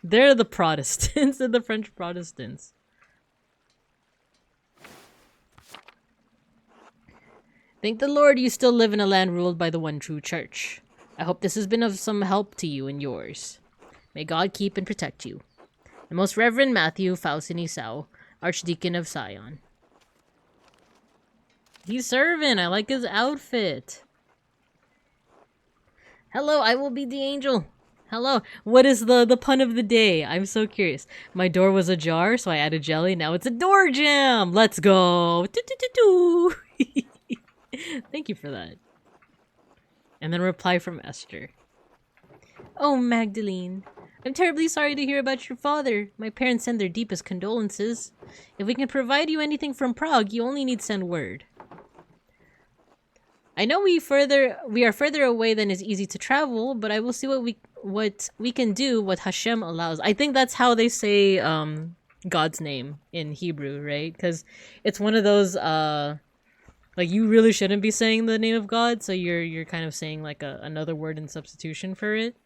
They're the Protestants and the French Protestants. Thank the Lord you still live in a land ruled by the one true church. I hope this has been of some help to you and yours. May God keep and protect you. The Most Reverend Matthew Faucinisau, Archdeacon of Sion. He's serving. I like his outfit. Hello, I will be the angel. Hello. What is the pun of the day? I'm so curious. My door was ajar, so I added jelly. Now it's a door jam. Let's go. Thank you for that. And then a reply from Esther. Oh, Magdalene. I'm terribly sorry to hear about your father. My parents send their deepest condolences. If we can provide you anything from Prague, you only need send word. I know we are further away than is easy to travel, but I will see what we can do, what Hashem allows. I think that's how they say God's name in Hebrew, right? Because it's one of those like you really shouldn't be saying the name of God, so you're kind of saying like another word in substitution for it.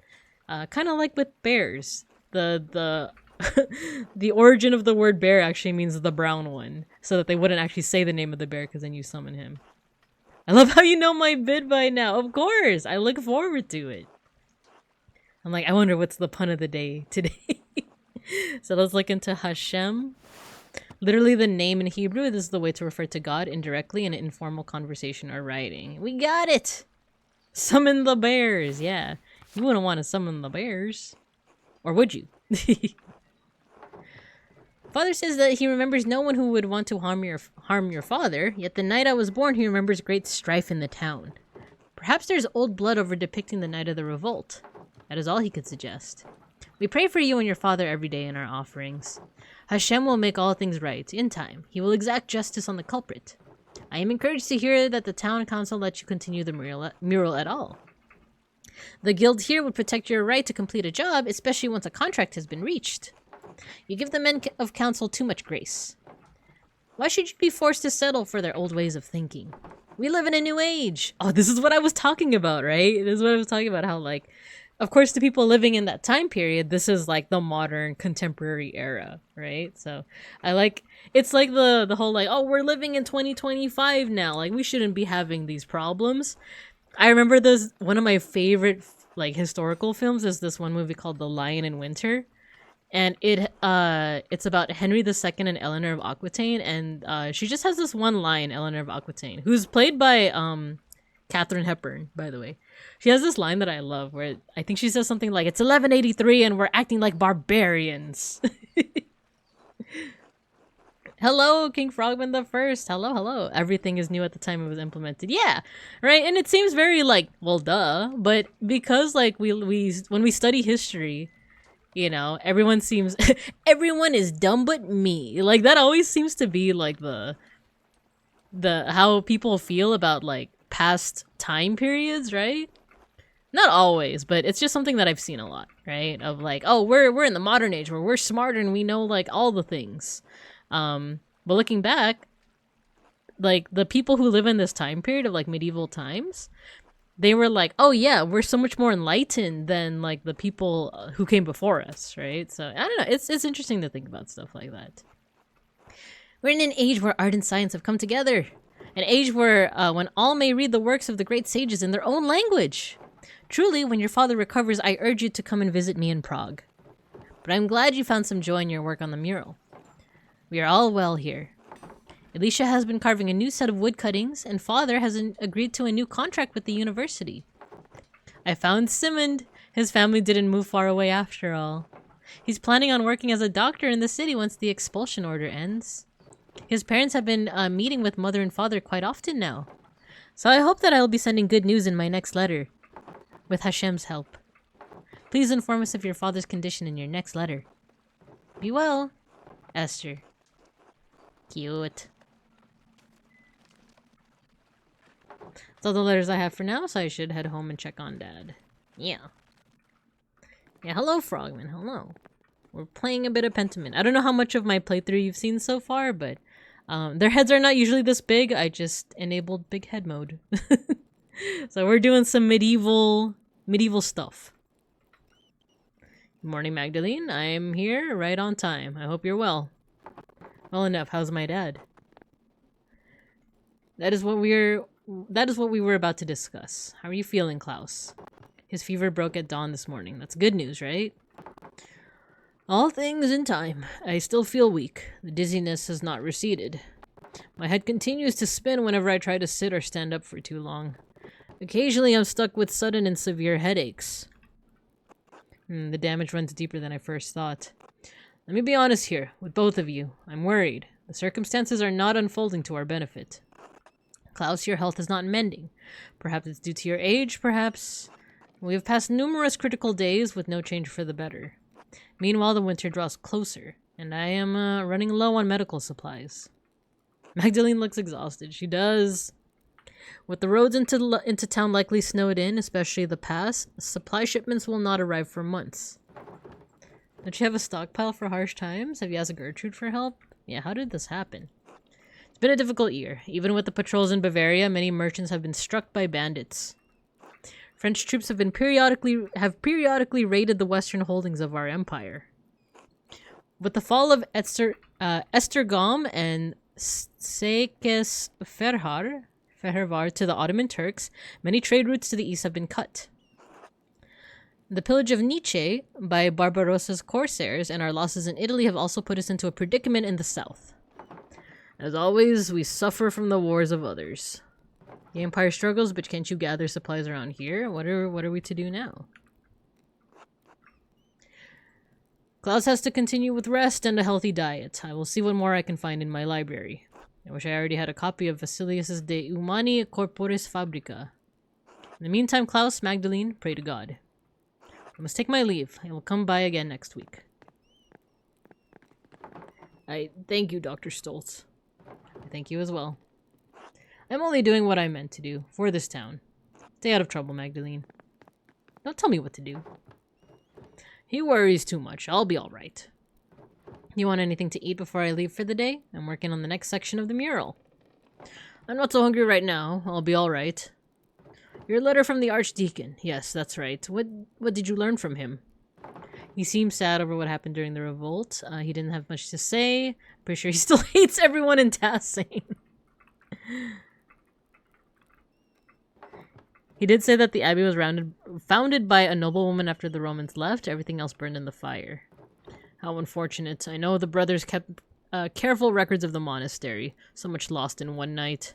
Kind of like with bears. The the origin of the word bear actually means the brown one, so that they wouldn't actually say the name of the bear because then you summon him. I love how you know my bid by now. Of course, I look forward to it. I'm like, I wonder what's the pun of the day today. So let's look into Hashem. Literally the name in Hebrew, this is the way to refer to God indirectly in an informal conversation or writing. We got it! Summon the bears, yeah. You wouldn't want to summon the bears. Or would you? Father says that he remembers no one who would want to harm your father, yet the night I was born he remembers great strife in the town. Perhaps there's old blood over depicting the night of the revolt. That is all he could suggest. We pray for you and your father every day in our offerings. Hashem will make all things right, in time. He will exact justice on the culprit. I am encouraged to hear that the town council lets you continue the mural at all. The guild here would protect your right to complete a job, especially once a contract has been reached. You give the men of council too much grace. Why should you be forced to settle for their old ways of thinking? We live in a new age. Oh, this is what I was talking about, right? This is what I was talking about, how, like, of course, to people living in that time period, this is, like, the modern, contemporary era, right? So, it's like the whole, like, oh, we're living in 2025 now. Like, we shouldn't be having these problems. I remember one of my favorite, like, historical films is this one movie called The Lion in Winter. And it's about Henry II and Eleanor of Aquitaine, and she just has this one line, Eleanor of Aquitaine, who's played by Katharine Hepburn, by the way. She has this line that I love, where I think she says something like, "It's 1183 and we're acting like barbarians." Hello, King Frogman the First. Hello, hello. Everything is new at the time it was implemented. Yeah, right. And it seems very like, well, duh. But because like we when we study history, you know, everyone is dumb but me. Like that always seems to be like the how people feel about like past time periods, right? Not always, but it's just something that I've seen a lot, right? Of like, oh, we're in the modern age where we're smarter and we know like all the things. But looking back, like the people who live in this time period of like medieval times, they were like, oh yeah, we're so much more enlightened than like the people who came before us, right? So I don't know, it's interesting to think about stuff like that. We're in an age where art and science have come together. An age where when all may read the works of the great sages in their own language. Truly, when your father recovers, I urge you to come and visit me in Prague. But I'm glad you found some joy in your work on the mural. We are all well here. Alicia has been carving a new set of wood cuttings, and father has agreed to a new contract with the university. I found Simond. His family didn't move far away after all. He's planning on working as a doctor in the city once the expulsion order ends. His parents have been meeting with mother and father quite often now. So I hope that I will be sending good news in my next letter. With Hashem's help. Please inform us of your father's condition in your next letter. Be well, Esther. Cute. That's all the letters I have for now, so I should head home and check on Dad. Yeah. Yeah, hello, Frogman. Hello. We're playing a bit of Pentiment. I don't know how much of my playthrough you've seen so far, but their heads are not usually this big. I just enabled big head mode. So we're doing some medieval stuff. Good morning, Magdalene. I am here right on time. I hope you're well. Well enough. How's my dad? That is what we were about to discuss. How are you feeling, Klaus? His fever broke at dawn this morning. That's good news, right? All things in time. I still feel weak. The dizziness has not receded. My head continues to spin whenever I try to sit or stand up for too long. Occasionally, I'm stuck with sudden and severe headaches. The damage runs deeper than I first thought. Let me be honest here, with both of you. I'm worried. The circumstances are not unfolding to our benefit. Klaus, your health is not mending. Perhaps it's due to your age, perhaps. We have passed numerous critical days with no change for the better. Meanwhile, the winter draws closer, and I am running low on medical supplies. Magdalene looks exhausted. She does. With the roads into town likely snowed in, especially the pass, supply shipments will not arrive for months. Don't you have a stockpile for harsh times? Have you asked Gertrude for help? Yeah, how did this happen? It's been a difficult year. Even with the patrols in Bavaria, many merchants have been struck by bandits. French troops have periodically raided the western holdings of our empire. With the fall of Esztergom and Székesfehérvár to the Ottoman Turks, many trade routes to the east have been cut. The pillage of Nietzsche by Barbarossa's corsairs and our losses in Italy have also put us into a predicament in the south. As always, we suffer from the wars of others. The empire struggles, but can't you gather supplies around here? What are we to do now? Klaus has to continue with rest and a healthy diet. I will see what more I can find in my library. I wish I already had a copy of Vasilius' De Humani Corporis Fabrica. In the meantime, Klaus, Magdalene, pray to God. I must take my leave. I will come by again next week. I thank you, Dr. Stoltz. I thank you as well. I'm only doing what I meant to do, for this town. Stay out of trouble, Magdalene. Don't tell me what to do. He worries too much. I'll be alright. You want anything to eat before I leave for the day? I'm working on the next section of the mural. I'm not so hungry right now. I'll be alright. Your letter from the Archdeacon. Yes, that's right. What did you learn from him? He seemed sad over what happened during the revolt. He didn't have much to say. Pretty sure he still hates everyone in Tassing. He did say that the abbey was founded by a noblewoman after the Romans left. Everything else burned in the fire. How unfortunate. I know the brothers kept careful records of the monastery. So much lost in one night.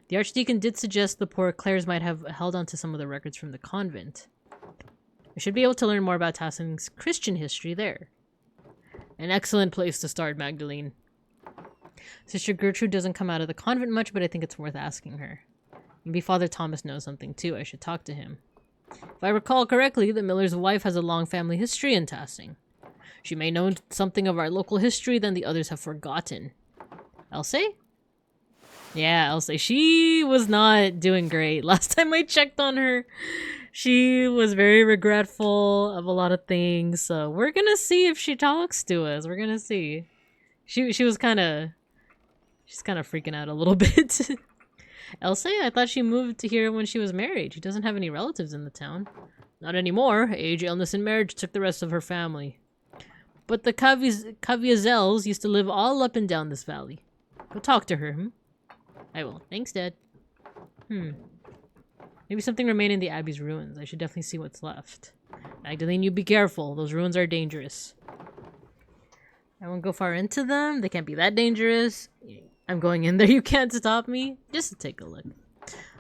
The Archdeacon did suggest the poor Clares might have held on to some of the records from the convent. I should be able to learn more about Tassing's Christian history there. An excellent place to start, Magdalene. Sister Gertrude doesn't come out of the convent much, but I think it's worth asking her. Maybe Father Thomas knows something too. I should talk to him. If I recall correctly, the miller's wife has a long family history in Tassing. She may know something of our local history than the others have forgotten. Elsie? Yeah, Elsie. She was not doing great. Last time I checked on her, she was very regretful of a lot of things. So we're gonna see if she talks to us. We're gonna see. She's kind of freaking out a little bit. Elsie, I thought she moved to here when she was married. She doesn't have any relatives in the town. Not anymore. Age, illness, and marriage took the rest of her family. But the Caviazels used to live all up and down this valley. Go talk to her, I will. Thanks, Dad. Maybe something remained in the abbey's ruins. I should definitely see what's left. Magdalene, you be careful. Those ruins are dangerous. I won't go far into them. They can't be that dangerous. I'm going in there. You can't stop me. Just to take a look.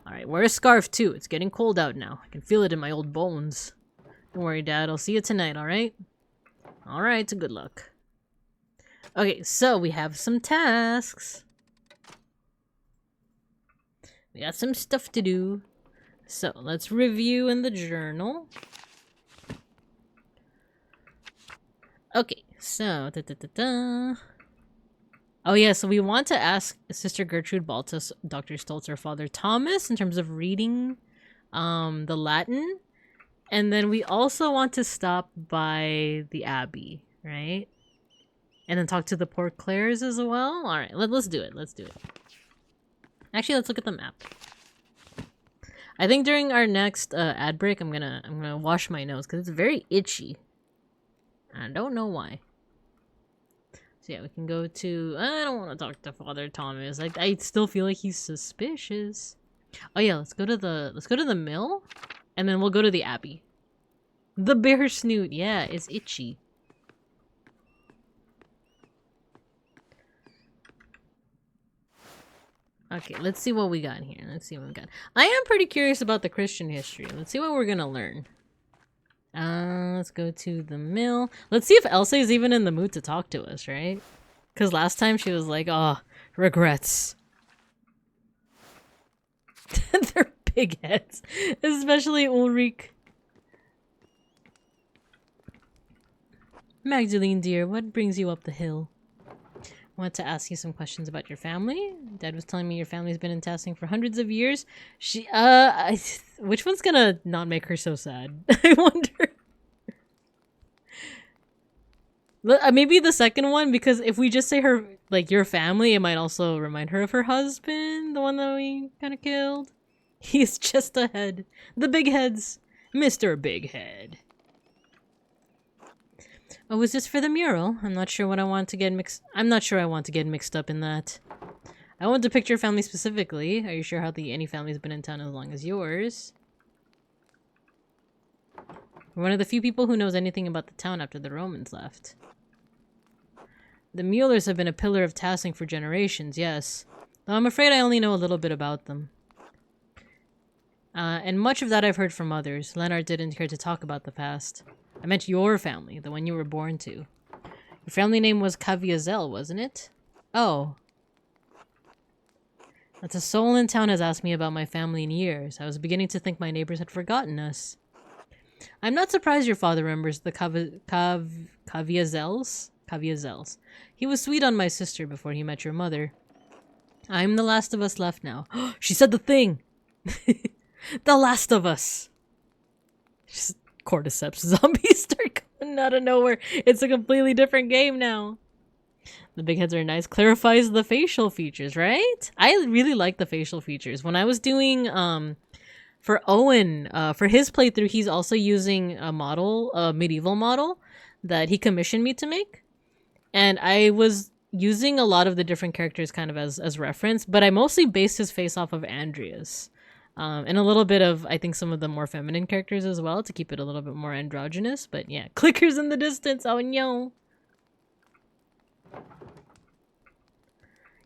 Alright, wear a scarf too. It's getting cold out now. I can feel it in my old bones. Don't worry, Dad. I'll see you tonight, alright? Alright, good luck. Okay, so we have some tasks. We got some stuff to do. So, let's review in the journal. Okay, so... Oh yeah, so we want to ask Sister Gertrude Baltus, Dr. Stoltz, or Father Thomas in terms of reading the Latin. And then we also want to stop by the Abbey, right? And then talk to the poor Clares as well. Alright, let's do it. Let's do it. Actually, let's look at the map. I think during our next ad break, I'm gonna wash my nose because it's very itchy. I don't know why. So yeah, we can go to... I don't want to talk to Father Thomas. I still feel like he's suspicious. Oh yeah, let's go to the mill, and then we'll go to the Abbey. The bear snoot, yeah, it's itchy. Okay, let's see what we got here. Let's see what we got. I am pretty curious about the Christian history. Let's see what we're gonna learn. Let's go to the mill. Let's see if Elsie is even in the mood to talk to us, right? Because last time she was like, oh, regrets. They're big heads. Especially Ulrich. Magdalene, dear, what brings you up the hill? want to ask you some questions about your family. Dad was telling me your family's been in Tassing for hundreds of years. Which one's gonna not make her so sad? I wonder. Maybe the second one, because if we just say her, like, your family, it might also remind her of her husband, the one that we kind of killed. He's just a head. The big heads. Mr. Big Head. Oh, is this for the mural? I'm not sure what I want to get mixed... I'm not sure I want to get mixed up in that. I want to picture your family specifically. Are you sure hardly any family's been in town as long as yours? We're one of the few people who knows anything about the town after the Romans left. The Muellers have been a pillar of Tassing for generations, yes. Though I'm afraid I only know a little bit about them. And much of that I've heard from others. Leonard didn't care to talk about the past. I meant your family, the one you were born to. Your family name was Caviazel, wasn't it? Oh. Not a soul in town has asked me about my family in years. I was beginning to think my neighbors had forgotten us. I'm not surprised your father remembers the Caviazels. Caviazels. He was sweet on my sister before he met your mother. I'm the last of us left now. She said the thing! The last of us! Just cordyceps zombies start coming out of nowhere. It's a completely different game now. The big heads are nice. Clarifies the facial features, right? I really like the facial features. When I was doing, for Owen, for his playthrough, he's also using a model, a medieval model, that he commissioned me to make. And I was using a lot of the different characters kind of as reference, but I mostly based his face off of Andrea's. And a little bit of, I think, some of the more feminine characters as well to keep it a little bit more androgynous. But yeah, clickers in the distance. Oh no.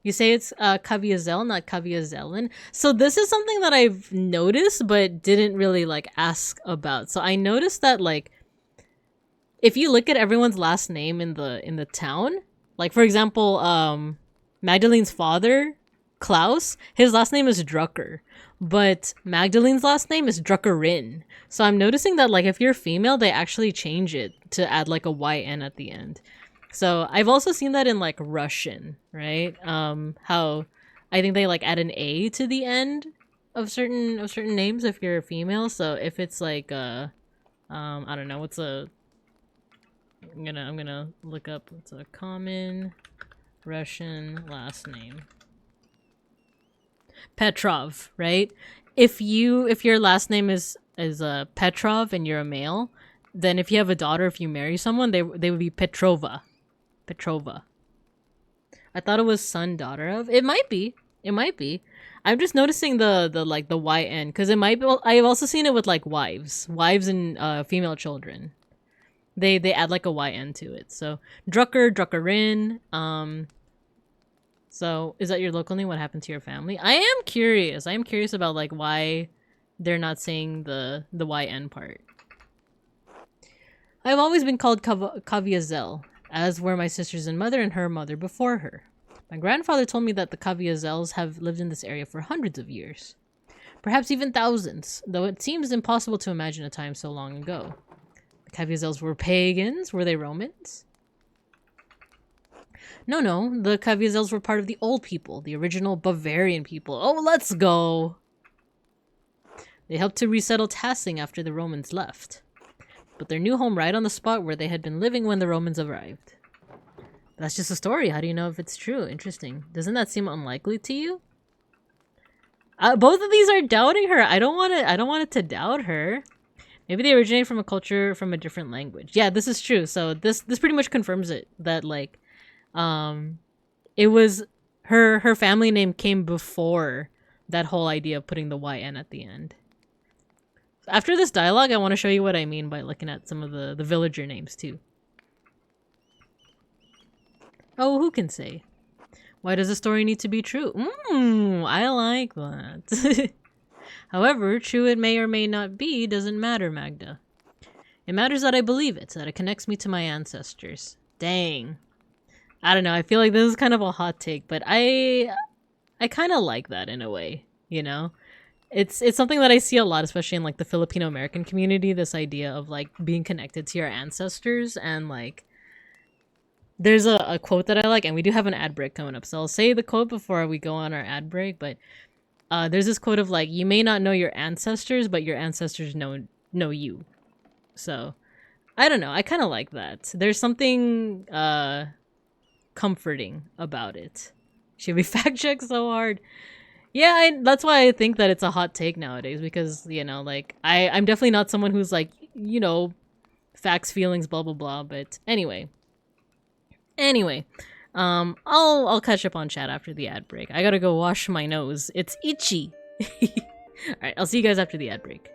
You say it's Caviazel, not Caviazellin. So this is something that I've noticed but didn't really like ask about. So I noticed that like if you look at everyone's last name in the town, like for example, Magdalene's father, Klaus, his last name is Drucker. But Magdalene's last name is Druckerin. So I'm noticing that like if you're female, they actually change it to add like a YN at the end. So I've also seen that in like Russian, right? How I think they like add an A to the end of certain names if you're a female. So if it's like I don't know, what's a I'm gonna look up what's a common Russian last name. Petrov, right? If your last name is Petrov and you're a male, then if you have a daughter, if you marry someone, they would be Petrova. Petrova. I thought it was son, daughter of. It might be. It might be. I'm just noticing the like the YN because it might be. I've also seen it with like wives and female children. They add like a YN to it. So Drucker, Druckerin. So, is that your local name? What happened to your family? I am curious. I am curious about, like, why they're not saying the YN part. I've always been called Caviazel, as were my sisters and mother and her mother before her. My grandfather told me that the Caviazels have lived in this area for hundreds of years. Perhaps even thousands, though it seems impossible to imagine a time so long ago. The Caviazels were pagans? Were they Romans? No, the Caviazels were part of the old people, the original Bavarian people. Oh, let's go! They helped to resettle Tassing after the Romans left. But their new home right on the spot where they had been living when the Romans arrived. That's just a story. How do you know if it's true? Interesting. Doesn't that seem unlikely to you? Both of these are doubting her. I don't want it to doubt her. Maybe they originate from a culture from a different language. Yeah, this is true. So this pretty much confirms it that like it was her family name came before that whole idea of putting the YN at the end. After this dialogue, I want to show you what I mean by looking at some of the villager names too. Oh, who can say? Why does the story need to be true? I like that. However, true it may or may not be doesn't matter, Magda. It matters that I believe it, that it connects me to my ancestors. Dang. I don't know, I feel like this is kind of a hot take, but I kind of like that in a way, you know? It's something that I see a lot, especially in like the Filipino American community, this idea of like being connected to your ancestors and like there's a quote that I like, and we do have an ad break coming up, so I'll say the quote before we go on our ad break. But there's this quote of like, you may not know your ancestors, but your ancestors know you. So I don't know, I kind of like that. There's something comforting about it. Should we fact check so hard? Yeah, that's why I think that it's a hot take nowadays, because you know, like I'm definitely not someone who's like, you know, facts, feelings, blah blah blah. But anyway, I'll catch up on chat after the ad break. I gotta go wash my nose. It's itchy. All right, I'll see you guys after the ad break.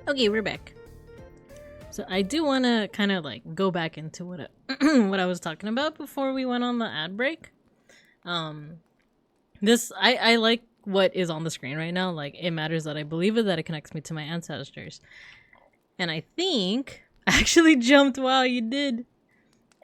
Okay, we're back. So I do want to kind of like go back into what what I was talking about before we went on the ad break. This I like what is on the screen right now. Like, it matters that I believe it, that it connects me to my ancestors. And I think I actually jumped. Wow, you did.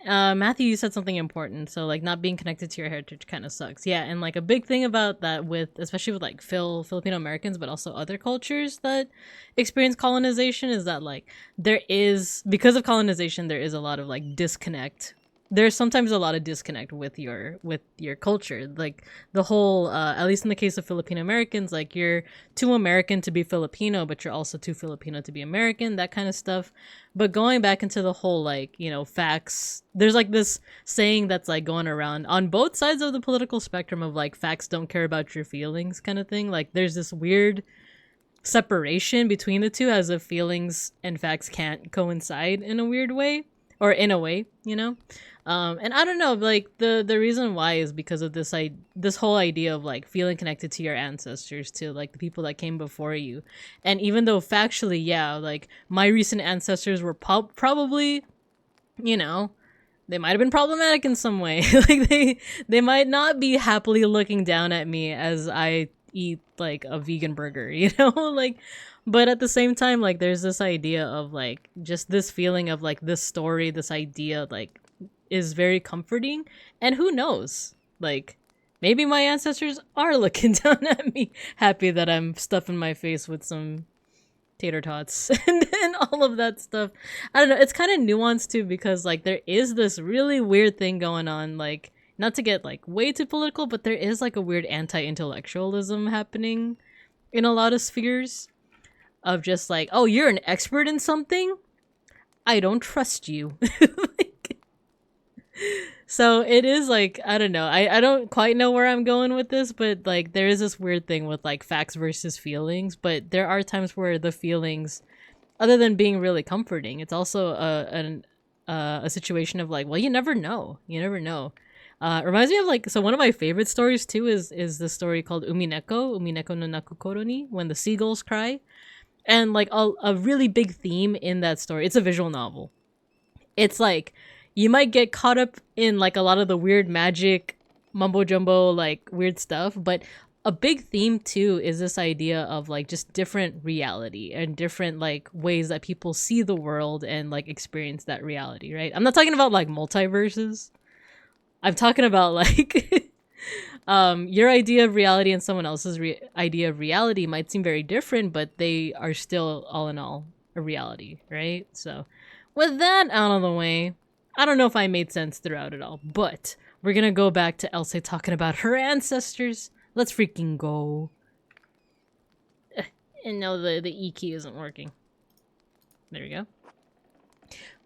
Matthew, you said something important. So like, not being connected to your heritage kind of sucks. Yeah, and like a big thing about that, with especially with like Filipino Americans, but also other cultures that experience colonization, is that like there is, because of colonization, there is a lot of like disconnect. There's sometimes a lot of disconnect with your culture. Like the whole, at least in the case of Filipino Americans, like you're too American to be Filipino, but you're also too Filipino to be American, that kind of stuff. But going back into the whole, like, you know, facts, there's like this saying that's like going around on both sides of the political spectrum of like, facts don't care about your feelings kind of thing. Like there's this weird separation between the two, as if feelings and facts can't coincide in a weird way, or in a way, you know. And I don't know, like the reason why is because of this whole idea of like feeling connected to your ancestors, to like the people that came before you. And even though factually, yeah, like my recent ancestors were probably, you know, they might have been problematic in some way. Like they might not be happily looking down at me as I eat like a vegan burger, you know. Like, but at the same time, like there's this idea of like just this feeling of like this story, this idea like is very comforting. And who knows, like maybe my ancestors are looking down at me, happy that I'm stuffing my face with some tater tots and all of that stuff. I don't know, it's kind of nuanced too, because like there is this really weird thing going on, like not to get like way too political, but there is like a weird anti-intellectualism happening in a lot of spheres of just like, oh, you're an expert in something, I don't trust you. So it is like, I don't know, I don't quite know where I'm going with this, but like there is this weird thing with like facts versus feelings. But there are times where the feelings, other than being really comforting, it's also a situation of like, well, you never know, reminds me of like, so one of my favorite stories too is the story called Umineko no Nakukoro ni, when the seagulls cry. And like a really big theme in that story, it's a visual novel, it's like you might get caught up in like a lot of the weird magic mumbo jumbo, like weird stuff, but a big theme too is this idea of like just different reality and different like ways that people see the world and like experience that reality, right? I'm not talking about like multiverses, I'm talking about like your idea of reality and someone else's idea of reality might seem very different, but they are still all in all a reality, right? So with that out of the way, I don't know if I made sense throughout it all, but we're gonna go back to Elsa talking about her ancestors. Let's freaking go. And no, the E key isn't working. There we go.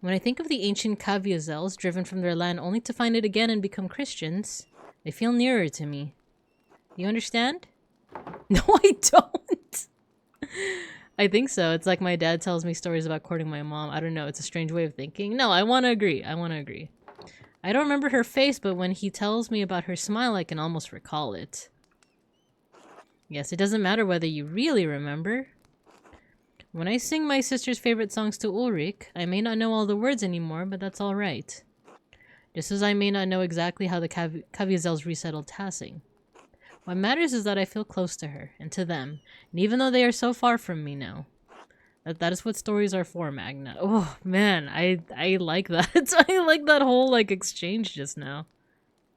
When I think of the ancient Kaviazels driven from their land only to find it again and become Christians, they feel nearer to me. You understand? No, I don't. I think so. It's like my dad tells me stories about courting my mom. I don't know. It's a strange way of thinking. No, I want to agree. I don't remember her face, but when he tells me about her smile, I can almost recall it. Yes, it doesn't matter whether you really remember. When I sing my sister's favorite songs to Ulrich, I may not know all the words anymore, but that's all right. Just as I may not know exactly how the Kaviazels resettled Tassing. What matters is that I feel close to her, and to them, and even though they are so far from me now. That is what stories are for, Magna. Oh, man, I like that. I like that whole, like, exchange just now.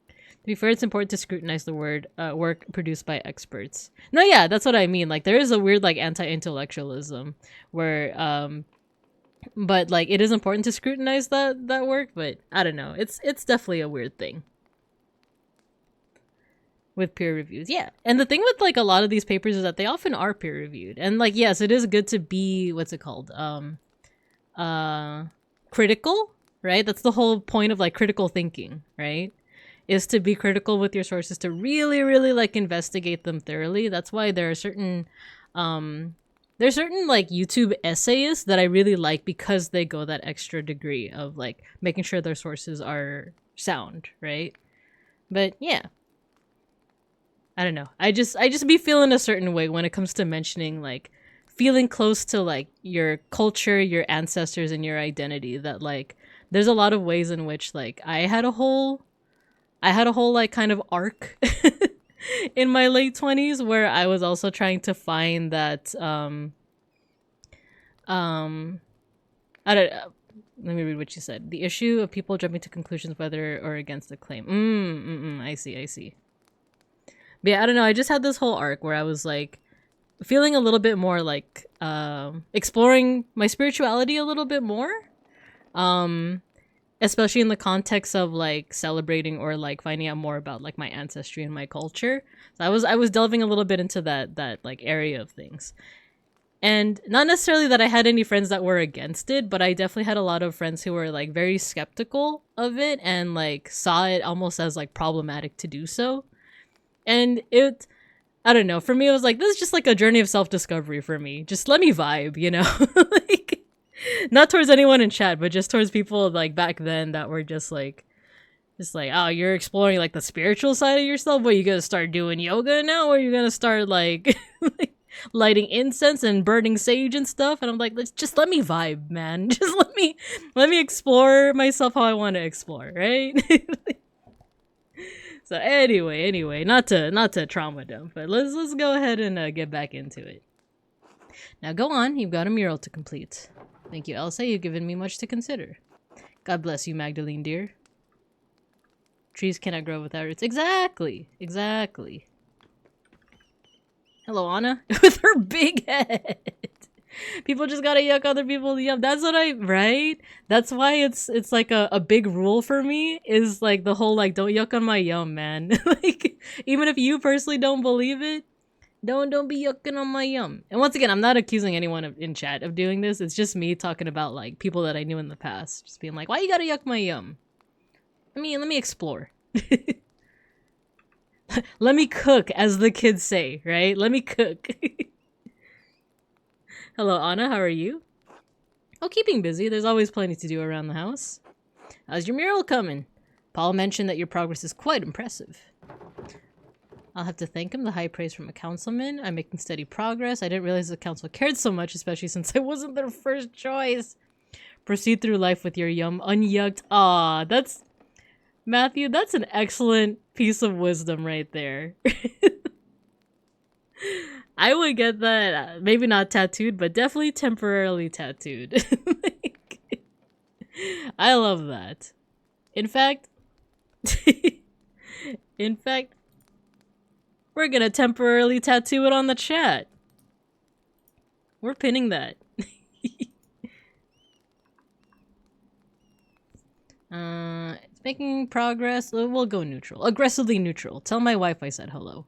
To be fair, it's important to scrutinize the work produced by experts. No, yeah, that's what I mean. Like, there is a weird, like, anti-intellectualism where, but, like, it is important to scrutinize that work, but I don't know. It's definitely a weird thing. With peer reviews, yeah. And the thing with like a lot of these papers is that they often are peer reviewed, and like, yes, it is good to be, what's it called, critical, right? That's the whole point of like critical thinking, right? Is to be critical with your sources, to really like investigate them thoroughly. That's why there are certain like YouTube essayists that I really like, because they go that extra degree of like making sure their sources are sound, right? But yeah, I don't know. I just be feeling a certain way when it comes to mentioning like feeling close to like your culture, your ancestors, and your identity, that like there's a lot of ways in which like I had a whole like kind of arc in my late 20s where I was also trying to find that I don't let me read what you said. The issue of people jumping to conclusions whether or against a claim. I see. But yeah, I don't know. I just had this whole arc where I was like feeling a little bit more like exploring my spirituality a little bit more. Especially in the context of like celebrating or like finding out more about like my ancestry and my culture. So I was delving a little bit into that like area of things. And not necessarily that I had any friends that were against it, but I definitely had a lot of friends who were like very skeptical of it and like saw it almost as like problematic to do so. And I don't know, for me it was like, this is just like a journey of self-discovery for me. Just let me vibe, you know? Like, not towards anyone in chat, but just towards people like back then that were just like, oh, you're exploring like the spiritual side of yourself? What, you gonna start doing yoga now? Or you gonna start like lighting incense and burning sage and stuff? And I'm like, just let me vibe, man. Just let me explore myself how I want to explore, right? So anyway, not to trauma dump, but let's go ahead and get back into it. Now go on, you've got a mural to complete. Thank you, Elsa, you've given me much to consider. God bless you, Magdalene dear. Trees cannot grow without roots. Exactly. Hello, Anna. With her big head. People just gotta yuck other people's yum. That's what right? That's why it's like a big rule for me, is like the whole like, don't yuck on my yum, man. Like, even if you personally don't believe it, don't be yucking on my yum. And once again, I'm not accusing anyone in chat of doing this. It's just me talking about like people that I knew in the past. Just being like, why you gotta yuck my yum? Let me explore. Let me cook, as the kids say, right? Let me cook. Hello, Anna. How are you? Oh, keeping busy. There's always plenty to do around the house. How's your mural coming? Paul mentioned that your progress is quite impressive. I'll have to thank him. The high praise from a councilman. I'm making steady progress. I didn't realize the council cared so much, especially since I wasn't their first choice. Proceed through life with your yum unyucked. Ah, that's... Matthew, that's an excellent piece of wisdom right there. I would get that, maybe not tattooed, but definitely temporarily tattooed. Like, I love that. In fact, we're gonna temporarily tattoo it on the chat. We're pinning that. It's making progress. We'll go neutral. Aggressively neutral. Tell my wife I said hello.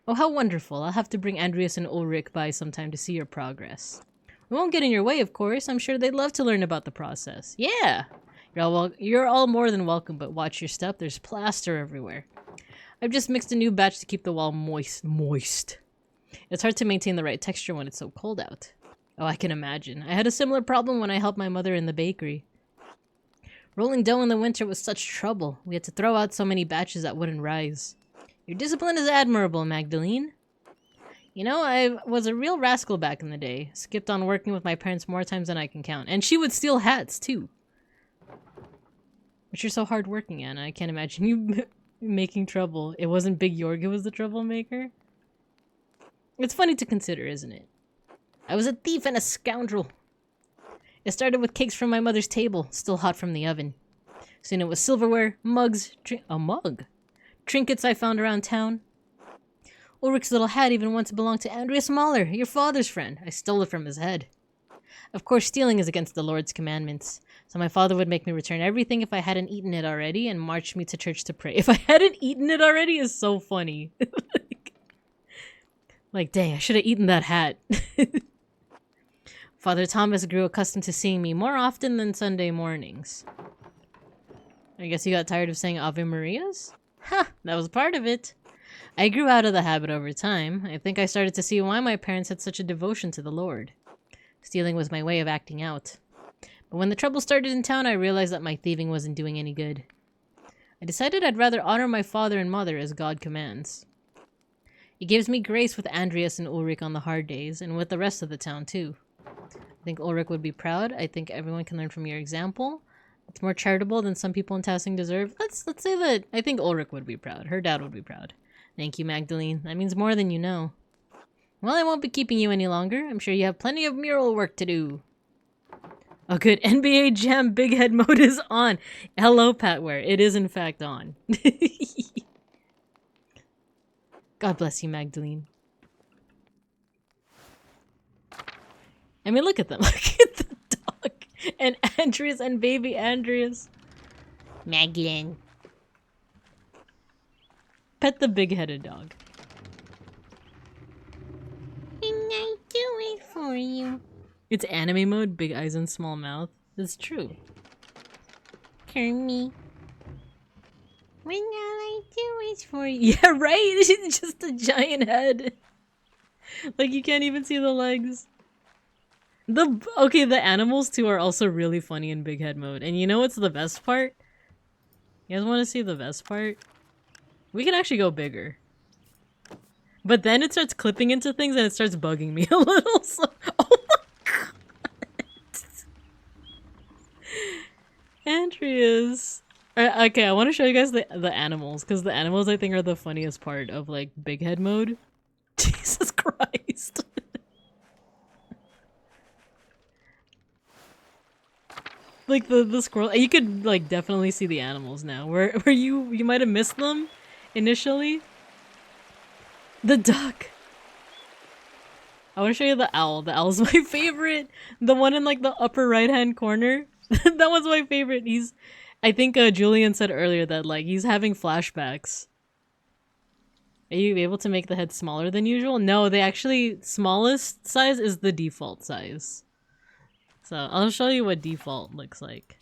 Oh, how wonderful. I'll have to bring Andreas and Ulrich by sometime to see your progress. We won't get in your way, of course. I'm sure they'd love to learn about the process. Yeah! You're all more than welcome, but watch your step. There's plaster everywhere. I've just mixed a new batch to keep the wall moist. It's hard to maintain the right texture when it's so cold out. Oh, I can imagine. I had a similar problem when I helped my mother in the bakery. Rolling dough in the winter was such trouble. We had to throw out so many batches that wouldn't rise. Your discipline is admirable, Magdalene. You know, I was a real rascal back in the day. Skipped on working with my parents more times than I can count. And she would steal hats, too. But you're so hardworking, Anna. I can't imagine you making trouble. It wasn't Big Jorg who was the troublemaker? It's funny to consider, isn't it? I was a thief and a scoundrel. It started with cakes from my mother's table, still hot from the oven. Soon it was silverware, mugs, a mug. Trinkets I found around town. Ulrich's little hat even once belonged to Andreas Mahler, your father's friend. I stole it from his head. Of course, stealing is against the Lord's commandments, so my father would make me return everything if I hadn't eaten it already and march me to church to pray. If I hadn't eaten it already is so funny. Like, dang, I should have eaten that hat. Father Thomas grew accustomed to seeing me more often than Sunday mornings. I guess you got tired of saying Ave Marias? Ha! That was part of it. I grew out of the habit over time. I think I started to see why my parents had such a devotion to the Lord. Stealing was my way of acting out. But when the trouble started in town, I realized that my thieving wasn't doing any good. I decided I'd rather honor my father and mother as God commands. He gives me grace with Andreas and Ulrich on the hard days, and with the rest of the town, too. I think Ulrich would be proud. I think everyone can learn from your example. It's more charitable than some people in Tassing deserve. Let's say that I think Ulrich would be proud. Her dad would be proud. Thank you, Magdalene. That means more than you know. Well, I won't be keeping you any longer. I'm sure you have plenty of mural work to do. Oh, good. NBA Jam Big Head mode is on. Hello, Patware. It is, in fact, on. God bless you, Magdalene. I mean, look at them. Look at the dog. And Andreas and baby Andreas. Magdalene. Pet the big-headed dog. And I do it for you. It's anime mode, big eyes and small mouth. It's true. Kermie. When all I do is for you. Yeah, right? It's just a giant head. Like, you can't even see the legs. Okay, the animals, too, are also really funny in big head mode. And you know what's the best part? You guys want to see the best part? We can actually go bigger. But then it starts clipping into things and it starts bugging me a little. So oh my god. Andreas. Okay, I want to show you guys the animals. Because the animals, I think, are the funniest part of, like, big head mode. Jesus Christ. Like, the squirrel. You could, like, definitely see the animals now. Where you might have missed them initially. The duck. I want to show you the owl. The owl's my favorite. The one in, like, the upper right-hand corner. That was my favorite. I think Julian said earlier that, like, he's having flashbacks. Are you able to make the head smaller than usual? No, they actually... Smallest size is the default size. So, I'll show you what default looks like.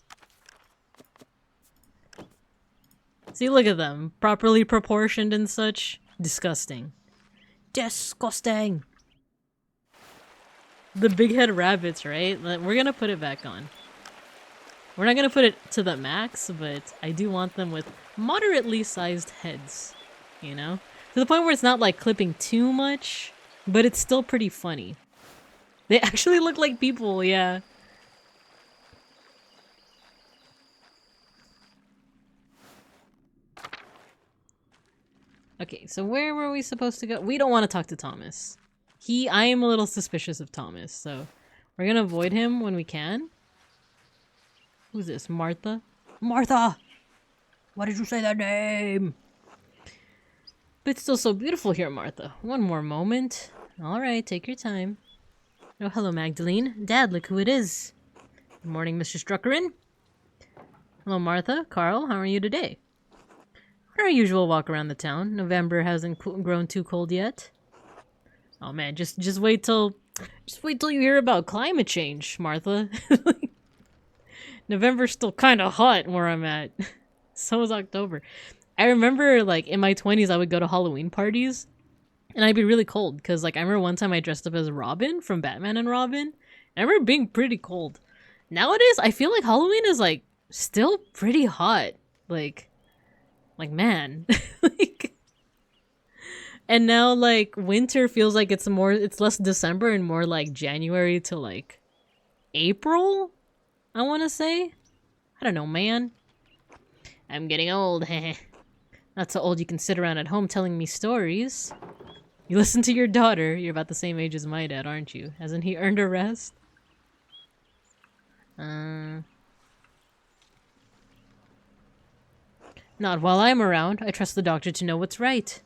See, look at them. Properly proportioned and such. Disgusting. Disgusting! The big head rabbits, right? We're gonna put it back on. We're not gonna put it to the max, but I do want them with moderately sized heads. You know? To the point where it's not like clipping too much, but it's still pretty funny. They actually look like people, yeah. Okay, so where were we supposed to go? We don't want to talk to Thomas. I am a little suspicious of Thomas, so we're gonna avoid him when we can. Who's this? Martha? Martha! Why did you say that name? But it's still so beautiful here, Martha. One more moment. Alright, take your time. Oh, hello, Magdalene. Dad, look who it is. Good morning, Mr. Struckerin. Hello, Martha. Carl, how are you today? Our usual walk around the town. November hasn't grown too cold yet. Oh man, just wait till you hear about climate change, Martha. November's still kind of hot where I'm at. So is October. I remember, like, in my 20s, I would go to Halloween parties, and I'd be really cold, because, like, I remember one time I dressed up as Robin from Batman and Robin, and I remember being pretty cold. Nowadays, I feel like Halloween is, like, still pretty hot. Like, man. Like, and now, like, winter feels like it's less December and more, like, January to, like, April, I want to say. I don't know, man. I'm getting old, heh. Not so old you can sit around at home telling me stories. You listen to your daughter. You're about the same age as my dad, aren't you? Hasn't he earned a rest? Not while I'm around. I trust the doctor to know what's right.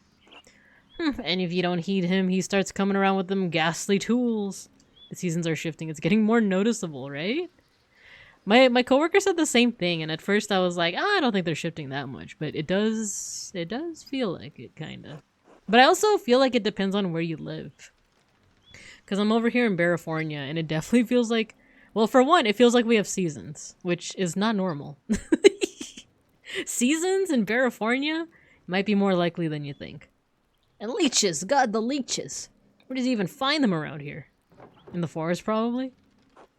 And if you don't heed him, he starts coming around with them ghastly tools. The seasons are shifting. It's getting more noticeable, right? My coworker said the same thing, and at first I was like, I don't think they're shifting that much, but it does feel like it, kinda. But I also feel like it depends on where you live. Because I'm over here in California, and it definitely feels like, well, for one, it feels like we have seasons, which is not normal. Seasons in California might be more likely than you think. And leeches, god, the leeches. Where does he even find them around here? In the forest, probably?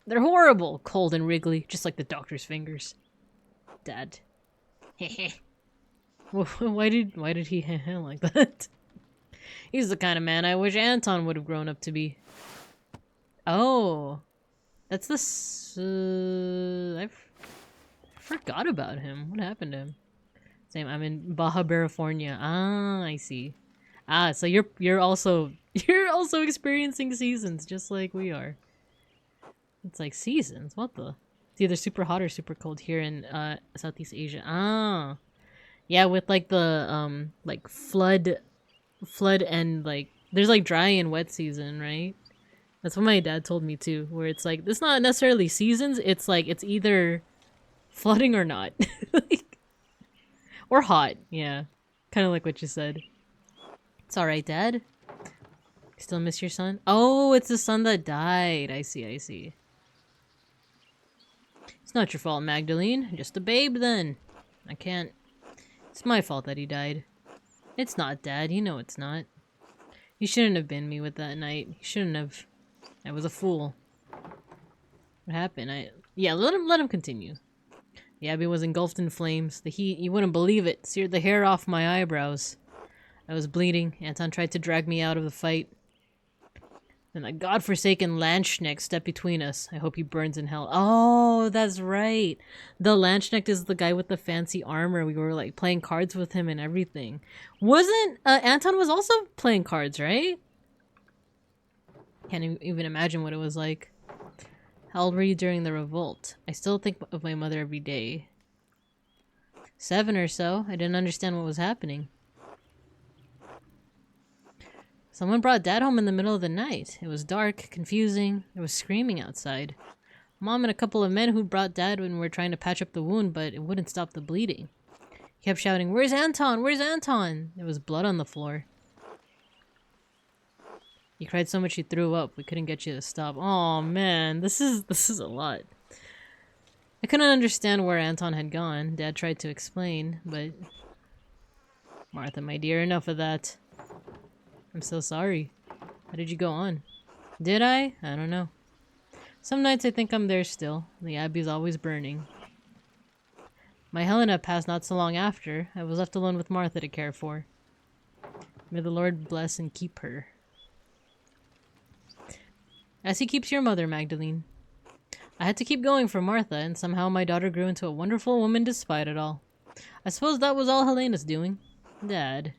They're horrible, cold and wriggly, just like the doctor's fingers. Dad. Heh. Why did he heh like that? He's the kind of man I wish Anton would have grown up to be. Oh. That's the... I forgot about him. What happened to him? Same, I'm in Baja California. Ah, I see. Ah, so you're also experiencing seasons just like we are. It's like seasons. What the? It's either super hot or super cold here in Southeast Asia. Ah. Yeah, with like the like flood and like there's like dry and wet season, right? That's what my dad told me too, where it's like it's not necessarily seasons, it's like it's either flooding or not. Like, or hot, yeah. Kind of like what you said. It's all right, Dad. Still miss your son? Oh, it's the son that died. I see, I see. It's not your fault, Magdalene. Just a babe, then. I can't... It's my fault that he died. It's not, Dad. You know it's not. You shouldn't have been me with that night. You shouldn't have. I was a fool. What happened? Yeah, let him continue. The abbey was engulfed in flames. The heat, you wouldn't believe it, seared the hair off my eyebrows. I was bleeding. Anton tried to drag me out of the fight. Then a godforsaken Landsknecht stepped between us. I hope he burns in hell. Oh, that's right. The Landsknecht is the guy with the fancy armor. We were like playing cards with him and everything. Wasn't Anton was also playing cards, right? Can't even imagine what it was like. How old were you during the revolt? I still think of my mother every day. 7 or so. I didn't understand what was happening. Someone brought Dad home in the middle of the night. It was dark, confusing. There was screaming outside. Mom and a couple of men who brought Dad when we were trying to patch up the wound, but it wouldn't stop the bleeding. He kept shouting, "Where's Anton? Where's Anton?" There was blood on the floor. He cried so much he threw up. We couldn't get you to stop. Oh man, this is a lot. I couldn't understand where Anton had gone. Dad tried to explain, but... Martha, my dear, enough of that. I'm so sorry. How did you go on? Did I? I don't know. Some nights I think I'm there still. The abbey's always burning. My Helena passed not so long after. I was left alone with Martha to care for. May the Lord bless and keep her. As he keeps your mother, Magdalene. I had to keep going for Martha, and somehow my daughter grew into a wonderful woman despite it all. I suppose that was all Helena's doing. Dad.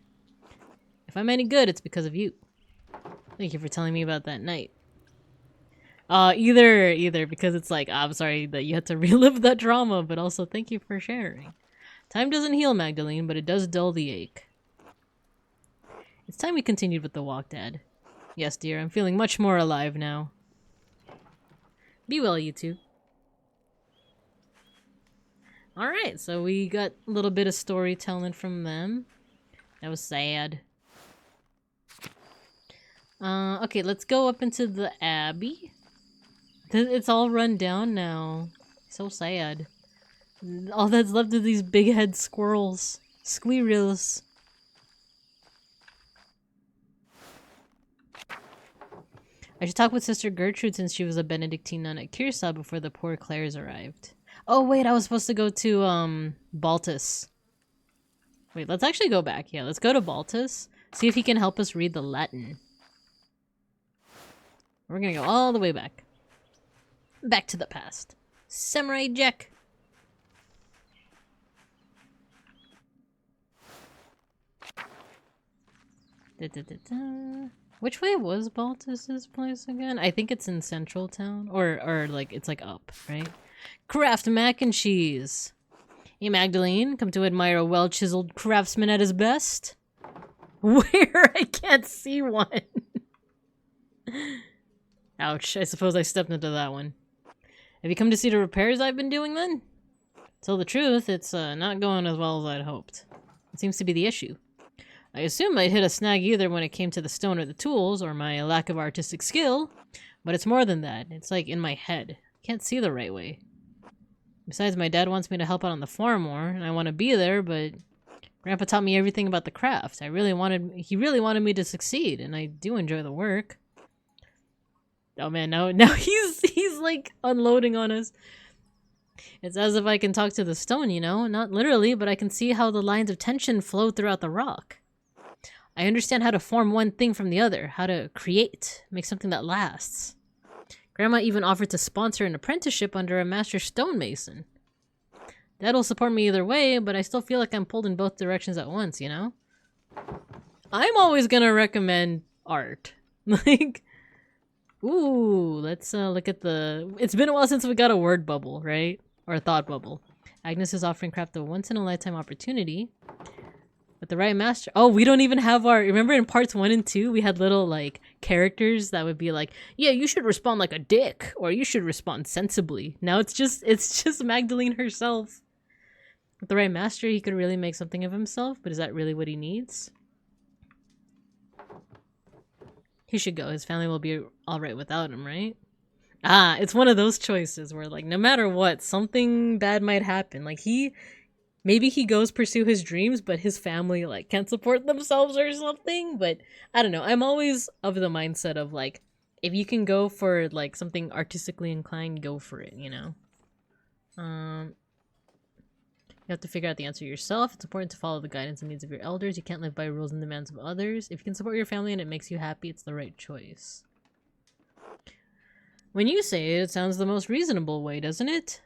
If I'm any good, it's because of you. Thank you for telling me about that night. Either because it's like, I'm sorry that you had to relive that trauma, but also thank you for sharing. Time doesn't heal, Magdalene, but it does dull the ache. It's time we continued with the walk, Dad. Yes, dear, I'm feeling much more alive now. Be well, you two. Alright, so we got a little bit of storytelling from them. That was sad. Okay, let's go up into the abbey. It's all run down now. So sad. All that's left are these big head squirrels. Squirrels. I should talk with Sister Gertrude since she was a Benedictine nun at Kiersau before the poor Clares arrived. Oh wait, I was supposed to go to Baltus. Wait, let's actually go back. Yeah, let's go to Baltus. See if he can help us read the Latin. We're gonna go all the way back. Back to the past. Samurai Jack. Which way was Baltus's place again? I think it's in Central Town. Or like, it's like up, right? Craft mac and cheese. Hey, Magdalene, come to admire a well-chiseled craftsman at his best? Where? I can't see one. Ouch, I suppose I stepped into that one. Have you come to see the repairs I've been doing then? Tell the truth, it's not going as well as I'd hoped. It seems to be the issue. I assumed I'd hit a snag either when it came to the stone or the tools, or my lack of artistic skill, but it's more than that. It's like in my head. I can't see the right way. Besides, my dad wants me to help out on the farm more, and I want to be there, but Grandpa taught me everything about the craft. He really wanted me to succeed, and I do enjoy the work. Oh man, now he's like unloading on us. It's as if I can talk to the stone, you know? Not literally, but I can see how the lines of tension flow throughout the rock. I understand how to form one thing from the other, how to create, make something that lasts. Grandma even offered to sponsor an apprenticeship under a master stonemason. Dad'll support me either way, but I still feel like I'm pulled in both directions at once, you know? I'm always gonna recommend art. Like, ooh, let's look at the... It's been a while since we got a word bubble, right? Or a thought bubble. Agnes is offering Craft a once-in-a-lifetime opportunity. With the right master... Oh, we don't even have our... Remember in parts 1 and 2, we had little, like, characters that would be like, yeah, you should respond like a dick, or you should respond sensibly. Now it's just Magdalene herself. With the right master, he could really make something of himself, but is that really what he needs? He should go. His family will be alright without him, right? Ah, it's one of those choices where, like, no matter what, something bad might happen. Like, maybe he goes pursue his dreams, but his family, like, can't support themselves or something. But, I don't know. I'm always of the mindset of, like, if you can go for, like, something artistically inclined, go for it, you know? You have to figure out the answer yourself. It's important to follow the guidance and needs of your elders. You can't live by rules and demands of others. If you can support your family and it makes you happy, it's the right choice. When you say it, it sounds the most reasonable way, doesn't it?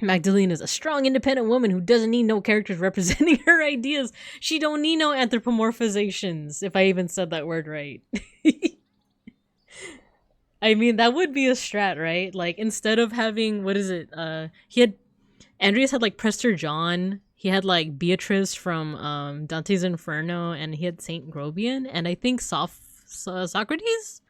Magdalene is a strong, independent woman who doesn't need no characters representing her ideas. She don't need no anthropomorphizations, if I even said that word right. I mean, that would be a strat, right? Like, instead of having, what is it? Andreas had, like, Prester John. He had, like, Beatrice from Dante's Inferno, and he had Saint Grobian, and I think Socrates?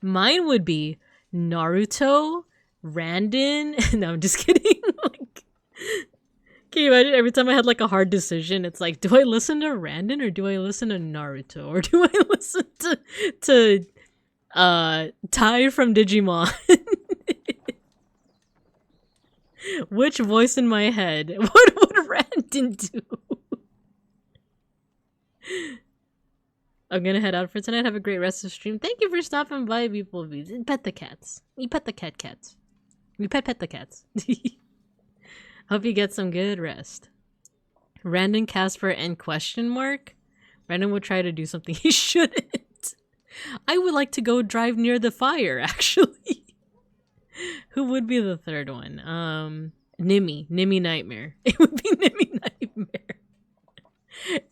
Mine would be Naruto, Randon. No, I'm just kidding. Like, can you imagine every time I had, like, a hard decision, it's like, do I listen to Randon or do I listen to Naruto? Or do I listen to Tai from Digimon? Which voice in my head? What would Randon do? I'm gonna head out for tonight. Have a great rest of the stream. Thank you for stopping by, beeplebees. And pet the cats. We pet the cats. We pet the cats. Hope you get some good rest. Random Casper and question mark? Random would try to do something he shouldn't. I would like to go drive near the fire, actually. Who would be the third one? Nimmy Nightmare. It would be Nimmy Nightmare.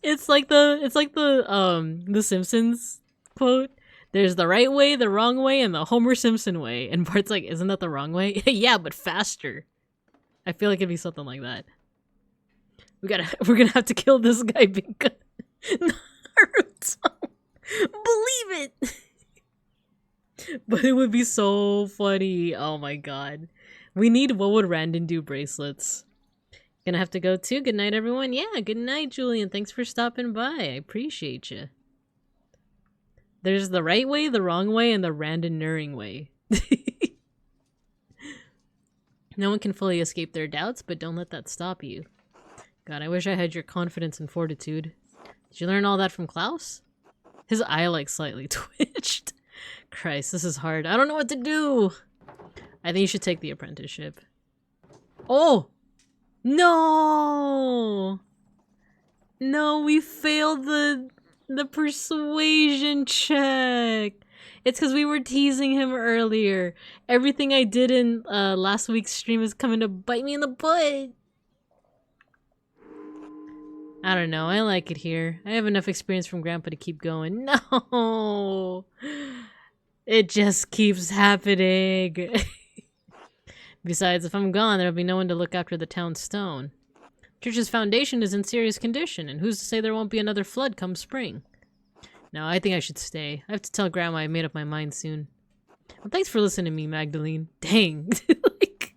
It's like the Simpsons quote. There's the right way, the wrong way, and the Homer Simpson way. And Bart's like, isn't that the wrong way? Yeah, but faster. I feel like it'd be something like that. We're gonna have to kill this guy because Naruto. Believe it. But it would be so funny. Oh my god. We need what would Randon do bracelets. Gonna have to go too. Good night, everyone. Yeah, good night, Julian. Thanks for stopping by. I appreciate you. There's the right way, the wrong way, and the Randon-nuring way. No one can fully escape their doubts, but don't let that stop you. God, I wish I had your confidence and fortitude. Did you learn all that from Klaus? His eye, like, slightly twitched. Christ, this is hard. I don't know what to do. I think you should take the apprenticeship. Oh! No! No, we failed the persuasion check. It's because we were teasing him earlier. Everything I did in last week's stream is coming to bite me in the butt. I don't know. I like it here. I have enough experience from Grandpa to keep going. No! It just keeps happening. Besides, if I'm gone, there'll be no one to look after the town's stone. Church's foundation is in serious condition, and who's to say there won't be another flood come spring? No, I think I should stay. I have to tell Grandma I made up my mind soon. Well, thanks for listening to me, Magdalene. Dang. Like,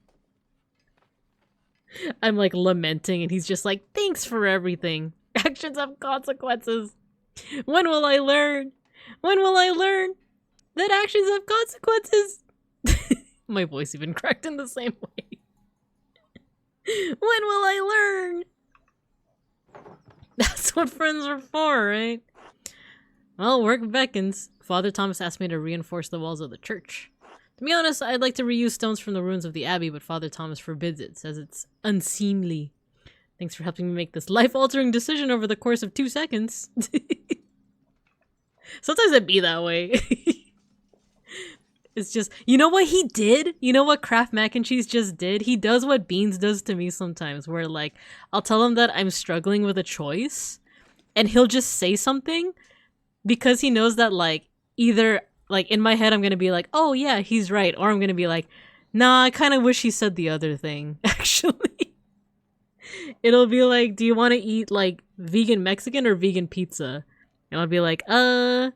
I'm like lamenting, and he's just like, thanks for everything. Actions have consequences. When will I learn? When will I learn that actions have consequences? My voice even cracked in the same way. When will I learn? That's what friends are for, right? Well, work beckons. Father Thomas asked me to reinforce the walls of the church. To be honest, I'd like to reuse stones from the ruins of the abbey, but Father Thomas forbids it, says it's unseemly. Thanks for helping me make this life-altering decision over the course of 2 seconds. Sometimes it be that way. It's just, you know what he did? You know what Kraft Mac and Cheese just did? He does what Beans does to me sometimes, where like, I'll tell him that I'm struggling with a choice, and he'll just say something because he knows that like, either like in my head I'm gonna be like, oh yeah, he's right, or I'm gonna be like, nah, I kind of wish he said the other thing, actually. It'll be like, do you want to eat like vegan Mexican or vegan pizza? And I'll be like, and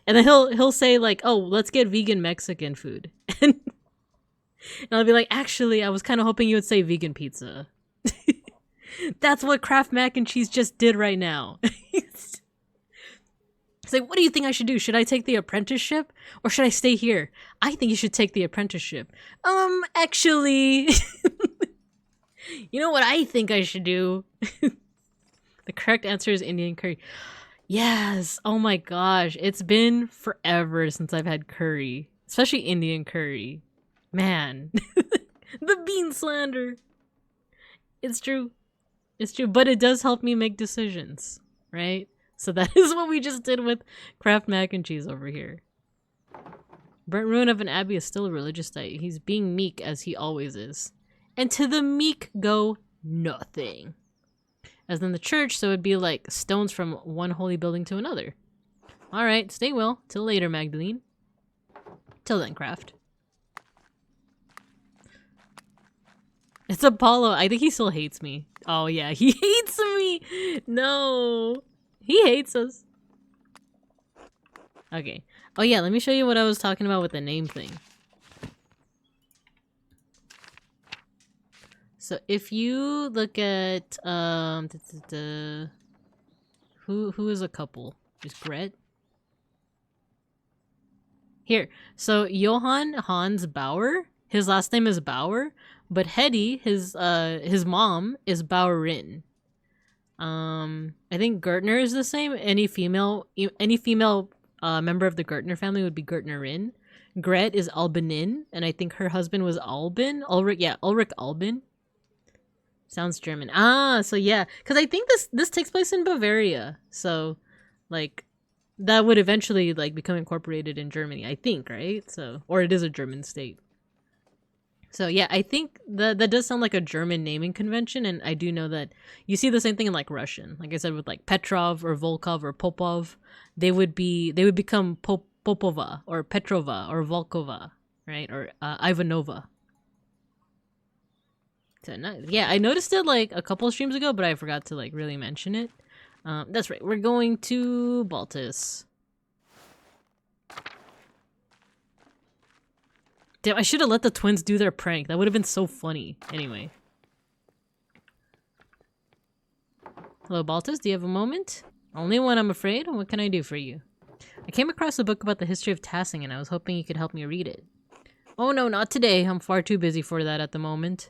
then he'll say like, oh, let's get vegan Mexican food. And I'll be like, actually, I was kind of hoping you would say vegan pizza. That's what Kraft Mac and Cheese just did right now. It's like, what do you think I should do? Should I take the apprenticeship or should I stay here? I think you should take the apprenticeship. Actually, you know what I think I should do? The correct answer is Indian curry. Yes. Oh my gosh. It's been forever since I've had curry, especially Indian curry. Man, the bean slander. It's true. It's true. But it does help me make decisions, right? So that is what we just did with Kraft Mac and Cheese over here. Burnt ruin of an abbey is still a religious site. He's being meek as he always is. And to the meek go nothing. As in the church, so it'd be like stones from one holy building to another. Alright, stay well. Till later, Magdalene. Till then, Kraft. It's Apollo. I think he still hates me. Oh yeah, he hates me! No! He hates us. Okay. Oh yeah, let me show you what I was talking about with the name thing. So if you look at who is a couple? Is Gret? Here. So Johann Hans Bauer, his last name is Bauer, but Hetty, his mom is Bauerin. I think Gertner is the same. Any female member of the Gertner family would be Gertnerin. Gret is Albanin, and I think her husband was Albin. Ulrich Albin. Sounds German. Ah, so yeah, because I think this takes place in Bavaria, so like that would eventually like become incorporated in Germany, I think, right? So, or it is a German state. So yeah, I think that does sound like a German naming convention, and I do know that you see the same thing in like Russian. Like I said, with like Petrov or Volkov or Popov, they would become Popova or Petrova or Volkova, right? Or Ivanova. So yeah, I noticed it like a couple of streams ago, but I forgot to like really mention it. That's right. We're going to Baltus. Damn, I should have let the twins do their prank. That would have been so funny. Anyway. Hello, Baltus. Do you have a moment? Only one, I'm afraid. What can I do for you? I came across a book about the history of Tassing, and I was hoping you could help me read it. Oh no, not today. I'm far too busy for that at the moment.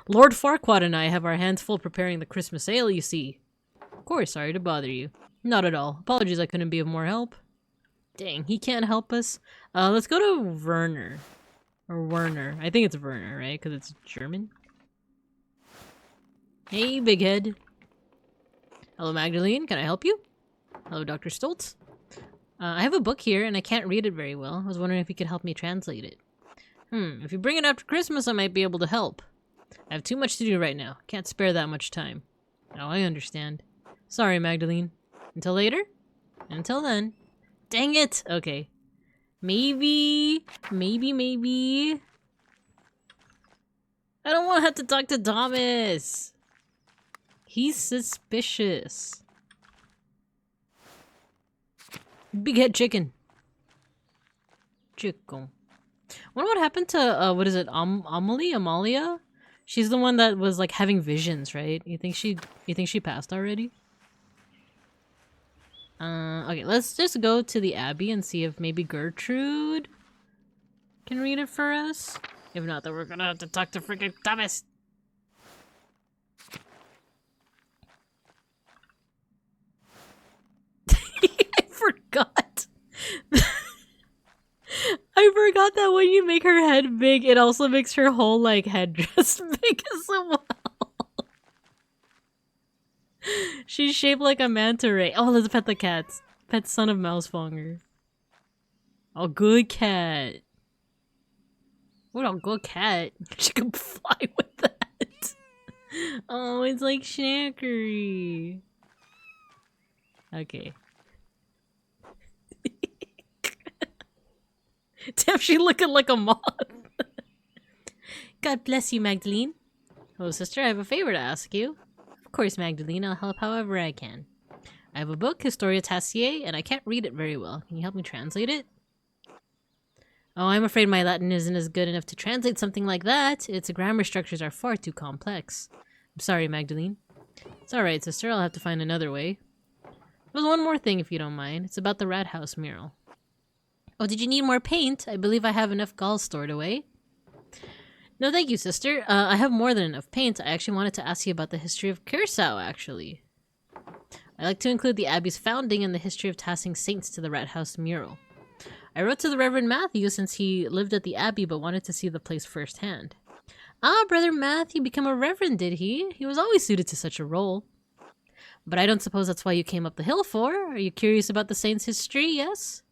Lord Farquaad and I have our hands full preparing the Christmas ale, you see. Of course, sorry to bother you. Not at all. Apologies I couldn't be of more help. Dang, he can't help us. Let's go to Werner. Or Werner. I think it's Werner, right? Because it's German. Hey, big head. Hello, Magdalene. Can I help you? Hello, Dr. Stoltz. I have a book here, and I can't read it very well. I was wondering if you could help me translate it. If you bring it after Christmas, I might be able to help. I have too much to do right now. Can't spare that much time. Oh, I understand. Sorry, Magdalene. Until later? Until then. Dang it! Okay. Maybe. I don't want to have to talk to Thomas. He's suspicious. Big head chicken. Chicken. Wonder what happened to, what is it, Amalia? She's the one that was, like, having visions, right? You think she passed already? Okay, let's just go to the Abbey and see if maybe Gertrude can read it for us. If not, then we're gonna have to talk to freaking Thomas. I forgot. I forgot that when you make her head big, it also makes her whole, like, headdress big as well. She's shaped like a manta ray. Oh, let's pet the cats. Pet son of Mousefonger. Oh, good cat. What a good cat. She can fly with that. Oh, it's like Snackery. Okay. Damn, she looking like a moth. God bless you, Magdalene. Hello, sister. I have a favor to ask you. Of course, Magdalene. I'll help however I can. I have a book, Historia Tassier, and I can't read it very well. Can you help me translate it? Oh, I'm afraid my Latin isn't as good enough to translate something like that. Its grammar structures are far too complex. I'm sorry, Magdalene. It's alright, sister. I'll have to find another way. There's one more thing, if you don't mind. It's about the rat house mural. Oh, did you need more paint? I believe I have enough galls stored away. No, thank you, sister. I have more than enough paint. I actually wanted to ask you about the history of Curacao, actually. I like to include the Abbey's founding and the history of tassing saints to the rat house mural. I wrote to the Reverend Matthew since he lived at the Abbey but wanted to see the place firsthand. Ah, Brother Matthew became a reverend, did he? He was always suited to such a role. But I don't suppose that's why you came up the hill for. Are you curious about the saint's history, yes?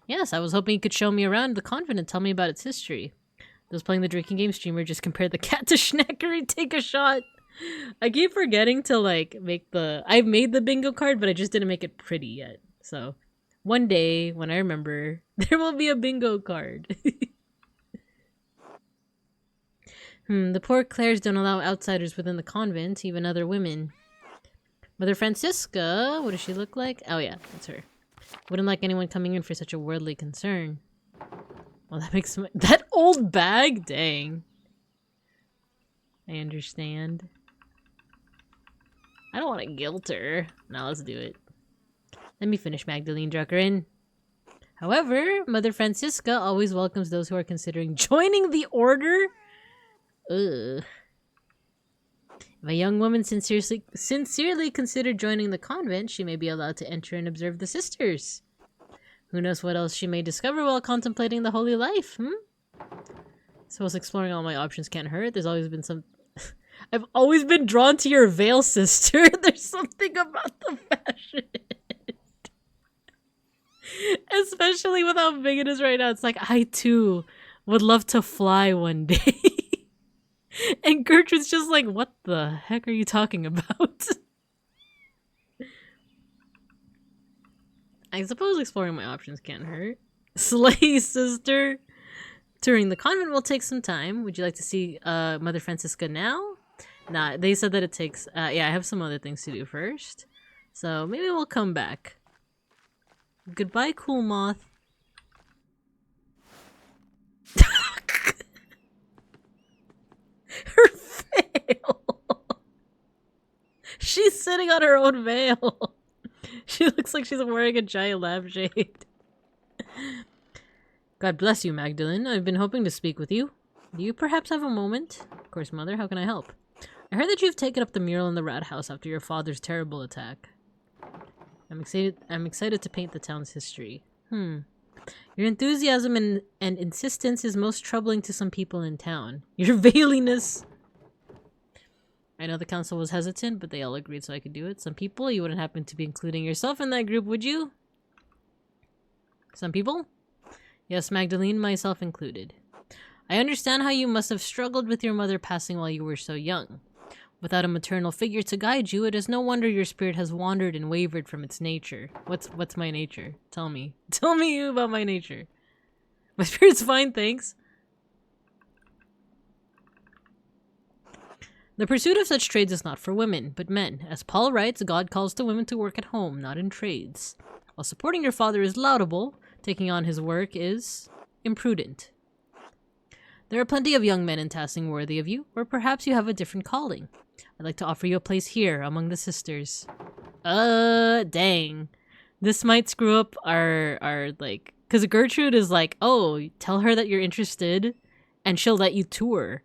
Yes, I was hoping you could show me around the convent and tell me about its history. Those playing the drinking game streamer just compared the cat to Schneckery. Take a shot. I keep forgetting to, like, make the... I've made the bingo card, but I just didn't make it pretty yet. So, one day, when I remember, there will be a bingo card. The poor Clares don't allow outsiders within the convent, even other women. Mother Francisca, what does she look like? Oh yeah, that's her. Wouldn't like anyone coming in for such a worldly concern. Well, that makes that old bag? Dang. I understand. I don't want to guilt her. Now let's do it. Let me finish Magdalene Druckerin. However, Mother Francisca always welcomes those who are considering joining the order. Ugh. If a young woman sincerely considered joining the convent, she may be allowed to enter and observe the sisters. Who knows what else she may discover while contemplating the holy life, Suppose exploring all my options can't hurt. There's always been some... I've always been drawn to your veil, sister. There's something about the fashion. Especially with how big it is right now. It's like, I too would love to fly one day. And Gertrude's just like, what the heck are you talking about? I suppose exploring my options can't hurt. Slay, sister! Touring the convent will take some time. Would you like to see Mother Francisca now? Nah, they said that it takes... yeah, I have some other things to do first. So maybe we'll come back. Goodbye, cool moth. Her veil! She's sitting on her own veil. She looks like she's wearing a giant lampshade. God bless you, Magdalene. I've been hoping to speak with you. Do you perhaps have a moment? Of course, Mother. How can I help? I heard that you've taken up the mural in the rat house after your father's terrible attack. I'm excited to paint the town's history. Your enthusiasm and insistence is most troubling to some people in town. Your veiliness... I know the council was hesitant, but they all agreed so I could do it. Some people, you wouldn't happen to be including yourself in that group, would you? Some people? Yes, Magdalene, myself included. I understand how you must have struggled with your mother passing while you were so young. Without a maternal figure to guide you, it is no wonder your spirit has wandered and wavered from its nature. What's my nature? Tell me. Tell me about my nature. My spirit's fine, thanks. The pursuit of such trades is not for women, but men. As Paul writes, God calls to women to work at home, not in trades. While supporting your father is laudable, taking on his work is imprudent. There are plenty of young men in Tassing worthy of you, or perhaps you have a different calling. I'd like to offer you a place here, among the sisters. Dang. This might screw up our like... Because Gertrude is like, oh, tell her that you're interested, and she'll let you tour.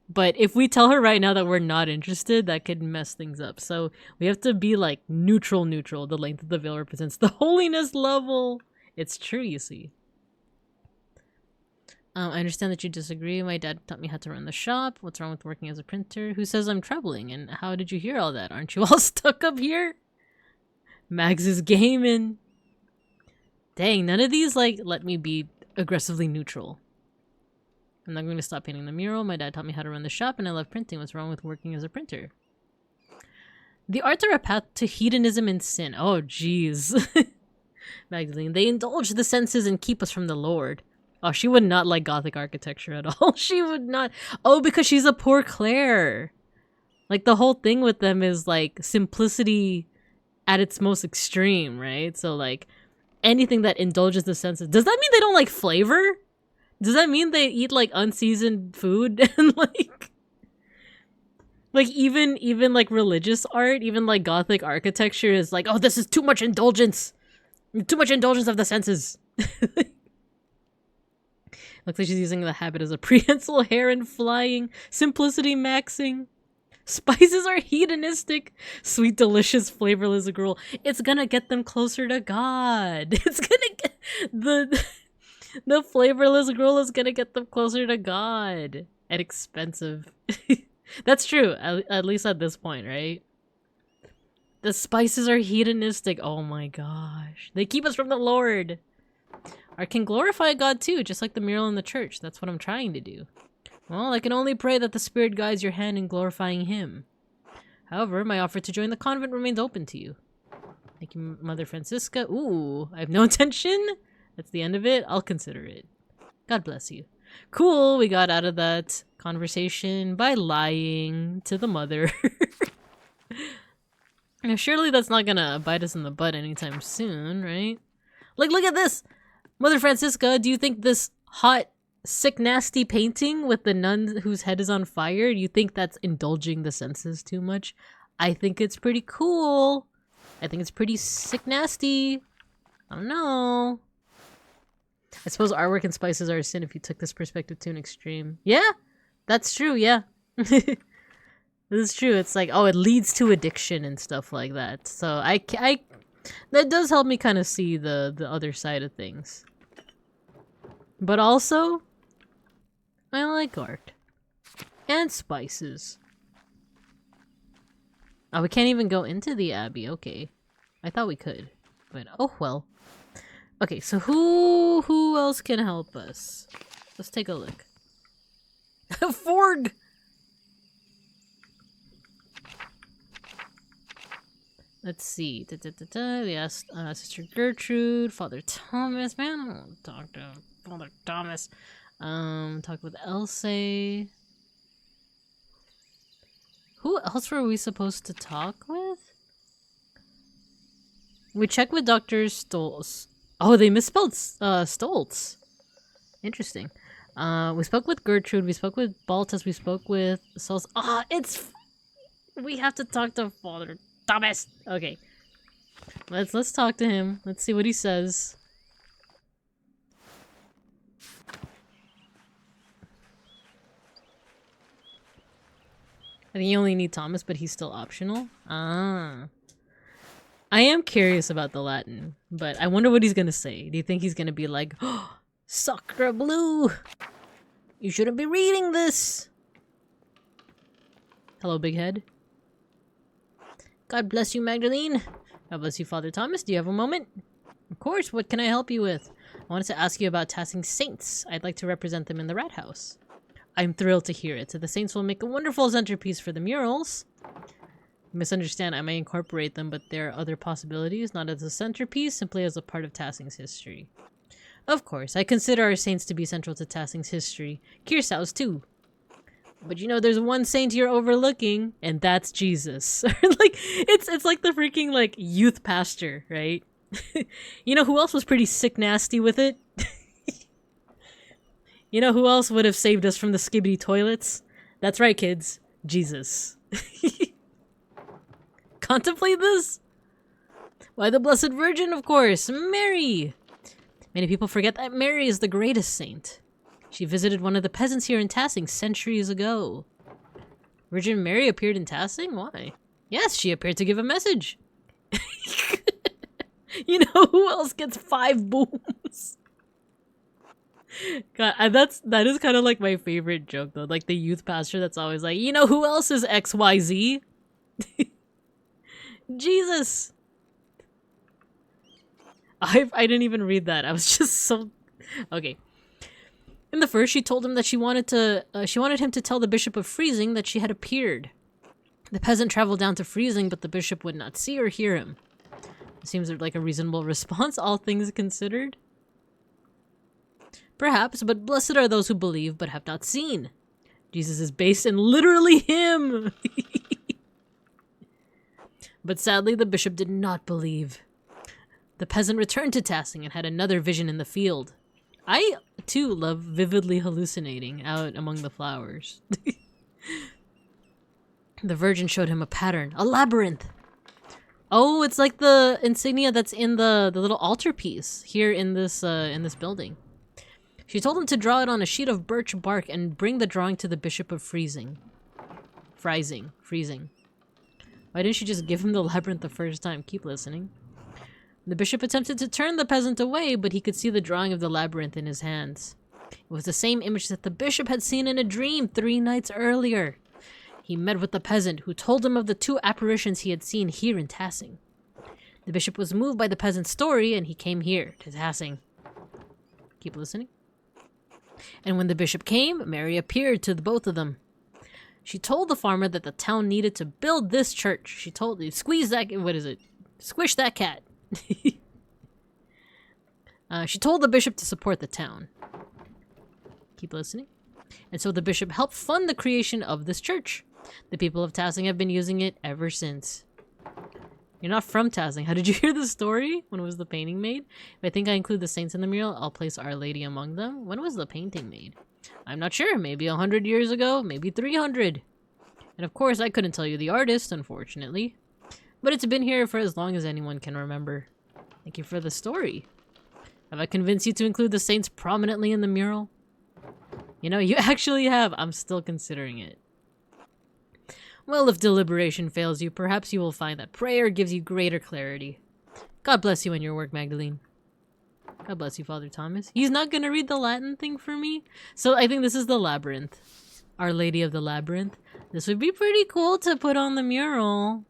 But if we tell her right now that we're not interested, that could mess things up. So we have to be like neutral. The length of the veil represents the holiness level. It's true, you see. I understand that you disagree. My dad taught me how to run the shop. What's wrong with working as a printer? Who says I'm traveling? And how did you hear all that? Aren't you all stuck up here? Mags is gaming. Dang, none of these, like, let me be aggressively neutral. I'm not going to stop painting the mural. My dad taught me how to run the shop, and I love printing. What's wrong with working as a printer? The arts are a path to hedonism and sin. Oh, jeez. Magdalene, they indulge the senses and keep us from the Lord. Oh, she would not like Gothic architecture at all. She would not. Oh, because she's a poor Claire. Like, the whole thing with them is, like, simplicity at its most extreme, right? So, like, anything that indulges the senses. Does that mean they don't like flavor? Does that mean they eat, like, unseasoned food? And, like even, like, religious art, even, like, Gothic architecture is like, oh, this is too much indulgence. Too much indulgence of the senses. Looks like she's using the habit as a prehensile heron flying. Simplicity maxing. Spices are hedonistic. Sweet, delicious, flavorless gruel. It's gonna get them closer to God. It's gonna get... The flavorless gruel is gonna get them closer to God. And expensive. That's true. At least at this point, right? The spices are hedonistic. Oh my gosh. They keep us from the Lord. Art can glorify God too, just like the mural in the church. That's what I'm trying to do. Well, I can only pray that the Spirit guides your hand in glorifying Him. However, my offer to join the convent remains open to you. Thank you, Mother Francisca. Ooh, I have no intention. That's the end of it. I'll consider it. God bless you. Cool, we got out of that conversation by lying to the mother. Now, surely that's not gonna bite us in the butt anytime soon, right? Like, look at this! Mother Francisca, do you think this hot, sick, nasty painting with the nun whose head is on fire, do you think that's indulging the senses too much? I think it's pretty cool. I think it's pretty sick, nasty. I don't know. I suppose artwork and spices are a sin if you took this perspective to an extreme. Yeah, that's true, yeah. This is true. It's like, oh, it leads to addiction and stuff like that. So I that does help me kind of see the other side of things. But also, I like art. And spices. Oh, we can't even go into the Abbey. Okay. I thought we could. But, oh well. Okay, so who else can help us? Let's take a look. Forg! Let's see. We asked Sister Gertrude, Father Thomas. Man, I don't want to talk to Father Thomas. Talk with Elsie. Who else were we supposed to talk with? We checked with Dr. Stoltz. Oh, they misspelled Stoltz. Interesting. We spoke with Gertrude. We spoke with Baltus. We spoke with Sauls. Ah, we have to talk to Father Thomas. Okay. Let's talk to him. Let's see what he says. I think you only need Thomas, but he's still optional. Ah. I am curious about the Latin, but I wonder what he's gonna say. Do you think he's gonna be like, oh, Sacre Blue! You shouldn't be reading this! Hello, Big Head. God bless you, Magdalene. God bless you, Father Thomas. Do you have a moment? Of course, what can I help you with? I wanted to ask you about tassing saints. I'd like to represent them in the rat house. I'm thrilled to hear it. The saints will make a wonderful centerpiece for the murals. Misunderstand, I may incorporate them, but there are other possibilities, not as a centerpiece, simply as a part of Tassing's history. Of course, I consider our saints to be central to Tassing's history. Kearsow's too. But you know, there's one saint you're overlooking, and that's Jesus. Like, it's like the freaking, like, youth pastor, right? You know who else was pretty sick nasty with it? You know who else would have saved us from the skibbity toilets? That's right, kids. Jesus. Contemplate this? Why, the Blessed Virgin, of course. Mary! Many people forget that Mary is the greatest saint. She visited one of the peasants here in Tassing centuries ago. Virgin Mary appeared in Tassing? Why? Yes, she appeared to give a message. You know who else gets 5 booms? God, and that is kind of like my favorite joke though. Like the youth pastor that's always like, you know who else is XYZ? Jesus. I didn't even read that. I was just so okay. In the first, she told him that she wanted him to tell the Bishop of Freezing that she had appeared. The peasant traveled down to Freezing, but the bishop would not see or hear him. It seems like a reasonable response, all things considered. Perhaps, but blessed are those who believe but have not seen. Jesus is based in literally him. But sadly, the bishop did not believe. The peasant returned to Tassing and had another vision in the field. I, too, love vividly hallucinating out among the flowers. The Virgin showed him a pattern, a labyrinth. Oh, it's like the insignia that's in the little altarpiece here in this building. She told him to draw it on a sheet of birch bark and bring the drawing to the Bishop of Freezing. Freezing. Why didn't she just give him the labyrinth the first time? Keep listening. The bishop attempted to turn the peasant away, but he could see the drawing of the labyrinth in his hands. It was the same image that the bishop had seen in a dream 3 nights earlier. He met with the peasant, who told him of the 2 apparitions he had seen here in Tassing. The bishop was moved by the peasant's story, and he came here, to Tassing. Keep listening. And when the bishop came, Mary appeared to the both of them. She told the farmer that the town needed to build this church. She told him, squish that cat. She told the bishop to support the town. Keep listening. And so the bishop helped fund the creation of this church. The people of Tassing have been using it ever since. You're not from Tassing. How did you hear the story? When was the painting made? If I think I include the saints in the mural, I'll place Our Lady among them. When was the painting made? I'm not sure. Maybe 100 years ago. Maybe 300. And of course, I couldn't tell you the artist, unfortunately. But it's been here for as long as anyone can remember. Thank you for the story. Have I convinced you to include the saints prominently in the mural? You know, you actually have. I'm still considering it. Well, if deliberation fails you, perhaps you will find that prayer gives you greater clarity. God bless you in your work, Magdalene. God bless you, Father Thomas. He's not gonna read the Latin thing for me? So I think this is the labyrinth. Our Lady of the Labyrinth. This would be pretty cool to put on the mural.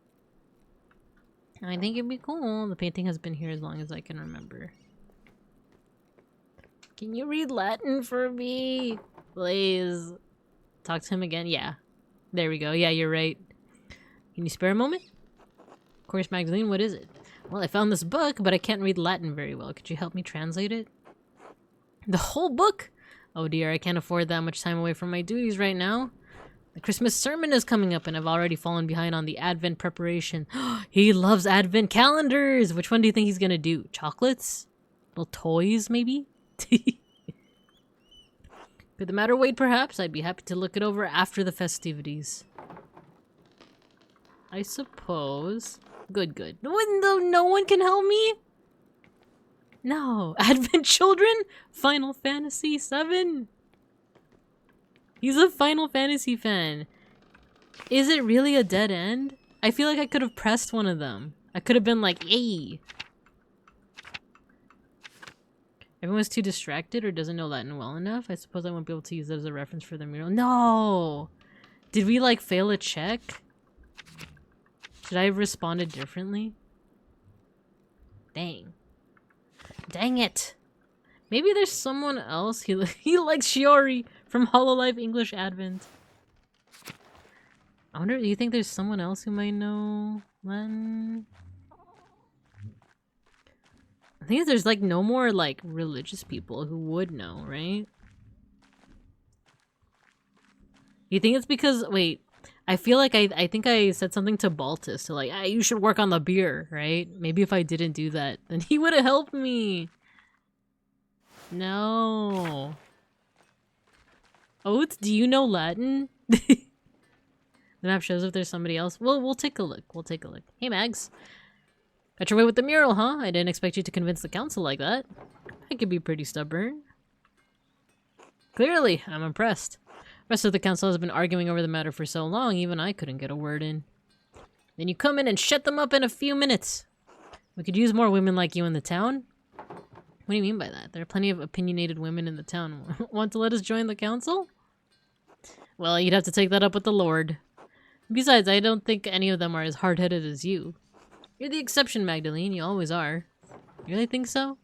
I think it'd be cool. The painting has been here as long as I can remember. Can you read Latin for me? Please. Talk to him again? Yeah. There we go. Yeah, you're right. Can you spare a moment? Of course, Magdalene, what is it? Well, I found this book, but I can't read Latin very well. Could you help me translate it? The whole book? Oh dear, I can't afford that much time away from my duties right now. The Christmas sermon is coming up, and I've already fallen behind on the Advent preparation. He loves Advent calendars! Which one do you think he's gonna do? Chocolates? Little toys, maybe? Could the matter wait, perhaps? I'd be happy to look it over after the festivities. I suppose. Good. No one can help me? No. Advent Children? Final Fantasy 7? He's a Final Fantasy fan. Is it really a dead end? I feel like I could have pressed one of them. I could have been like, yay. Everyone's too distracted or doesn't know Latin well enough. I suppose I won't be able to use that as a reference for the mural. No! Did we, like, fail a check? Should I have responded differently? Dang. Dang it! Maybe there's someone else. He likes Shiori from Hololive English Advent. I wonder, do you think there's someone else who might know Latin? I think there's like no more like religious people who would know, right? You think it's because, wait, I feel like I think I said something to Baltus to like, you should work on the beer, right? Maybe if I didn't do that, then he would have helped me. No. Oates, do you know Latin? The map shows if there's somebody else. Well, we'll take a look. Hey, Mags. Got your way with the mural, huh? I didn't expect you to convince the council like that. I could be pretty stubborn. Clearly, I'm impressed. The rest of the council has been arguing over the matter for so long, even I couldn't get a word in. Then you come in and shut them up in a few minutes. We could use more women like you in the town. What do you mean by that? There are plenty of opinionated women in the town. Want to let us join the council? Well, you'd have to take that up with the Lord. Besides, I don't think any of them are as hard-headed as you. You're the exception, Magdalene. You always are. You really think so?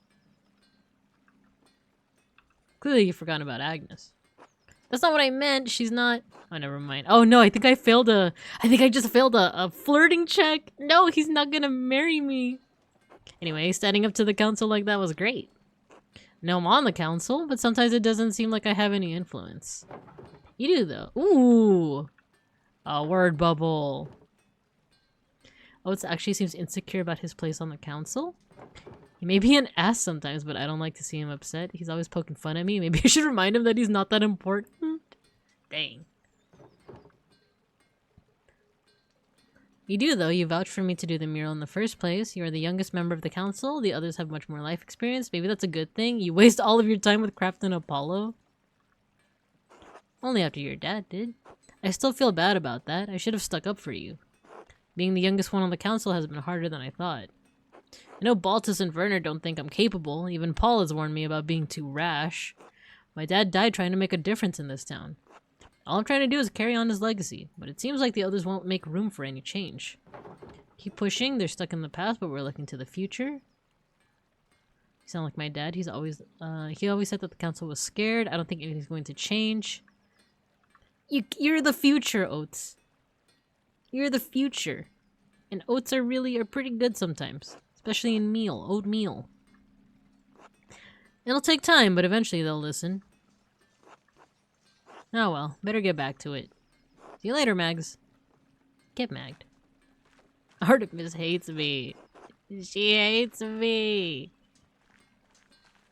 Clearly you've forgotten about Agnes. That's not what I meant. She's not... Oh, never mind. Oh, no, I think I just failed a flirting check. No, he's not gonna marry me. Anyway, standing up to the council like that was great. Now I'm on the council, but sometimes it doesn't seem like I have any influence. You do, though. Ooh! A word bubble. Oates actually seems insecure about his place on the council. He may be an ass sometimes, but I don't like to see him upset. He's always poking fun at me. Maybe I should remind him that he's not that important. Dang. You do, though. You vouched for me to do the mural in the first place. You are the youngest member of the council. The others have much more life experience. Maybe that's a good thing. You waste all of your time with Kraft and Apollo. Only after your dad did. I still feel bad about that. I should have stuck up for you. Being the youngest one on the council has been harder than I thought. I know Baltus and Werner don't think I'm capable. Even Paul has warned me about being too rash. My dad died trying to make a difference in this town. All I'm trying to do is carry on his legacy, but it seems like the others won't make room for any change. Keep pushing, they're stuck in the past, but we're looking to the future. You sound like my dad. He always said that the council was scared. I don't think anything's going to change. You're the future, Oates. You're the future. And oats are pretty good sometimes. Especially in oatmeal. It'll take time, but eventually they'll listen. Oh well, better get back to it. See you later, Mags. Get magged. Artemis hates me. She hates me.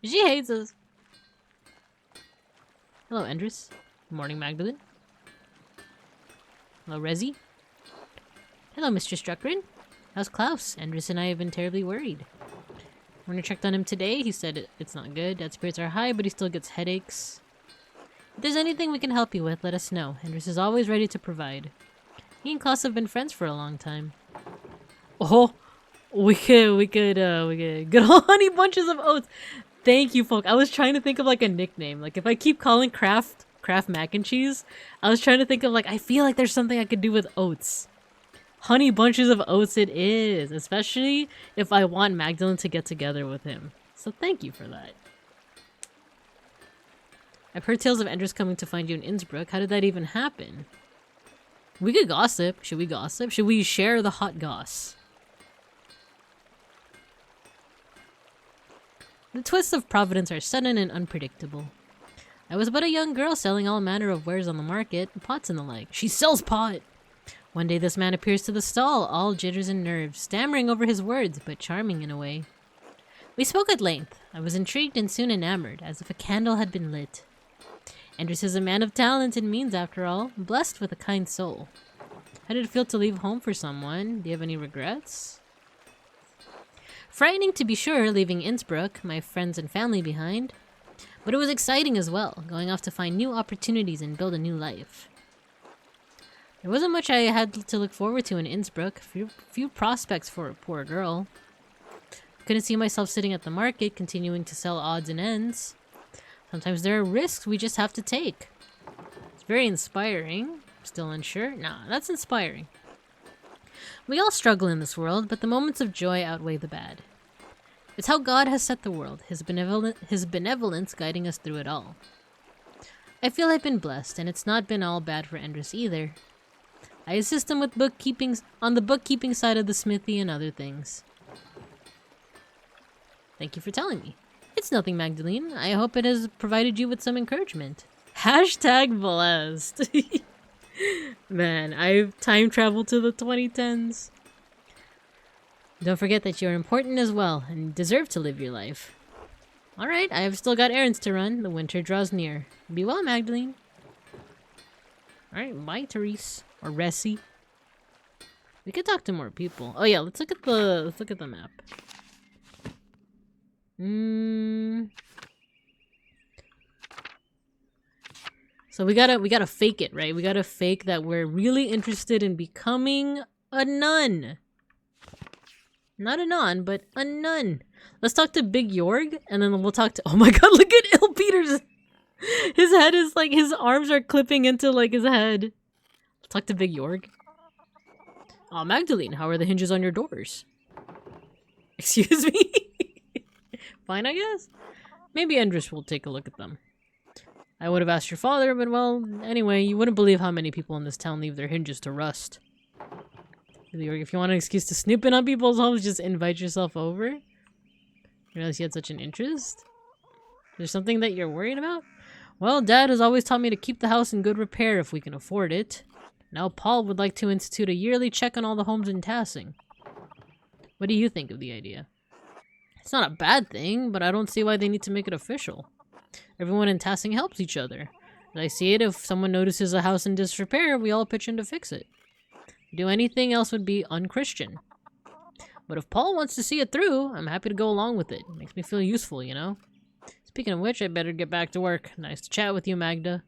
She hates us. Hello, Endris. Good morning, Magdalene. Hello, Resi. Hello, Mr. Struckrin. How's Klaus? Endris and I have been terribly worried. When I checked on him today, he said it's not good. Dad's spirits are high, but he still gets headaches. If there's anything we can help you with, let us know. Endris is always ready to provide. He and Klaus have been friends for a long time. Oh, we could good old honey bunches of oats. Thank you, folk. I was trying to think of like a nickname. Like if I keep calling Kraft mac and cheese, I was trying to think of like, I feel like there's something I could do with oats. Honey bunches of oats it is, especially if I want Magdalene to get together with him. So thank you for that. I've heard tales of Endris coming to find you in Innsbruck. How did that even happen? We could gossip. Should we gossip? Should we share the hot goss? The twists of Providence are sudden and unpredictable. I was but a young girl selling all manner of wares on the market, pots and the like. She sells pot! One day this man appears to the stall, all jitters and nerves, stammering over his words, but charming in a way. We spoke at length. I was intrigued and soon enamored, as if a candle had been lit. Endris is a man of talent and means, after all, blessed with a kind soul. How did it feel to leave home for someone? Do you have any regrets? Frightening to be sure, leaving Innsbruck, my friends and family behind. But it was exciting as well, going off to find new opportunities and build a new life. There wasn't much I had to look forward to in Innsbruck. Few prospects for a poor girl. Couldn't see myself sitting at the market, continuing to sell odds and ends. Sometimes there are risks we just have to take. It's very inspiring. Still unsure? Nah, that's inspiring. We all struggle in this world, but the moments of joy outweigh the bad. It's how God has set the world, his benevolence guiding us through it all. I feel I've been blessed, and it's not been all bad for Endris either. I assist him with on the bookkeeping side of the smithy and other things. Thank you for telling me. It's nothing, Magdalene. I hope it has provided you with some encouragement. Hashtag blessed. Man, I've time traveled to the 2010s. Don't forget that you're important as well and deserve to live your life. Alright, I have still got errands to run. The winter draws near. Be well, Magdalene. Alright, bye, Therese. Or Ressie. We could talk to more people. Oh yeah, let's look at the map. So we gotta fake it, right? We gotta fake that we're really interested in becoming a nun. Not a non, but a nun. Let's talk to Big Jorg, and then we'll talk to... Oh my god, look at Il Peter's... His head is like... His arms are clipping into like his head. Let's talk to Big Jorg. Oh, Magdalene, how are the hinges on your doors? Excuse me? Fine, I guess? Maybe Endris will take a look at them. I would have asked your father, but well, anyway, you wouldn't believe how many people in this town leave their hinges to rust. If you want an excuse to snoop in on people's homes, just invite yourself over. You realize you had such an interest? Is there something that you're worried about? Well, Dad has always taught me to keep the house in good repair if we can afford it. Now Paul would like to institute a yearly check on all the homes in Tassing. What do you think of the idea? It's not a bad thing, but I don't see why they need to make it official. Everyone in Tassing helps each other. As I see it, if someone notices a house in disrepair, we all pitch in to fix it. To do anything else would be unchristian. But if Paul wants to see it through, I'm happy to go along with it. It makes me feel useful, you know? Speaking of which, I better get back to work. Nice to chat with you, Magda.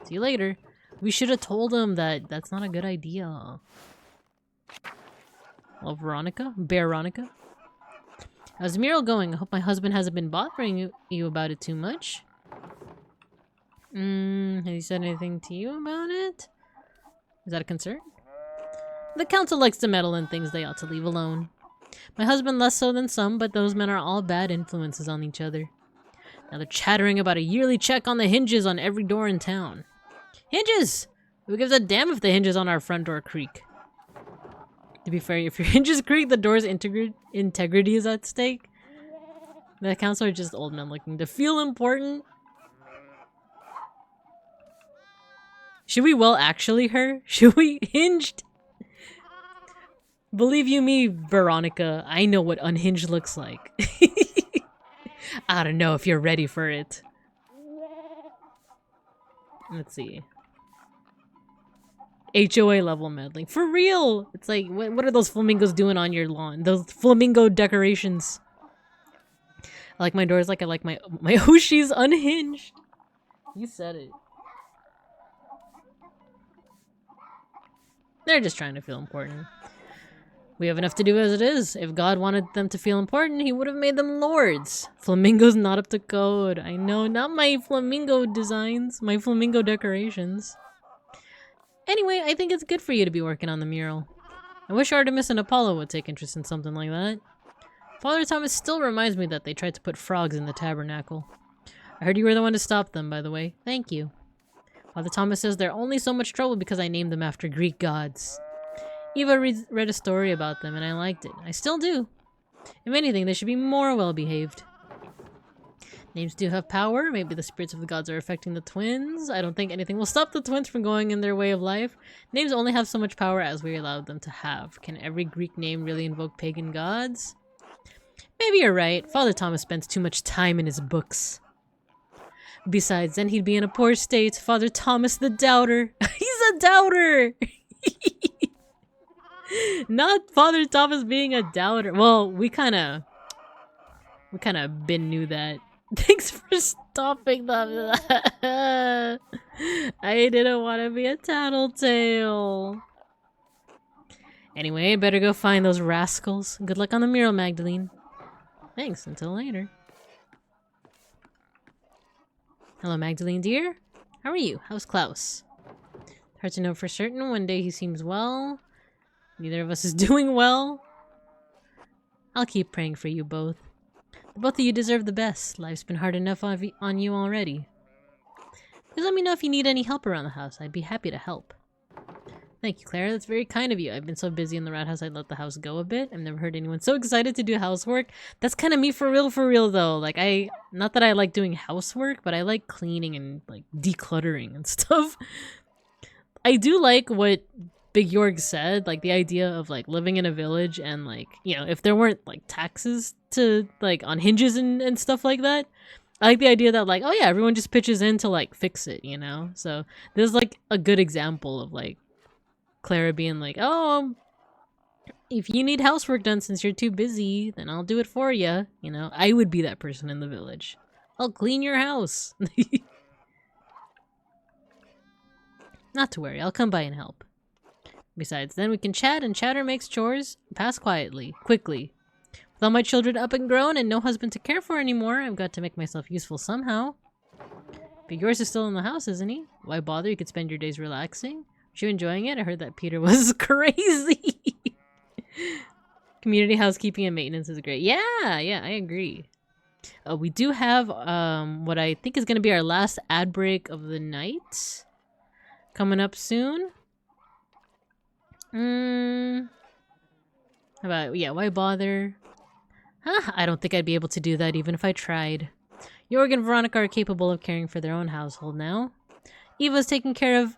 See you later. We should have told him that that's not a good idea. Well, Veronica? Veronica? How's the mural going? I hope my husband hasn't been bothering you about it too much. Has he said anything to you about it? Is that a concern? The council likes to meddle in things they ought to leave alone. My husband less so than some, but those men are all bad influences on each other. Now they're chattering about a yearly check on the hinges on every door in town. Hinges! Who gives a damn if the hinges on our front door creak? To be fair, if your hinges creak, the door's integrity is at stake. The council are just old men looking to feel important. Should we actually her? Should we hinged? Believe you me, Veronica, I know what unhinged looks like. I don't know if you're ready for it. Let's see. HOA level meddling. For real! It's like, what are those flamingos doing on your lawn? Those flamingo decorations. I like my doors like I like my Hoshi's unhinged. You said it. They're just trying to feel important. We have enough to do as it is. If God wanted them to feel important, he would have made them lords. Flamingo's not up to code. I know, not my flamingo designs, my flamingo decorations. Anyway, I think it's good for you to be working on the mural. I wish Artemis and Apollo would take interest in something like that. Father Thomas still reminds me that they tried to put frogs in the tabernacle. I heard you were the one to stop them, by the way. Thank you. Father Thomas says they're only so much trouble because I named them after Greek gods. Eva read a story about them and I liked it. I still do. If anything, they should be more well-behaved. Names do have power. Maybe the spirits of the gods are affecting the twins. I don't think anything will stop the twins from going in their way of life. Names only have so much power as we allowed them to have. Can every Greek name really invoke pagan gods? Maybe you're right. Father Thomas spends too much time in his books. Besides, then he'd be in a poor state. Father Thomas the doubter. He's a doubter! Not Father Thomas being a doubter. Well, we kind of knew that. Thanks for stopping them. I didn't want to be a tattletale. Anyway, I better go find those rascals. Good luck on the mural, Magdalene. Thanks, until later. Hello, Magdalene, dear. How are you? How's Klaus? Hard to know for certain. One day he seems well. Neither of us is doing well. I'll keep praying for you both. Both of you deserve the best. Life's been hard enough on you already. Please let me know if you need any help around the house. I'd be happy to help. Thank you, Clara. That's very kind of you. I've been so busy in the rat house I'd let the house go a bit. I've never heard anyone so excited to do housework. That's kind of me for real though. Like not that I like doing housework, but I like cleaning and like decluttering and stuff. I do like what Big Jorg said, like the idea of like living in a village and like, you know, if there weren't like taxes to like on hinges and stuff like that. I like the idea that like, oh yeah, everyone just pitches in to like fix it, you know? So there's like a good example of like Clara being like, oh, if you need housework done since you're too busy, then I'll do it for you. You know, I would be that person in the village. I'll clean your house. Not to worry, I'll come by and help. Besides, then we can chat and chatter makes chores pass quickly. With all my children up and grown and no husband to care for anymore, I've got to make myself useful somehow. But yours is still in the house, isn't he? Why bother? You could spend your days relaxing. Are you enjoying it? I heard that Peter was crazy. Community housekeeping and maintenance is great. Yeah, I agree. We do have what I think is going to be our last ad break of the night coming up soon. How about, yeah, why bother? Huh, I don't think I'd be able to do that even if I tried. Jorg and Veronica are capable of caring for their own household now. Eva's taking care of,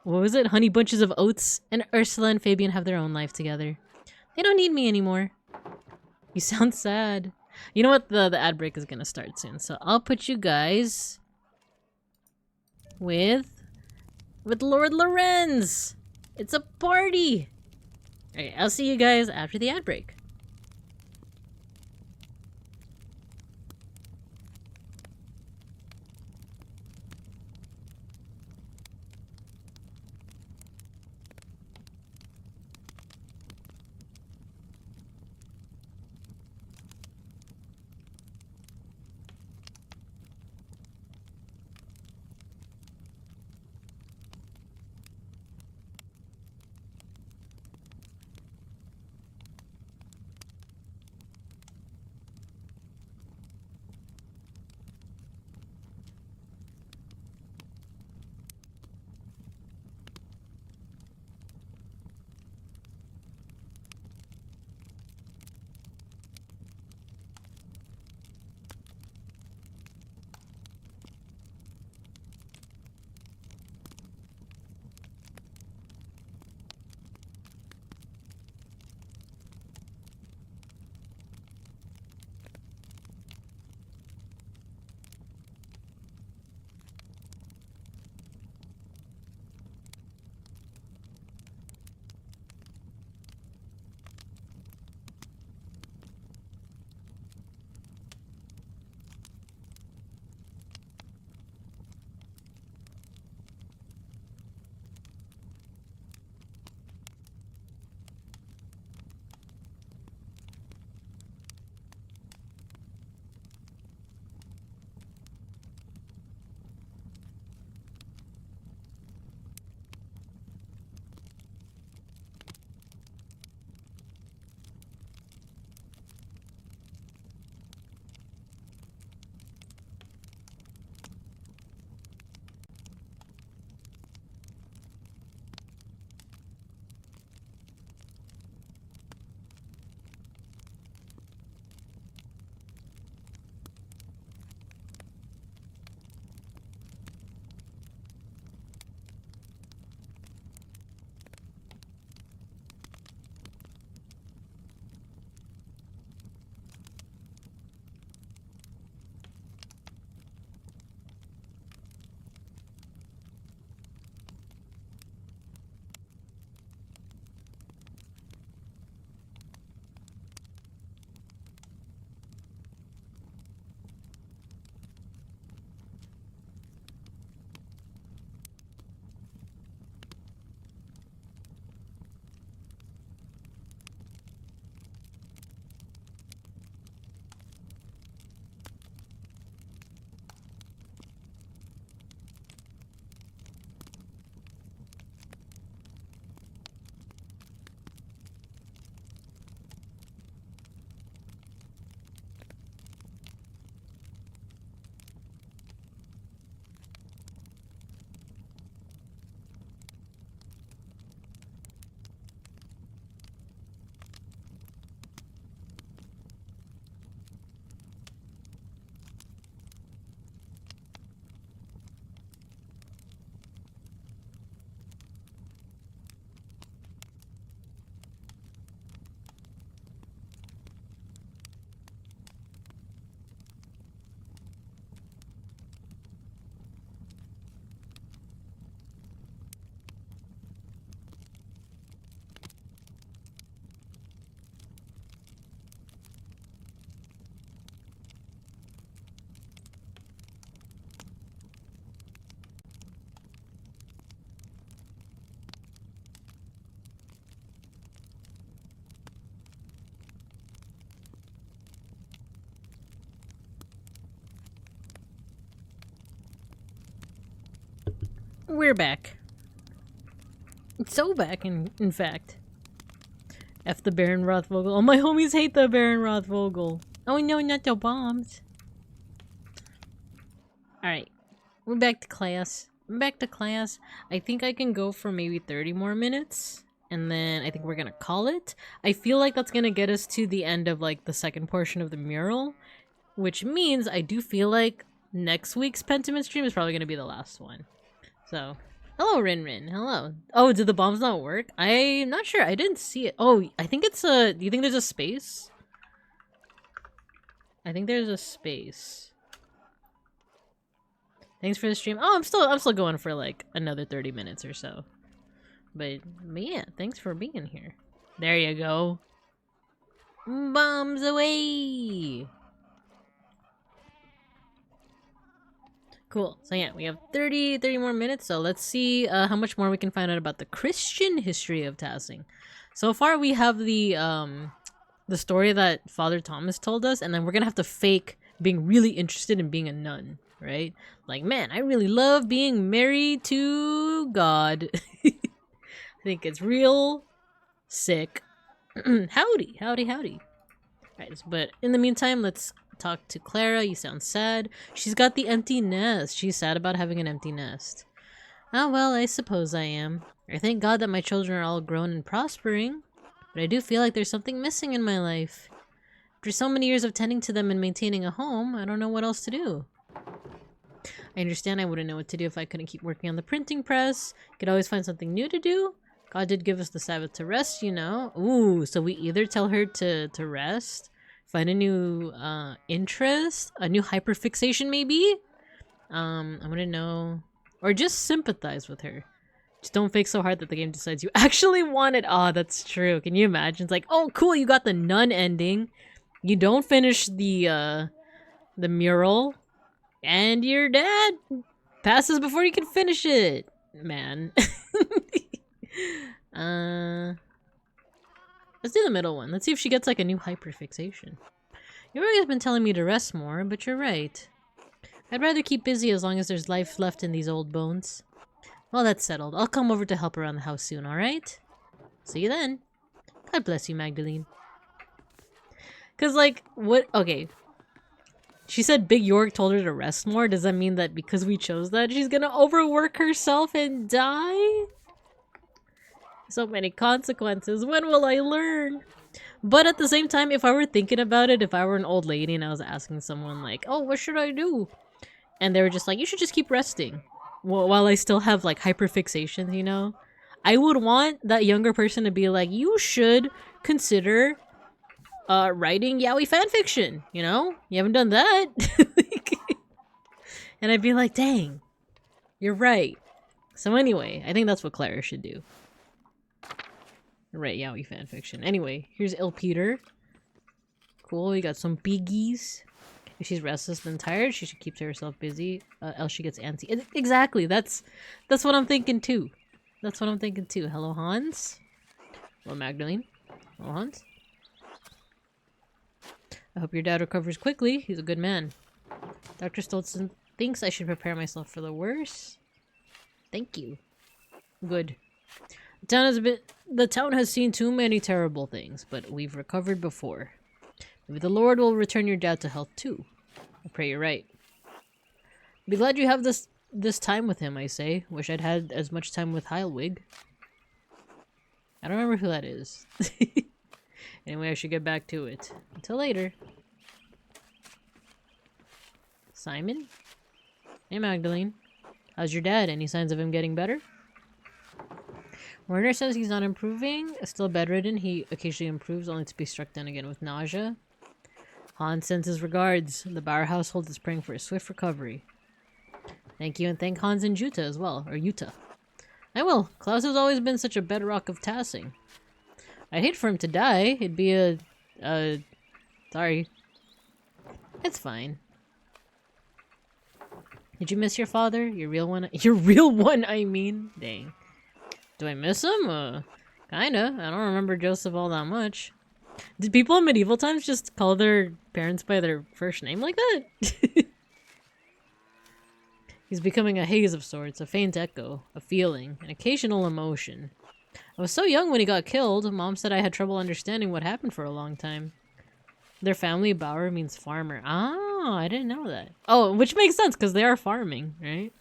what was it, honey bunches of oats, and Ursula and Fabian have their own life together. They don't need me anymore. You sound sad. You know what? The ad break is gonna start soon, so I'll put you guys with Lord Lorenz. It's a party. Alright, I'll see you guys after the ad break. We're back. So back, in fact. F the Baron Rothvogel. Oh, my homies hate the Baron Rothvogel. Oh no, not the bombs. Alright. We're back to class. I think I can go for maybe 30 more minutes. And then I think we're gonna call it. I feel like that's gonna get us to the end of like the second portion of the mural. Which means I do feel like next week's Pentiment stream is probably gonna be the last one. So, hello Rin. Hello. Oh, did the bombs not work? I'm not sure. I didn't see it. Oh, I think it's a... Do you think there's a space? I think there's a space. Thanks for the stream. Oh, I'm still going for like another 30 minutes or so. But yeah, thanks for being here. There you go. Bombs away! Cool. So yeah, we have 30 more minutes, so let's see how much more we can find out about the Christian history of Tassing. So far we have the story that Father Thomas told us, and then we're gonna have to fake being really interested in being a nun, right? Like, man, I really love being married to God. I think it's real sick. Howdy. Alright, but in the meantime, let's talk to Clara. You sound sad. She's got the empty nest. She's sad about having an empty nest. Oh, well, I suppose I am. I thank God that my children are all grown and prospering, but I do feel like there's something missing in my life. After so many years of tending to them and maintaining a home, I don't know what else to do. I understand I wouldn't know what to do if I couldn't keep working on the printing press. Could always find something new to do. God did give us the Sabbath to rest, you know. Ooh, so we either tell her to rest, find a new interest, a new hyperfixation maybe. I'm gonna know, or just sympathize with her. Just don't fake so hard that the game decides you actually want it. Oh, that's true. Can you imagine? It's like, oh, cool, you got the nun ending. You don't finish the mural, and your dad passes before you can finish it. Man. Let's do the middle one. Let's see if she gets like a new hyperfixation. You've always been telling me to rest more, but you're right. I'd rather keep busy as long as there's life left in these old bones. Well, that's settled. I'll come over to help around the house soon, alright? See you then. God bless you, Magdalene. Cause like, what? Okay. She said Big York told her to rest more. Does that mean that because we chose that, she's gonna overwork herself and die? So many consequences. When will I learn? But at the same time, if I were thinking about it, if I were an old lady and I was asking someone like, oh, what should I do? And they were just like, you should just keep resting. While I still have like hyperfixations, you know? I would want that younger person to be like, you should consider writing yaoi fanfiction, you know? You haven't done that. And I'd be like, dang, you're right. So anyway, I think that's what Clara should do. Right, yaoi fanfiction. Anyway, here's Il Peter. Cool, we got some biggies. If she's restless and tired, she should keep herself busy, else she gets antsy. Exactly, that's what I'm thinking too. That's what I'm thinking too. Hello, Hans. Hello, Magdalene. Hello, Hans. I hope your dad recovers quickly. He's a good man. Dr. Stoltzen thinks I should prepare myself for the worst. Thank you. Good. The town has seen too many terrible things, but we've recovered before. Maybe the Lord will return your dad to health too. I pray you're right. Be glad you have this time with him, I say. Wish I'd had as much time with Heilwig. I don't remember who that is. Anyway, I should get back to it. Until later. Simon? Hey, Magdalene. How's your dad? Any signs of him getting better? Werner says he's not improving. Still bedridden. He occasionally improves, only to be struck down again with nausea. Hans sends his regards. The Bauer household is praying for a swift recovery. Thank you, and thank Hans and Jutta as well. Or Jutta. I will. Klaus has always been such a bedrock of Tassing. I'd hate for him to die. It'd be sorry. It's fine. Did you miss your father? Your real one? Your real one, I mean. Dang. Do I miss him? Kinda. I don't remember Joseph all that much. Did people in medieval times just call their parents by their first name like that? He's becoming a haze of sorts, a faint echo, a feeling, an occasional emotion. I was so young when he got killed. Mom said I had trouble understanding what happened for a long time. Their family, Bauer, means farmer. Ah, I didn't know that. Oh, which makes sense, because they are farming, right?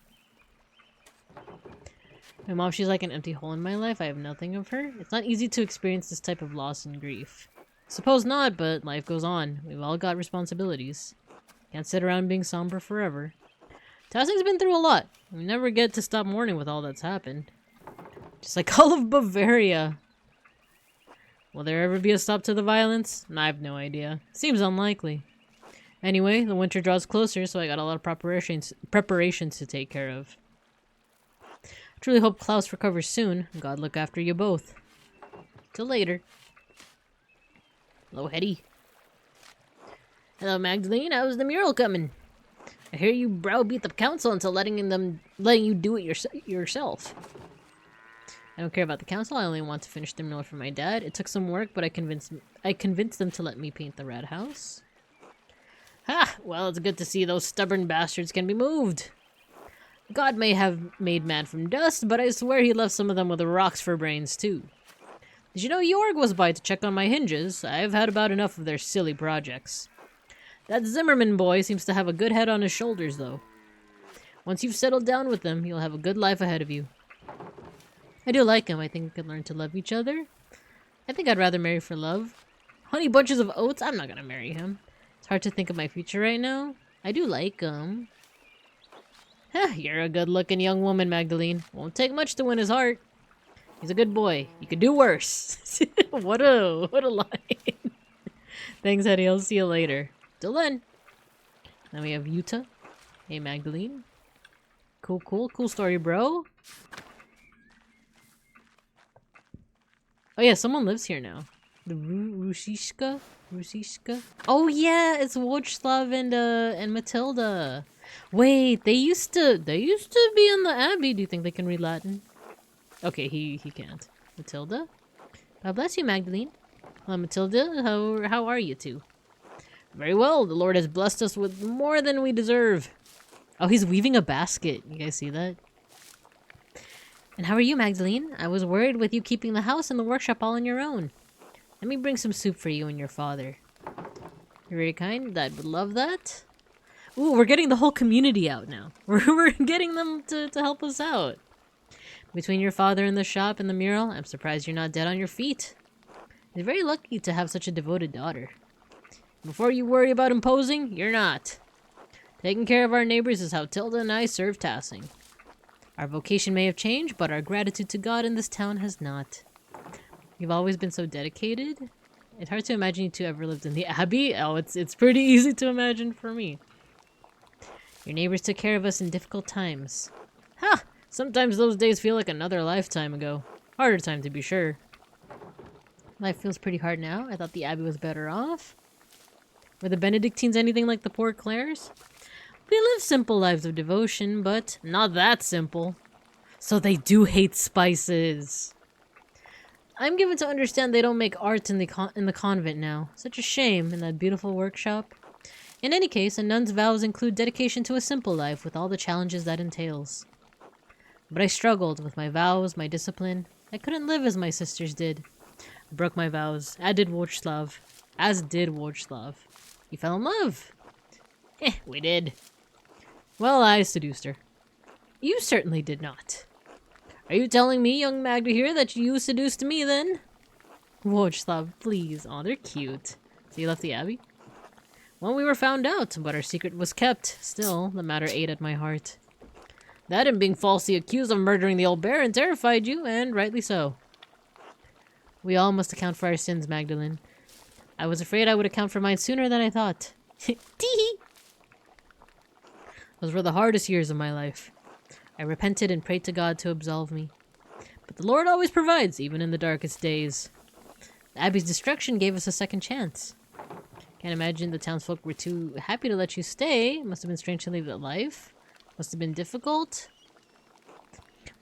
My mom, she's like an empty hole in my life. I have nothing of her. It's not easy to experience this type of loss and grief. Suppose not, but life goes on. We've all got responsibilities. Can't sit around being somber forever. Tassing's been through a lot. We never get to stop mourning with all that's happened. Just like all of Bavaria. Will there ever be a stop to the violence? I have no idea. Seems unlikely. Anyway, the winter draws closer, so I got a lot of preparations to take care of. I truly hope Klaus recovers soon. God look after you both. Till later. Hello, Hetty. Hello, Magdalene. How's the mural coming? I hear you browbeat the council into letting you do it yourself. I don't care about the council. I only want to finish the mural for my dad. It took some work, but I convinced them to let me paint the red house. Ha! Well, it's good to see those stubborn bastards can be moved. God may have made man from dust, but I swear he left some of them with rocks for brains, too. Did you know Jorg was by to check on my hinges? I've had about enough of their silly projects. That Zimmerman boy seems to have a good head on his shoulders, though. Once you've settled down with them, you'll have a good life ahead of you. I do like him. I think we could learn to love each other. I think I'd rather marry for love. Honey bunches of oats? I'm not gonna marry him. It's hard to think of my future right now. I do like him. You're a good-looking young woman, Magdalene. Won't take much to win his heart. He's a good boy. You could do worse. What a line. Thanks, Hetty. I'll see you later. Till then. Now we have Yuta. Hey, Magdalene. Cool story, bro. Oh yeah, someone lives here now. The Rusishka? Oh yeah, it's Wojslav and Matilda. Wait, they used to be in the Abbey. Do you think they can read Latin? Okay, he can't. Matilda? God bless you, Magdalene. Matilda, how are you two? Very well. The Lord has blessed us with more than we deserve. Oh, he's weaving a basket. You guys see that? And how are you, Magdalene? I was worried with you keeping the house and the workshop all on your own. Let me bring some soup for you and your father. You're very kind. I would love that. Ooh, we're getting the whole community out now. We're getting them to help us out. Between your father and the shop and the mural, I'm surprised you're not dead on your feet. You're very lucky to have such a devoted daughter. Before you worry about imposing, you're not. Taking care of our neighbors is how Tilda and I serve Tassing. Our vocation may have changed, but our gratitude to God in this town has not. You've always been so dedicated. It's hard to imagine you two ever lived in the Abbey. Oh, it's pretty easy to imagine for me. Your neighbors took care of us in difficult times. Ha! Sometimes those days feel like another lifetime ago. Harder time to be sure. Life feels pretty hard now. I thought the Abbey was better off. Were the Benedictines anything like the poor Clares? We live simple lives of devotion, but not that simple. So they do hate spices. I'm given to understand they don't make art in the convent now. Such a shame in that beautiful workshop. In any case, a nun's vows include dedication to a simple life with all the challenges that entails. But I struggled with my vows, my discipline. I couldn't live as my sisters did. I broke my vows, as did Wojslav. You fell in love. We did. Well, I seduced her. You certainly did not. Are you telling me, young Magda here, that you seduced me, then? Wojslav, please. Aw, they're cute. So you left the Abbey? Well, we were found out, but our secret was kept. Still, the matter ate at my heart. That and being falsely accused of murdering the old Baron terrified you, and rightly so. We all must account for our sins, Magdalene. I was afraid I would account for mine sooner than I thought. Tee-hee! Those were the hardest years of my life. I repented and prayed to God to absolve me. But the Lord always provides, even in the darkest days. The Abbey's destruction gave us a second chance. Can't imagine the townsfolk were too happy to let you stay. It must have been strange to leave that life. Must have been difficult.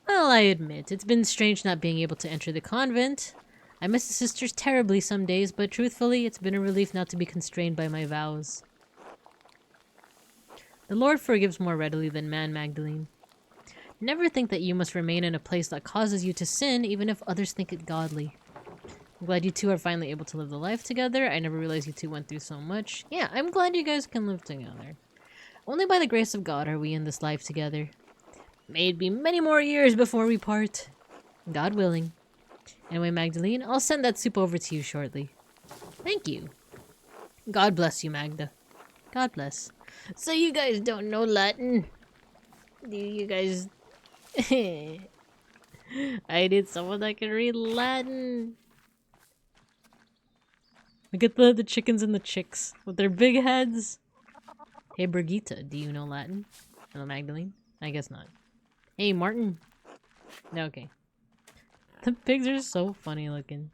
Well, I admit, it's been strange not being able to enter the convent. I miss the sisters terribly some days, but truthfully, it's been a relief not to be constrained by my vows. The Lord forgives more readily than man, Magdalene. Never think that you must remain in a place that causes you to sin, even if others think it godly. I'm glad you two are finally able to live the life together. I never realized you two went through so much. Yeah, I'm glad you guys can live together. Only by the grace of God are we in this life together. May it be many more years before we part. God willing. Anyway, Magdalene, I'll send that soup over to you shortly. Thank you. God bless you, Magda. God bless. So you guys don't know Latin? Do you guys... I need someone that can read Latin. Look at the chickens and the chicks with their big heads. Hey, Brigitte, do you know Latin? Hello, Magdalene? I guess not. Hey, Martin. No, okay. The pigs are so funny looking.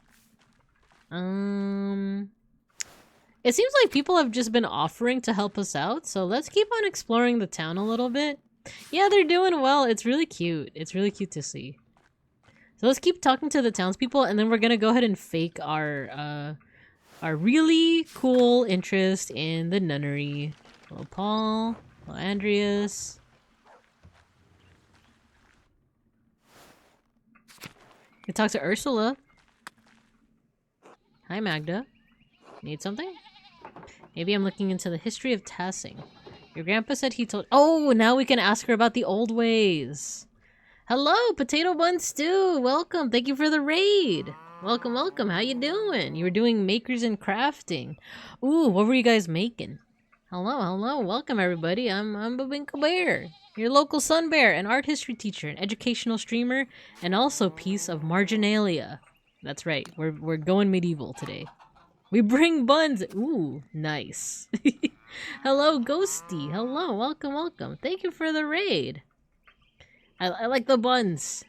It seems like people have just been offering to help us out, so let's keep on exploring the town a little bit. Yeah, they're doing well. It's really cute. It's really cute to see. So let's keep talking to the townspeople, and then we're gonna go ahead and fake our really cool interest in the nunnery. Hello, Paul. Hello, Andreas. You can talk to Ursula. Hi, Magda. Need something? Maybe I'm looking into the history of Tassing. Your grandpa said he told— Oh, now we can ask her about the old ways. Hello, Potato Bun Stew. Welcome. Thank you for the raid. Welcome, welcome. How you doing? You were doing makers and crafting. Ooh, what were you guys making? Hello, hello. Welcome, everybody. I'm Babinka Bear, your local sun bear, an art history teacher, an educational streamer, and also piece of marginalia. That's right. We're going medieval today. We bring buns. Ooh, nice. Hello, Ghosty. Hello, welcome, welcome. Thank you for the raid. I like the buns.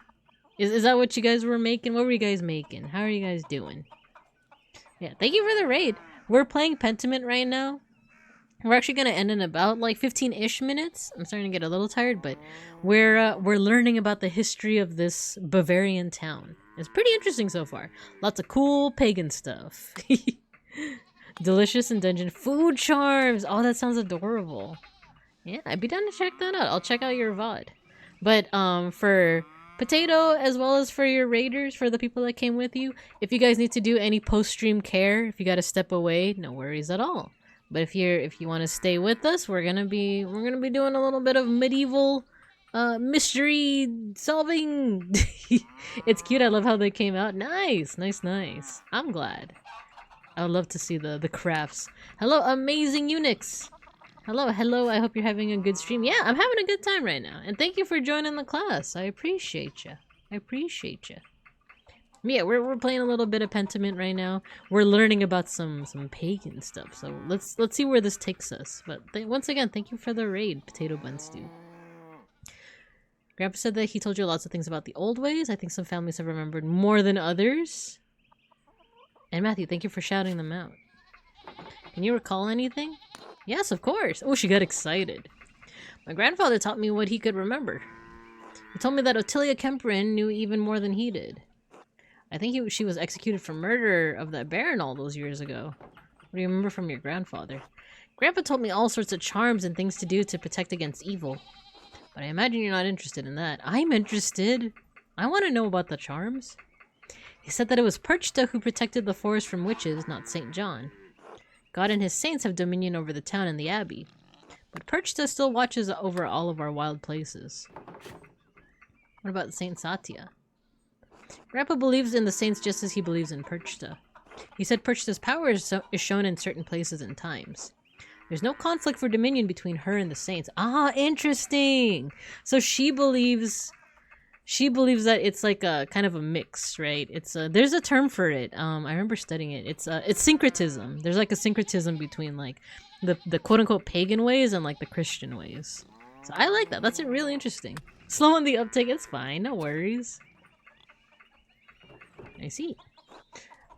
Is that what you guys were making? What were you guys making? How are you guys doing? Yeah, thank you for the raid. We're playing Pentiment right now. We're actually gonna end in about like 15-ish minutes. I'm starting to get a little tired, but we're learning about the history of this Bavarian town. It's pretty interesting so far. Lots of cool pagan stuff. Delicious and dungeon food charms. Oh, that sounds adorable. Yeah, I'd be down to check that out. I'll check out your VOD. But for Potato, as well as for your raiders, for the people that came with you, if you guys need to do any post-stream care, if you gotta step away, no worries at all. But if you want to stay with us, we're gonna be doing a little bit of medieval mystery solving. It's cute. I love how they came out. Nice, nice, nice. I'm glad. I would love to see the crafts. Hello, amazing eunuchs. Hello, hello. I hope you're having a good stream. Yeah, I'm having a good time right now. And thank you for joining the class. I appreciate you. I appreciate you. Yeah, we're playing a little bit of Pentiment right now. We're learning about some pagan stuff. So let's see where this takes us. But once again, thank you for the raid, Potato Bun Stew. Grandpa said that he told you lots of things about the old ways. I think some families have remembered more than others. And Matthew, thank you for shouting them out. Can you recall anything? Yes, of course. Oh, she got excited. My grandfather taught me what he could remember. He told me that Ottilia Kemperin knew even more than he did. I think she was executed for murder of that baron all those years ago. What do you remember from your grandfather? Grandpa told me all sorts of charms and things to do to protect against evil. But I imagine you're not interested in that. I'm interested. I want to know about the charms. He said that it was Perchta who protected the forest from witches, not St. John. God and his saints have dominion over the town and the abbey. But Perchta still watches over all of our wild places. What about Saint Satya? Grandpa believes in the saints just as he believes in Perchta. He said Perchta's power is shown in certain places and times. There's no conflict for dominion between her and the saints. Ah, interesting! So she believes that it's like a kind of a mix, right? It's there's a term for it. I remember studying it. It's syncretism. There's like a syncretism between like the quote unquote pagan ways and like the Christian ways. So I like that. That's really interesting. Slow on the uptake. It's fine. No worries. I see.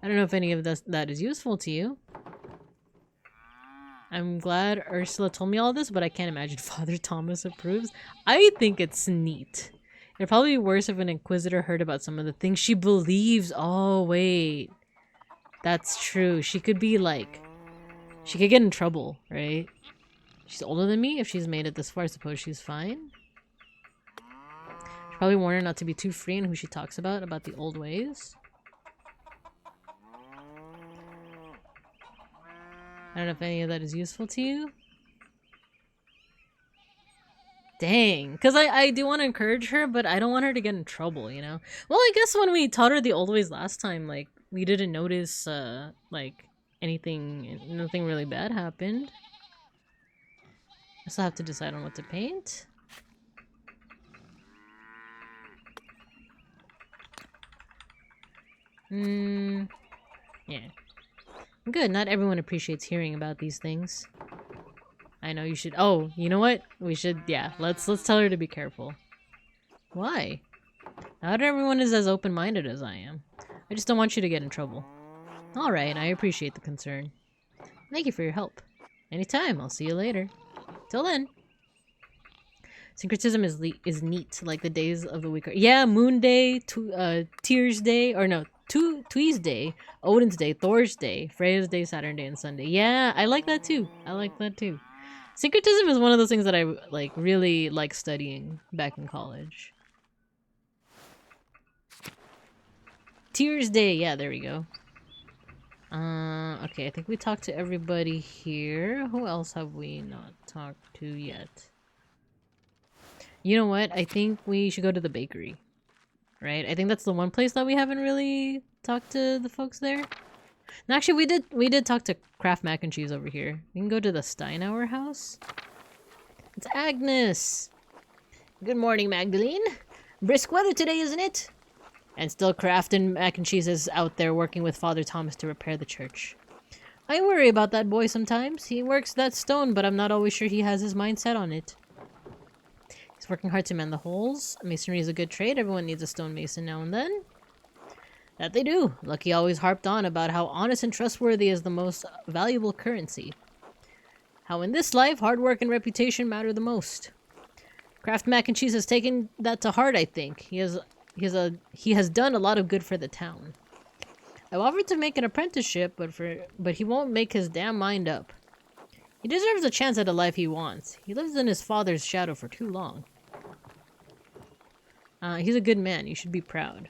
I don't know if any of that is useful to you. I'm glad Ursula told me all this, but I can't imagine Father Thomas approves. I think it's neat. It'd probably be worse if an inquisitor heard about some of the things she believes. Oh, wait. That's true. She could be like... She could get in trouble, right? She's older than me. If she's made it this far, I suppose she's fine. Should probably warn her not to be too free in who she talks about the old ways. I don't know if any of that is useful to you. Dang. Because I do want to encourage her, but I don't want her to get in trouble, you know? Well, I guess when we taught her the old ways last time, like, we didn't notice, like, nothing really bad happened. I still have to decide on what to paint. Yeah. Good, not everyone appreciates hearing about these things. I know you should— oh, you know what? We should— yeah, let's tell her to be careful. Why? Not everyone is as open-minded as I am. I just don't want you to get in trouble. Alright, I appreciate the concern. Thank you for your help. Anytime, I'll see you later. Till then. Syncretism is neat, like the days of the week are— yeah, Moon Day, Tears Day, or no, Twee's Day, Odin's Day, Thor's Day, Freya's Day, Saturn Day, and Sunday. Yeah, I like that too. I like that too. Syncretism is one of those things that I like really like studying back in college. Tears Day, yeah, there we go. Okay, I think we talked to everybody here. Who else have we not talked to yet? You know what? I think we should go to the bakery. Right? I think that's the one place that we haven't really talked to the folks there. And actually, we did talk to Kraft Mac and Cheese over here. We can go to the Steinauer house. It's Agnes! Good morning, Magdalene. Brisk weather today, isn't it? And still Kraft and Mac and Cheese is out there working with Father Thomas to repair the church. I worry about that boy sometimes. He works that stone, but I'm not always sure he has his mind set on it. He's working hard to mend the holes. Masonry is a good trade. Everyone needs a stonemason now and then. That they do. Lucky always harped on about how honest and trustworthy is the most valuable currency. How in this life, hard work and reputation matter the most. Kraft Mac and Cheese has taken that to heart, I think. He has done a lot of good for the town. I've offered to make an apprenticeship, but he won't make his damn mind up. He deserves a chance at a life he wants. He lives in his father's shadow for too long. He's a good man. You should be proud.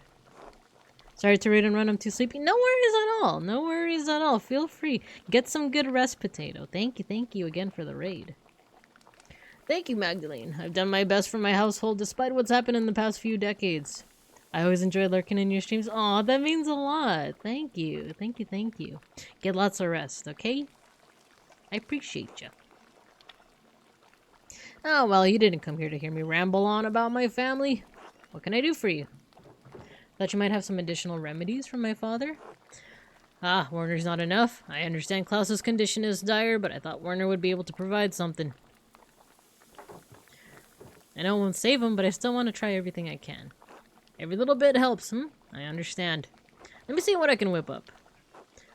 Sorry to raid and run. I'm too sleepy. No worries at all. No worries at all. Feel free. Get some good rest, Potato. Thank you again for the raid. Thank you, Magdalene. I've done my best for my household despite what's happened in the past few decades. I always enjoy lurking in your streams. Aw, that means a lot. Thank you. Thank you. Get lots of rest, okay? I appreciate you. Oh, well, you didn't come here to hear me ramble on about my family. What can I do for you? Thought you might have some additional remedies from my father. Ah, Werner's not enough. I understand Klaus's condition is dire, but I thought Werner would be able to provide something. I know it won't save him, but I still want to try everything I can. Every little bit helps, I understand. Let me see what I can whip up.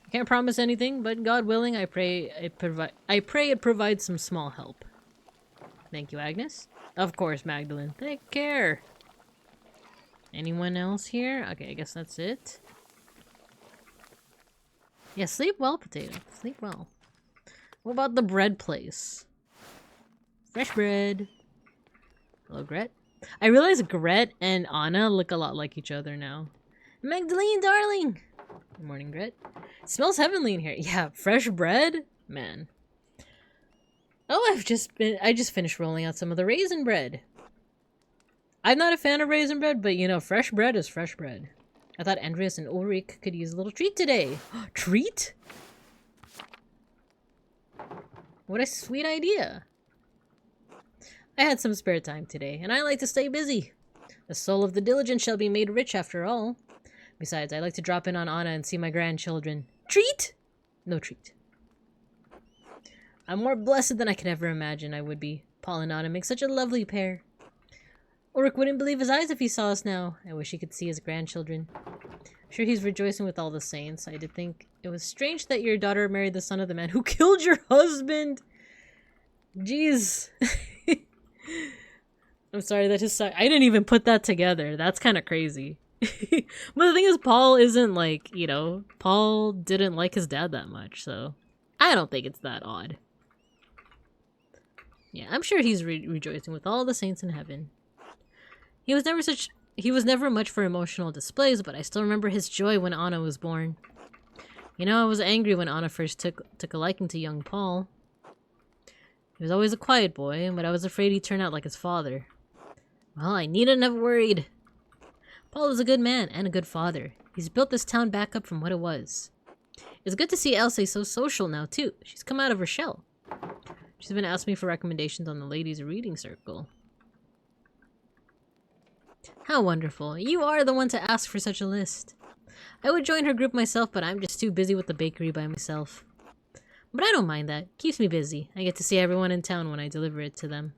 I can't promise anything, but God willing, I pray it provides some small help. Thank you, Agnes. Of course, Magdalene. Take care. Anyone else here? Okay, I guess that's it. Yeah, sleep well, Potato. Sleep well. What about the bread place? Fresh bread. Hello, Gret. I realize Gret and Anna look a lot like each other now. Magdalene, darling! Good morning, Gret. It smells heavenly in here. Yeah, fresh bread? Man. Oh, I just finished rolling out some of the raisin bread. I'm not a fan of raisin bread, but you know, fresh bread is fresh bread. I thought Andreas and Ulrich could use a little treat today. Treat? What a sweet idea. I had some spare time today, and I like to stay busy. The soul of the diligent shall be made rich after all. Besides, I like to drop in on Anna and see my grandchildren. Treat? No treat. I'm more blessed than I could ever imagine I would be. Paul and Anna make such a lovely pair. Ulrich wouldn't believe his eyes if he saw us now. I wish he could see his grandchildren. I'm sure he's rejoicing with all the saints. I did think it was strange that your daughter married the son of the man who killed your husband. Jeez. I'm sorry, that just sucked. I didn't even put that together. That's kind of crazy. But the thing is, Paul isn't like, you know, Paul didn't like his dad that much, so I don't think it's that odd. Yeah, I'm sure he's rejoicing with all the saints in heaven. He was never much for emotional displays, but I still remember his joy when Anna was born. You know, I was angry when Anna first took a liking to young Paul. He was always a quiet boy, but I was afraid he'd turn out like his father. Well, I needn't have worried. Paul is a good man and a good father. He's built this town back up from what it was. It's good to see Elsie so social now, too. She's come out of her shell. She's been asking me for recommendations on the ladies' reading circle. How wonderful. You are the one to ask for such a list. I would join her group myself, but I'm just too busy with the bakery by myself. But I don't mind that. Keeps me busy. I get to see everyone in town when I deliver it to them.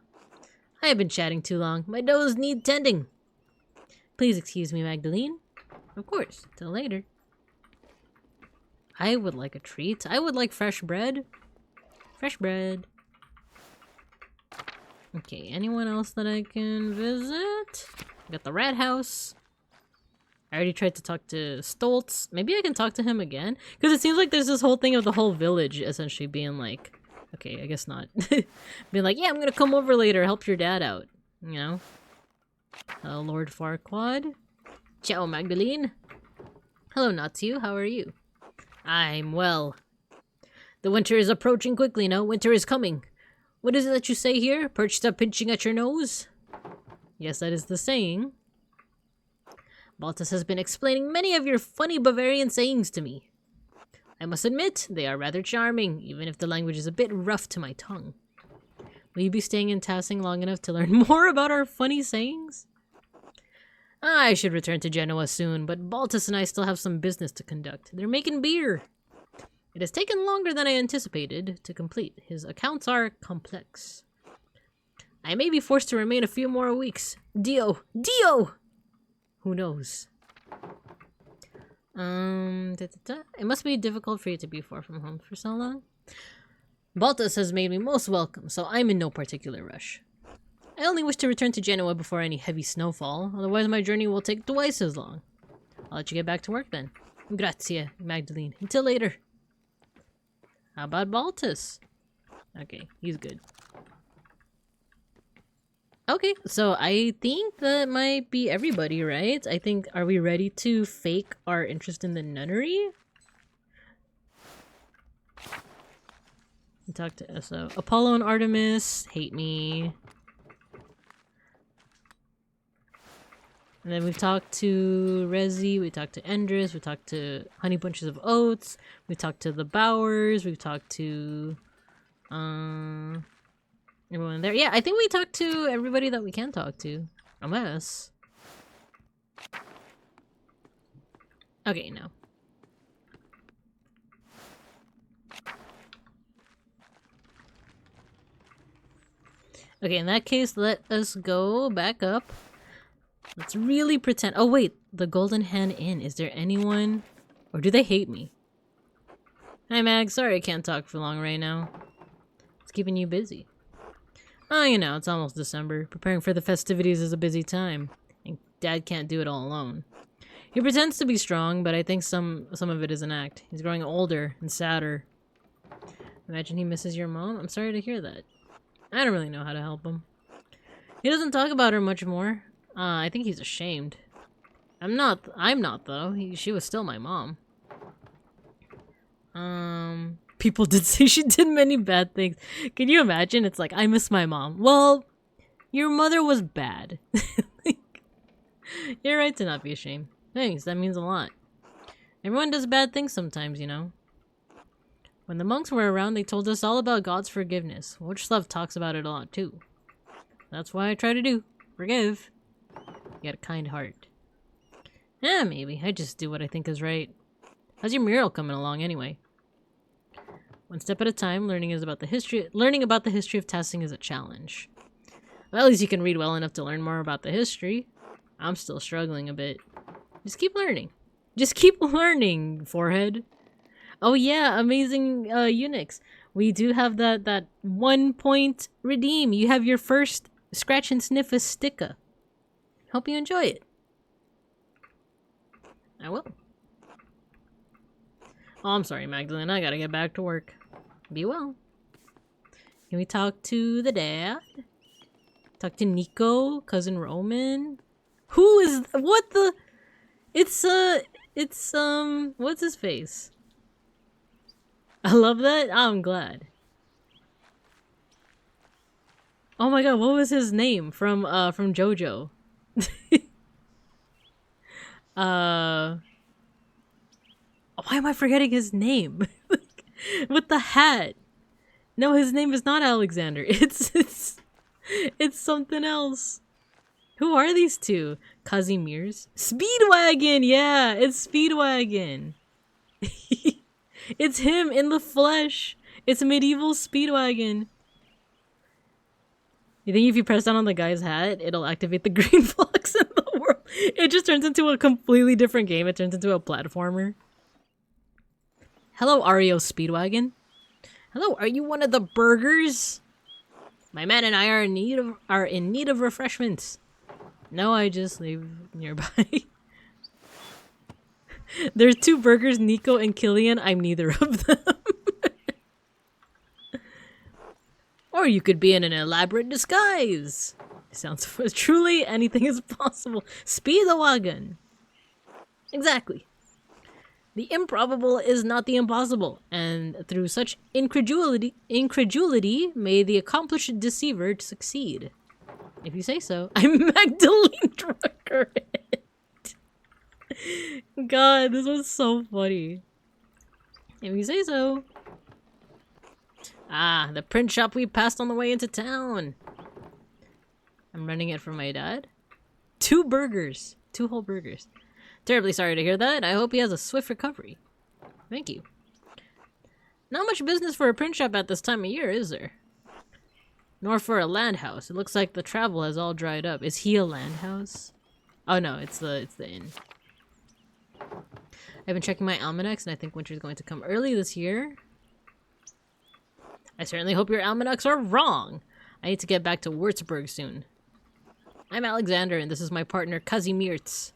I have been chatting too long. My doughs need tending. Please excuse me, Magdalene. Of course. Till later. I would like a treat. I would like fresh bread. Fresh bread. Okay, anyone else that I can visit? Got the rat house. I already tried to talk to Stoltz. Maybe I can talk to him again? Because it seems like there's this whole thing of the whole village essentially being like... Okay, I guess not. Being like, yeah, I'm gonna come over later, help your dad out. You know? Lord Farquaad. Ciao, Magdalene. Hello, Natsu. How are you? I'm well. The winter is approaching quickly now. Winter is coming. What is it that you say here? Perched up pinching at your nose? Yes, that is the saying. Baltus has been explaining many of your funny Bavarian sayings to me. I must admit, they are rather charming, even if the language is a bit rough to my tongue. Will you be staying in Tassing long enough to learn more about our funny sayings? I should return to Genoa soon, but Baltus and I still have some business to conduct. They're making beer. It has taken longer than I anticipated to complete. His accounts are complex. I may be forced to remain a few more weeks. Dio! Dio! Who knows? It must be difficult for you to be far from home for so long. Baltus has made me most welcome, so I'm in no particular rush. I only wish to return to Genoa before any heavy snowfall, otherwise my journey will take twice as long. I'll let you get back to work then. Grazie, Magdalene. Until later. How about Baltus? Okay, he's good. Okay, so I think that might be everybody, right? I think, are we ready to fake our interest in the nunnery? Talk to SO. Apollo and Artemis hate me. And then we've talked to Rezi, we talked to Endris, we talked to Honey Bunches of Oats, we talked to the Bowers, we've talked to everyone there. Yeah, I think we talked to everybody that we can talk to. Unless... Okay, no. Okay, in that case, let us go back up. Let's really pretend... Oh, wait. The Golden Hand Inn. Is there anyone... Or do they hate me? Hi, Mag. Sorry I can't talk for long right now. It's keeping you busy. Oh, you know, it's almost December. Preparing for the festivities is a busy time. And Dad can't do it all alone. He pretends to be strong, but I think some of it is an act. He's growing older and sadder. Imagine he misses your mom? I'm sorry to hear that. I don't really know how to help him. He doesn't talk about her much more. I think he's ashamed. I'm not though. She was still my mom. People did say she did many bad things. Can you imagine? It's like, I miss my mom. Well, your mother was bad. You're right to not be ashamed. Thanks, that means a lot. Everyone does bad things sometimes, you know. When the monks were around, they told us all about God's forgiveness. Wojslav talks about it a lot, too. That's why I try to do. Forgive. You got a kind heart. Yeah, maybe. I just do what I think is right. How's your mural coming along, anyway? One step at a time, learning about the history of Tassing is a challenge. Well, at least you can read well enough to learn more about the history. I'm still struggling a bit. Just keep learning. Just keep learning, forehead. Oh yeah, amazing Unix. We do have that 1 point redeem. You have your first scratch and sniff a sticker. Hope you enjoy it. I will. Oh, I'm sorry, Magdalene. I gotta get back to work. Be well. Can we talk to the dad? Talk to Nico, cousin Roman. Who is what the? It's what's his face? I love that. I'm glad. Oh my god, what was his name from JoJo? Why am I forgetting his name? With the hat. No, his name is not Alexander. It's something else. Who are these two? Kazimierz? Speedwagon! Yeah, it's Speedwagon. It's him in the flesh. It's medieval Speedwagon. You think if you press down on the guy's hat, it'll activate the green blocks in the world? It just turns into a completely different game. It turns into a platformer. Hello, Ario Speedwagon. Hello, are you one of the burgers? My man and I are in need of refreshments. No, I just live nearby. There's two burgers, Nico and Killian. I'm neither of them. Or you could be in an elaborate disguise. Sounds truly anything is possible. Speedwagon. Exactly. The improbable is not the impossible, and through such incredulity may the accomplished deceiver succeed. If you say so. I'm Magdalene Drucker. God, this was so funny. If you say so. Ah, the print shop we passed on the way into town. I'm running it for my dad. 2 burgers. 2 whole burgers. Terribly sorry to hear that. I hope he has a swift recovery. Thank you. Not much business for a print shop at this time of year, is there? Nor for a land house. It looks like the travel has all dried up. Is he a land house? Oh no, it's the inn. I've been checking my almanacs and I think winter's going to come early this year. I certainly hope your almanacs are wrong. I need to get back to Würzburg soon. I'm Alexander and this is my partner Kazimierz.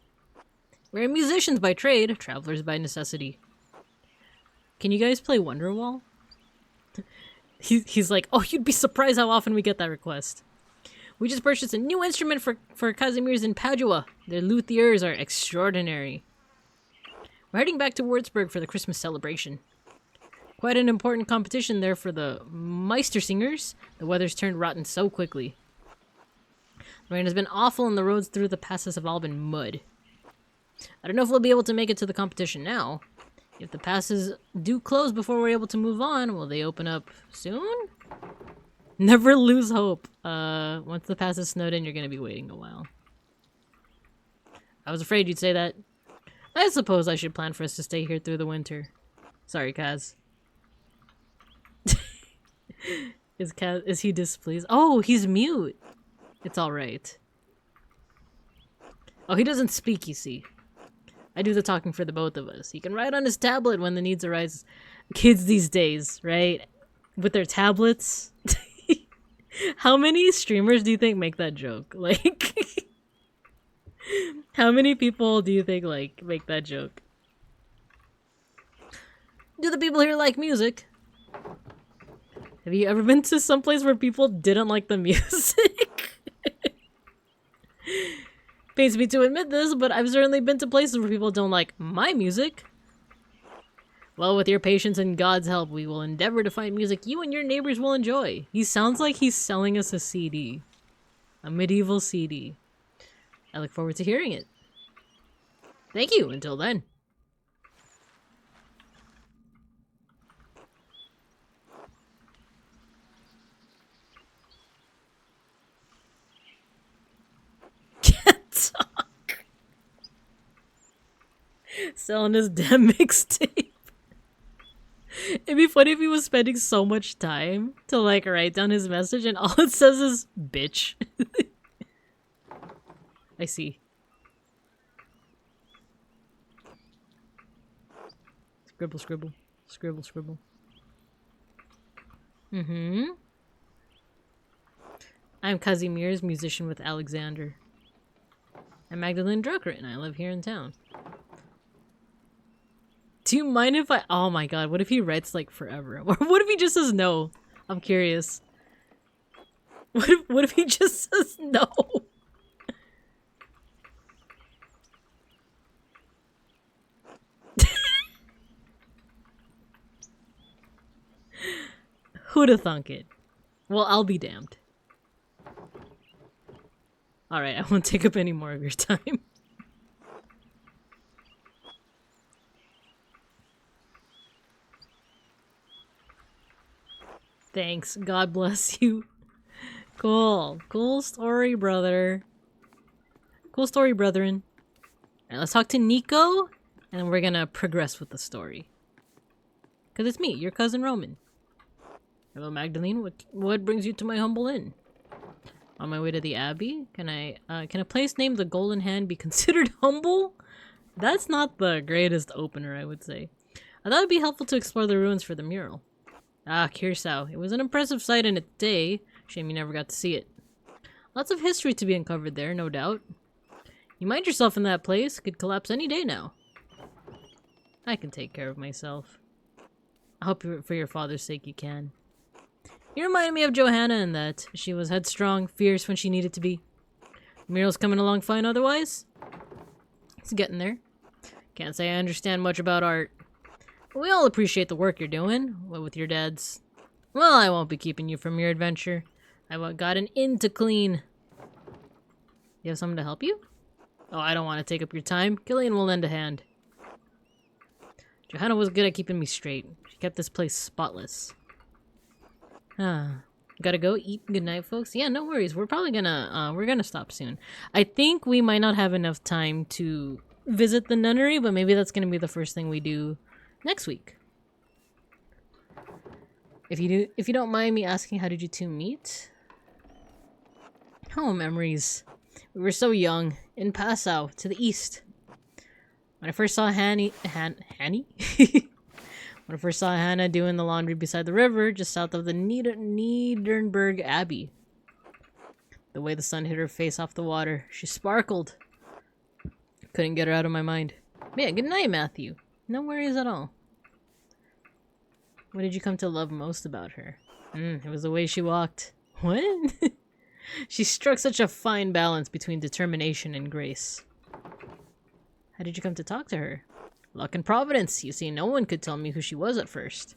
We're musicians by trade, travelers by necessity. Can you guys play Wonderwall? He's like, oh, you'd be surprised how often we get that request. We just purchased a new instrument for Kazimierz in Padua. Their luthiers are extraordinary. We're heading back to Würzburg for the Christmas celebration. Quite an important competition there for the Meistersingers. The weather's turned rotten so quickly. The rain has been awful and the roads through the passes have all been mud. I don't know if we'll be able to make it to the competition now. If the passes do close before we're able to move on, will they open up soon? Never lose hope. Once the pass is snowed in, you're gonna be waiting a while. I was afraid you'd say that. I suppose I should plan for us to stay here through the winter. Sorry, Kaz. Is he displeased? Oh, he's mute. It's alright. Oh, he doesn't speak, you see. I do the talking for the both of us. He can write on his tablet when the needs arise. Kids these days, right? With their tablets. How many streamers do you think make that joke? Like, how many people do you think, like, make that joke? Do the people here like music? Have you ever been to some place where people didn't like the music? Pains me to admit this, but I've certainly been to places where people don't like my music. Well, with your patience and God's help, we will endeavor to find music you and your neighbors will enjoy. He sounds like he's selling us a CD. A medieval CD. I look forward to hearing it. Thank you. Until then. Talk. Selling his damn mixtape. It'd be funny if he was spending so much time to like write down his message and all it says is bitch. I see. Scribble, scribble. Scribble, scribble. Mm-hmm. I'm Kazimierz, musician with Alexander. I'm Magdalene Drucker and I live here in town. Do you mind if I... Oh my god, what if he writes like forever? Or what if he just says no? I'm curious. What if he just says no? Who'da thunk it? Well, I'll be damned. Alright, I won't take up any more of your time. Thanks. God bless you. Cool. Cool story, brother. Cool story, brethren. Alright, let's talk to Nico, and then we're gonna progress with the story. Because it's me, your cousin Roman. Hello, Magdalene. What brings you to my humble inn? On my way to the Abbey? Can a place named the Golden Hand be considered humble? That's not the greatest opener, I would say. I thought it'd be helpful to explore the ruins for the mural. Ah, Curacao. It was an impressive sight in its day. Shame you never got to see it. Lots of history to be uncovered there, no doubt. You mind yourself in that place. Could collapse any day now. I can take care of myself. I hope for your father's sake you can. You reminded me of Johanna in that she was headstrong, fierce when she needed to be. Mural's coming along fine otherwise? It's getting there. Can't say I understand much about art. But we all appreciate the work you're doing. What with your dad's... Well, I won't be keeping you from your adventure. I've got an inn to clean. You have someone to help you? Oh, I don't want to take up your time. Killian will lend a hand. Johanna was good at keeping me straight. She kept this place spotless. Gotta go eat. Good night, folks. Yeah, no worries. We're probably gonna we're gonna stop soon. I think we might not have enough time to visit the nunnery, but maybe that's gonna be the first thing we do next week. If you don't mind me asking, how did you two meet? Oh, memories. We were so young in Passau to the east. When I first saw Hanny? When I first saw Hannah doing the laundry beside the river, just south of the Niedernberg Abbey. The way the sun hit her face off the water, she sparkled. Couldn't get her out of my mind. Yeah, good night, Matthew. No worries at all. What did you come to love most about her? It was the way she walked. What? She struck such a fine balance between determination and grace. How did you come to talk to her? Luck and providence. You see, no one could tell me who she was at first.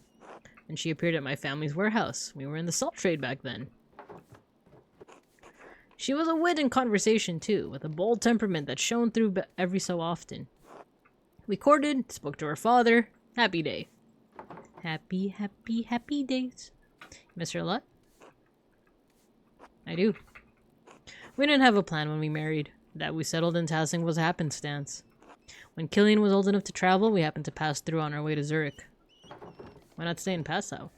And she appeared at my family's warehouse. We were in the salt trade back then. She was a wit in conversation, too, with a bold temperament that shone through every so often. We courted, spoke to her father. Happy day. Happy, happy, happy days. Miss her a lot? I do. We didn't have a plan when we married. That we settled in Tassing was happenstance. When Killian was old enough to travel, we happened to pass through on our way to Zurich. Why not stay in Passau?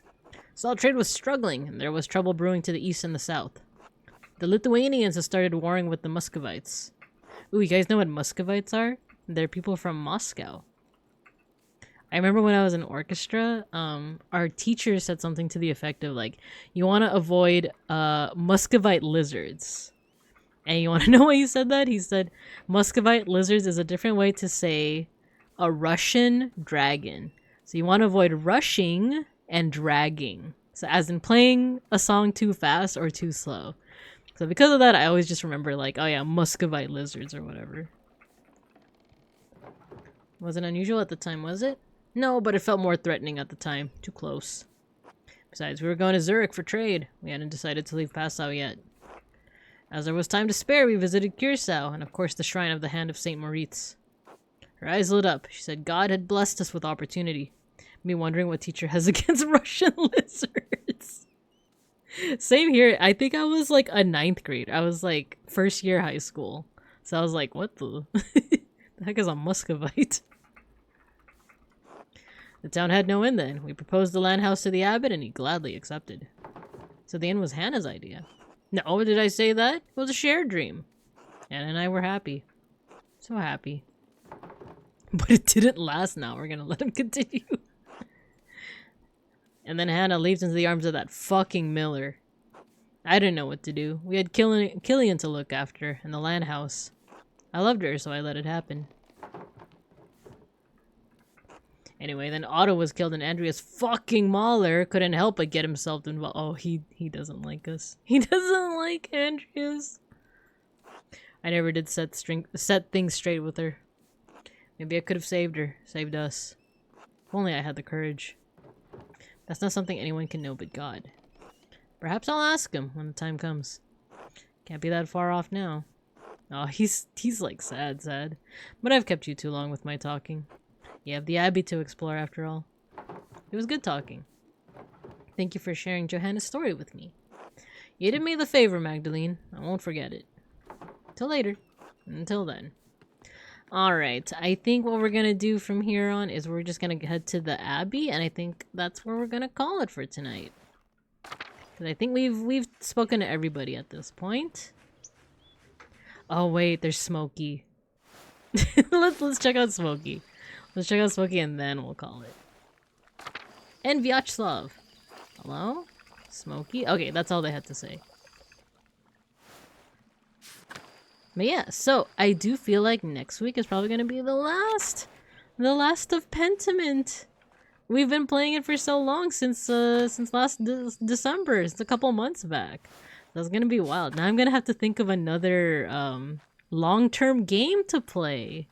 Salt trade was struggling, and there was trouble brewing to the east and the south. The Lithuanians had started warring with the Muscovites. Ooh, you guys know what Muscovites are? They're people from Moscow. I remember when I was in orchestra, our teacher said something to the effect of, like, you want to avoid Muscovite lizards. And you want to know why he said that? He said, Muscovite lizards is a different way to say a Russian dragon. So you want to avoid rushing and dragging. So as in playing a song too fast or too slow. So because of that, I always just remember, like, oh yeah, Muscovite lizards or whatever. Wasn't unusual at the time, was it? No, but it felt more threatening at the time. Too close. Besides, we were going to Zurich for trade. We hadn't decided to leave Passau yet. As there was time to spare, we visited Curacao, and of course the shrine of the Hand of St. Moritz. Her eyes lit up. She said God had blessed us with opportunity. Me wondering what teacher has against Russian lizards. Same here. I think I was like a 9th grade. I was like first year high school. So I was like, what the heck is a Muscovite? The town had no inn then. We proposed the land house to the abbot and he gladly accepted. So the inn was Hannah's idea. No, did I say that? It was a shared dream. Hannah and I were happy. So happy. But it didn't last now. We're gonna let him continue. And then Hannah leaps into the arms of that fucking Miller. I didn't know what to do. We had Killian to look after, and the land house. I loved her, so I let it happen. Anyway, then Otto was killed and Andreas fucking Mahler couldn't help but get himself involved. Oh, he doesn't like us. He doesn't like Andreas. I never did set things straight with her. Maybe I could have saved her. Saved us. If only I had the courage. That's not something anyone can know but God. Perhaps I'll ask him when the time comes. Can't be that far off now. Oh, he's like sad. But I've kept you too long with my talking. You have the Abbey to explore after all. It was good talking. Thank you for sharing Johanna's story with me. You did me the favor, Magdalene. I won't forget it. Till later. Until then. Alright, I think what we're gonna do from here on is we're just gonna head to the Abbey, and I think that's where we're gonna call it for tonight. Because I think we've spoken to everybody at this point. Oh wait, there's Smokey. let's check out Smokey. Let's check out Smokey and then we'll call it. And Vyacheslav. Hello? Smokey? Okay, that's all they had to say. But yeah, so I do feel like next week is probably going to be the last of Pentiment. We've been playing it for so long since last December. It's a couple months back. That's going to be wild. Now I'm going to have to think of another long-term game to play.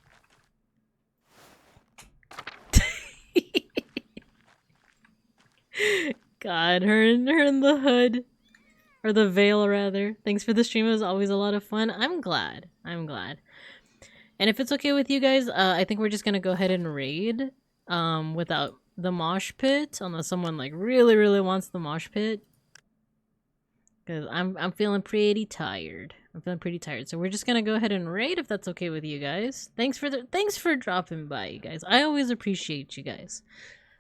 God, her in the hood. Or the veil, rather. Thanks for the stream. It was always a lot of fun. I'm glad. And if it's okay with you guys, I think we're just gonna go ahead and raid without the mosh pit. Unless someone like really wants the mosh pit. Because I'm feeling pretty tired. So we're just gonna go ahead and raid if that's okay with you guys. Thanks for dropping by, you guys. I always appreciate you guys.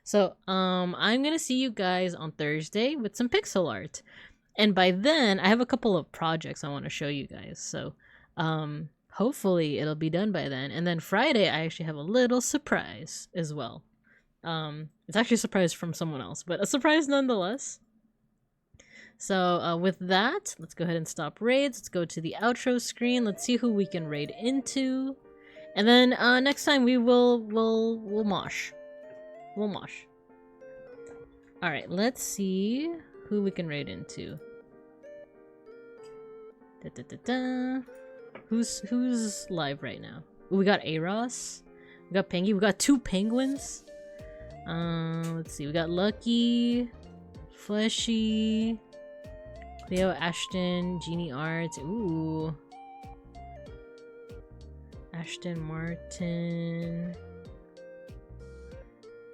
So, I'm gonna see you guys on Thursday with some pixel art. And by then, I have a couple of projects I want to show you guys. So, hopefully it'll be done by then. And then Friday, I actually have a little surprise as well. It's actually a surprise from someone else, but a surprise nonetheless. So, with that, let's go ahead and stop raids. Let's go to the outro screen. Let's see who we can raid into. And then, next time we'll mosh. We'll mosh. Alright, let's see who we can raid into. Who's live right now? Ooh, we got Eros. We got Pengy. We got 2 penguins. Let's see. We got Lucky, Fleshy, Cleo, Ashton, Genie Art. Ooh. Ashton Martin.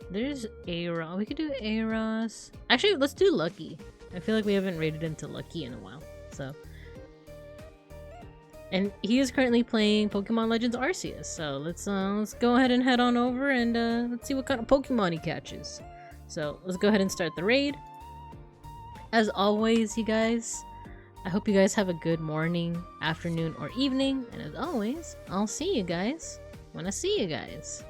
There's Eros. We could do Eros. Actually, let's do Lucky. I feel like we haven't raided into Lucky in a while. So. And he is currently playing Pokemon Legends Arceus. So let's go ahead and head on over and let's see what kind of Pokemon he catches. So let's go ahead and start the raid. As always, you guys, I hope you guys have a good morning, afternoon, or evening. And as always, I'll see you guys when I see you guys.